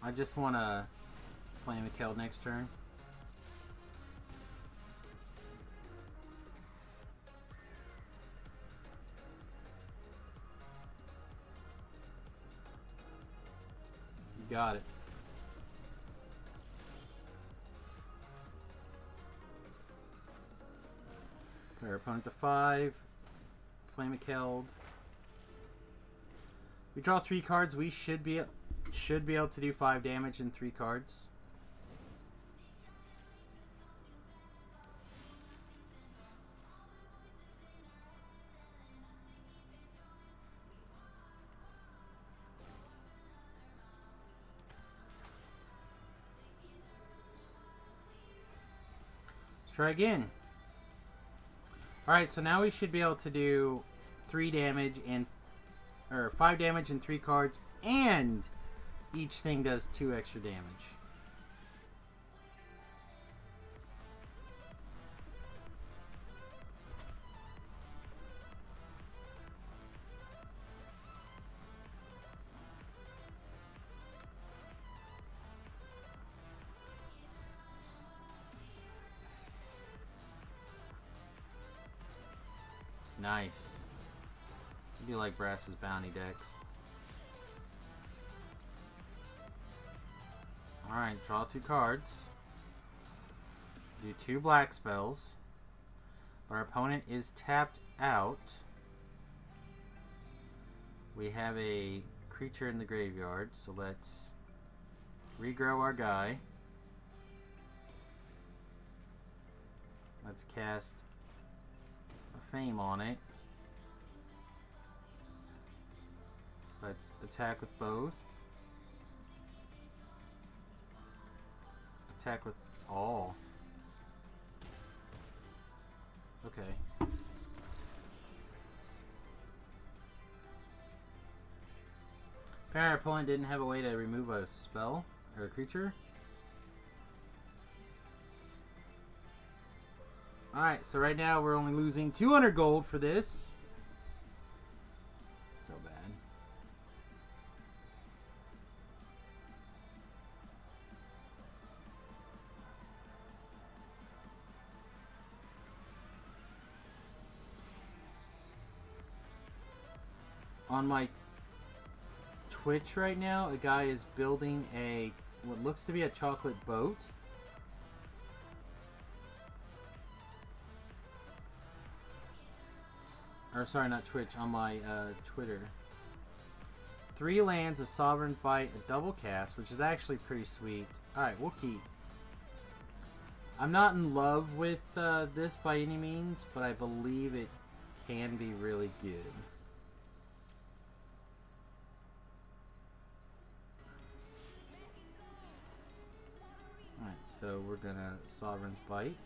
I just want to flame a kill next turn. You got it. Put our opponent to 5. Flame a killed. We draw 3 cards. We should be able to do 5 damage in 3 cards. Let's try again. Alright, so now we should be able to do 3 damage in, or 5 damage in 3 cards, and each thing does 2 extra damage. Nice. I do like Brass's bounty decks. Alright, draw 2 cards. Do 2 black spells. Our opponent is tapped out. We have a creature in the graveyard, so let's regrow our guy. Let's cast a Fame on it. Let's attack with both. Attack with all. Okay. Apparently our opponent didn't have a way to remove a spell or a creature. Alright, so right now we're only losing 200 gold for this. So bad. On my Twitch right now, a guy is building a what looks to be a chocolate boat. Or sorry, not Twitch, on my Twitter. 3 lands, a Sovereign Bite, a double cast, which is actually pretty sweet. Alright, we'll keep. I'm not in love with this by any means, but I believe it can be really good. Alright, so we're gonna Sovereign's Bite.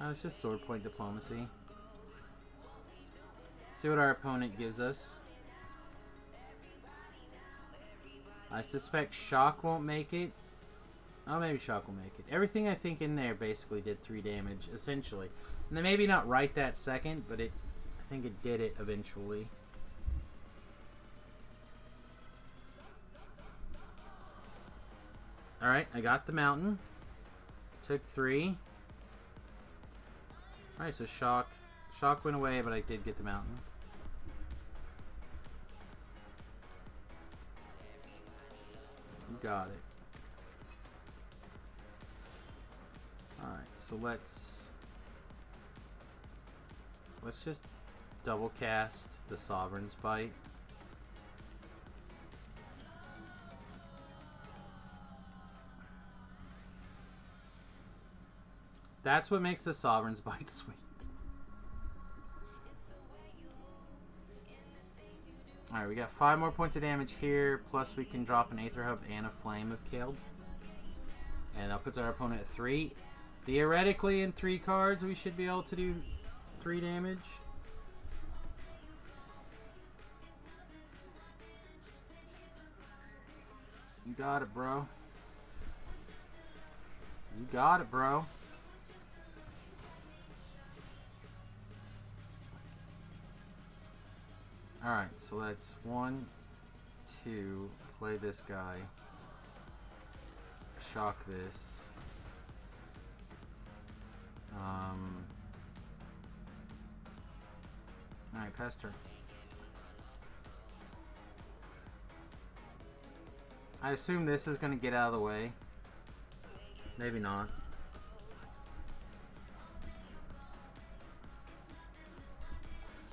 Oh, it's just sword point diplomacy. See what our opponent gives us. I suspect Shock won't make it. Oh, maybe Shock will make it. Everything I think in there basically did 3 damage, essentially. And then maybe not right that second, but I think it did it eventually. Alright, I got the mountain. Took 3. Alright, so Shock went away, but I did get the mountain. You got it. Alright, so let's just double cast the Sovereign's Bite. That's what makes the Sovereign's Bite sweet. Alright, we got 5 more points of damage here, plus we can drop an Aether Hub and a Flame if killed. And that puts our opponent at 3. Theoretically, in 3 cards, we should be able to do 3 damage. You got it, bro. You got it, bro. Alright, so let's 1, 2, play this guy. Shock this. Alright, pass turn. I assume this is going to get out of the way. Maybe not.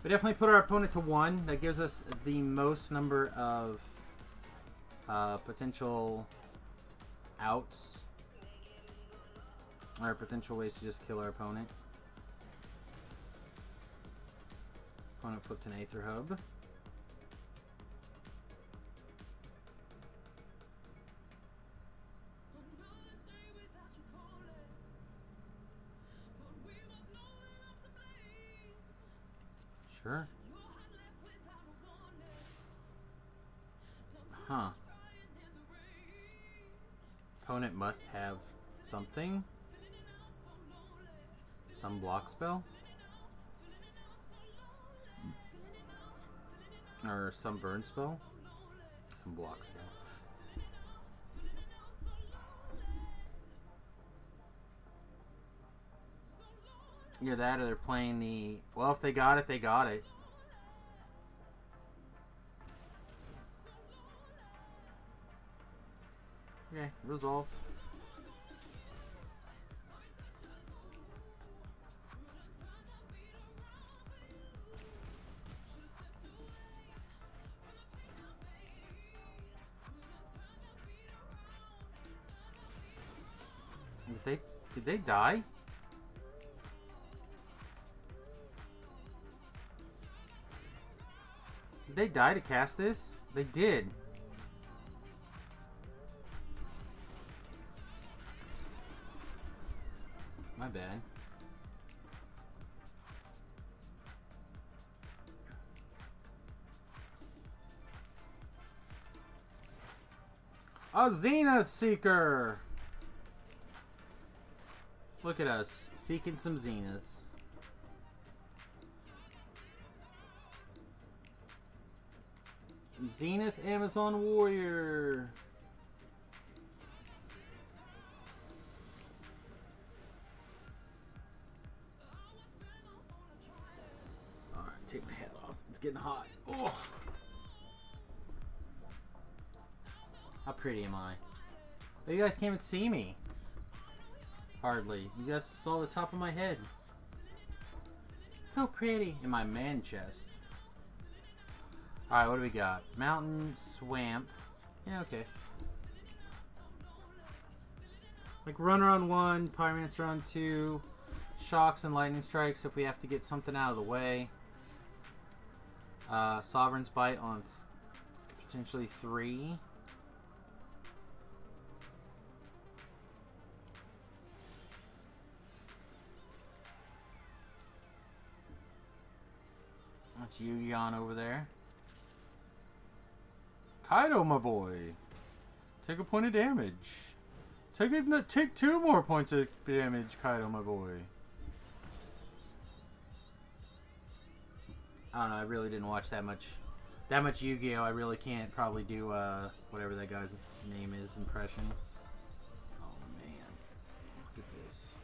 We definitely put our opponent to 1. That gives us the most number of potential outs. Or potential ways to just kill our opponent. Opponent flipped an Aether Hub. Sure. Huh. Opponent must have something. Some block spell? Or some burn spell? Some block spell. Either that or they're playing the... Well, if they got it, they got it. Okay, resolve. Did they die? Did they die to cast this? They did. My bad. A Zenith Seeker! Look at us, seeking some Zeniths. Zenith Amazon Warrior. Alright, take my hat off. It's getting hot. Oh. How pretty am I? Oh, you guys can't even see me. Hardly. You guys saw the top of my head. So pretty. In my man chest. Alright, what do we got? Mountain, swamp. Yeah, okay. Like runner on 1, pyromancer on 2, shocks and lightning strikes if we have to get something out of the way. Sovereign's bite on potentially 3. That's Yugi on over there. Kaido, my boy. Take a point of damage. Take 2 more points of damage, Kaido, my boy. I don't know, I really didn't watch that much Yu-Gi-Oh! I really can't probably do whatever that guy's name is impression. Oh man. Look at this.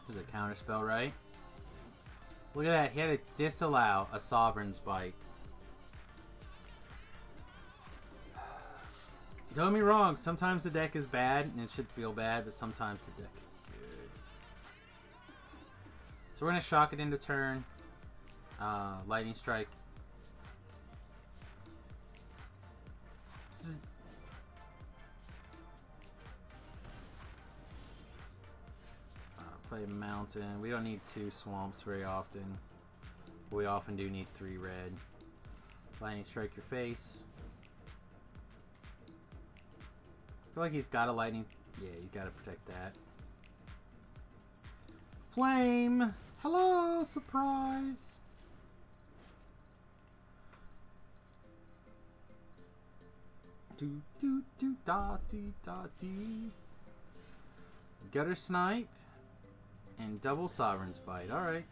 There's a counter spell, right? Look at that. He had to disallow a Sovereign's Bite. Don't get me wrong. Sometimes the deck is bad, and it should feel bad, but sometimes the deck is good. So we're going to shock it into turn. Lightning Strike. Play Mountain. We don't need 2 swamps very often. We often do need 3 red. Lightning Strike your face. I feel like he's got a lightning. Yeah, you gotta protect that. Flame! Hello! Surprise! Do do do da dee da dee. Gutter Snipe. And double Sovereign's Bite. Alright.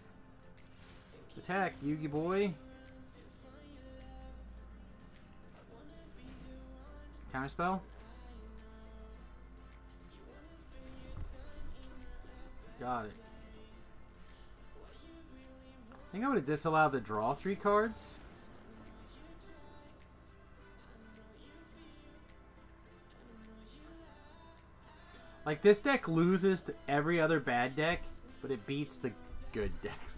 Attack, Yugi boy. Counterspell. Got it. I think I would have disallowed the draw 3 cards. Like, this deck loses to every other bad deck, but it beats the good decks.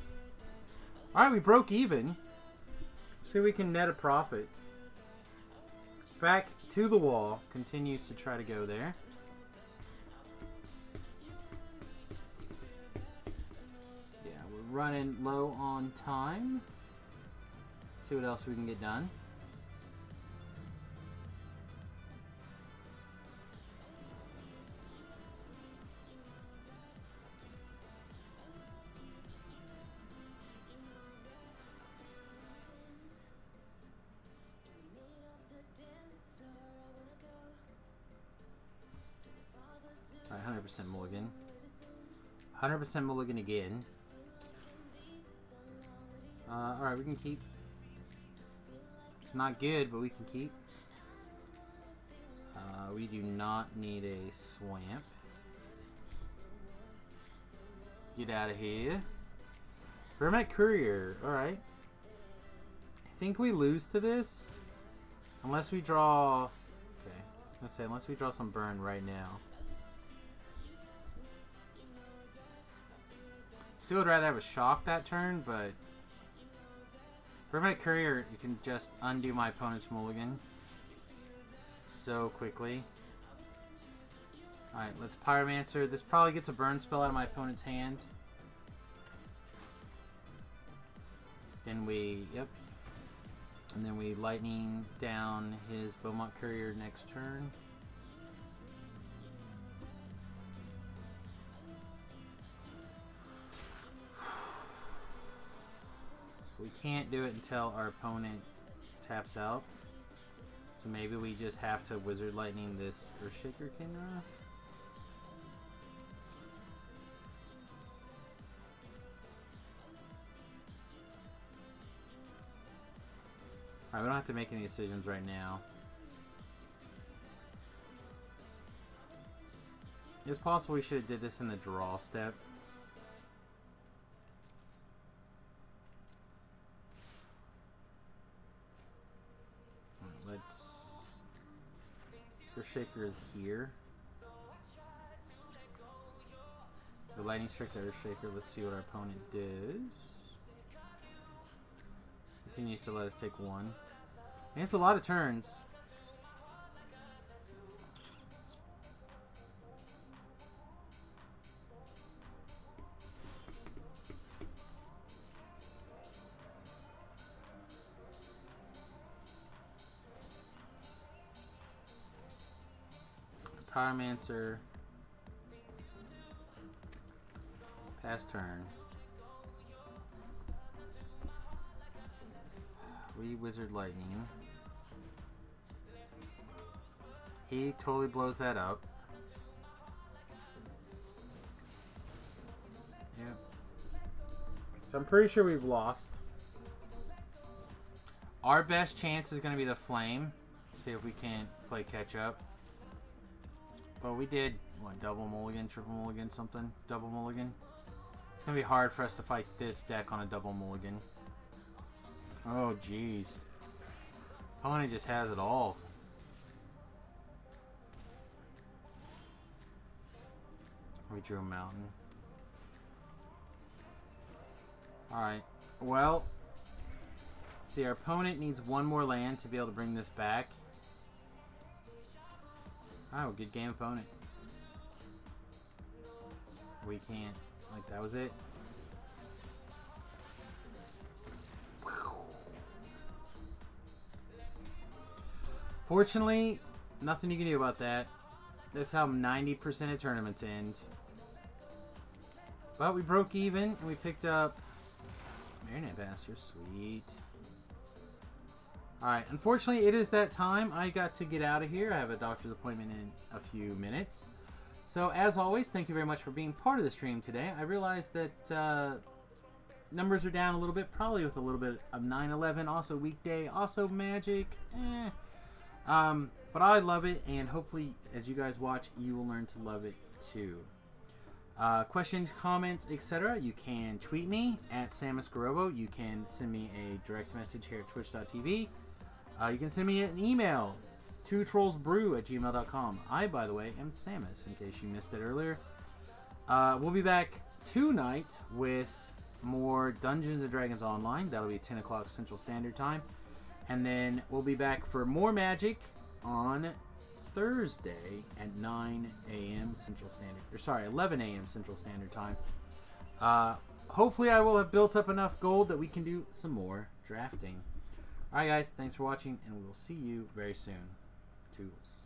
Alright, we broke even. See if we can net a profit. Back to the wall. Continues to try to go there. Yeah, we're running low on time. See what else we can get done. Alright, 100% mulligan. 100% mulligan again. Alright, we can keep. It's not good, but we can keep. We do not need a swamp. Get out of here. Vermet Courier. Alright. I think we lose to this. Unless we draw. Okay. I was gonna say, unless we draw some burn right now. Still would rather have a shock that turn, but Vermet Courier, you can just undo my opponent's mulligan so quickly. Alright, let's Pyromancer. This probably gets a burn spell out of my opponent's hand. Then we, yep. And then we lightning down his Beaumont Courier next turn. We can't do it until our opponent taps out. So maybe we just have to Wizard Lightning this Earthshaker Kinra. Alright, we don't have to make any decisions right now. It's possible we should have did this in the draw step. Let's go Shaker here. The Lightning Strike, the Earth Shaker. Let's see what our opponent does. Continues to let us take one. And it's a lot of turns. Pyromancer. Pass turn. We Wizard Lightning. He totally blows that up. Yep. So I'm pretty sure we've lost. Our best chance is going to be the Flame. See if we can't play catch up. But we did, what, double mulligan, triple mulligan, something? Double mulligan? It's going to be hard for us to fight this deck on a double mulligan. Oh, jeez. Opponent just has it all. We drew a mountain. Alright. Well, see, our opponent needs one more land to be able to bring this back. Oh, good game, opponent. We can't. Like, that was it. Fortunately, nothing you can do about that. That's how 90% of tournaments end. But we broke even, and we picked up Marionette Bastard. Sweet. Alright, unfortunately, it is that time. I got to get out of here. I have a doctor's appointment in a few minutes. So, as always, thank you very much for being part of the stream today. I realize that numbers are down a little bit, probably with a little bit of 9/11, also weekday, also Magic. But I love it, and hopefully, as you guys watch, you will learn to love it too. Questions, comments, etc. You can tweet me at SamusGarobo. You can send me a direct message here at twitch.tv. You can send me an email, twotrollsbrew@gmail.com. I, by the way, am Samus, in case you missed it earlier. We'll be back tonight with more Dungeons & Dragons Online. That'll be 10 o'clock Central Standard Time. And then we'll be back for more Magic on Thursday at 9 a.m. Central Standard, or sorry, 11 a.m. Central Standard Time. Hopefully I will have built up enough gold that we can do some more drafting. Alright guys, thanks for watching, and we will see you very soon. Toodles.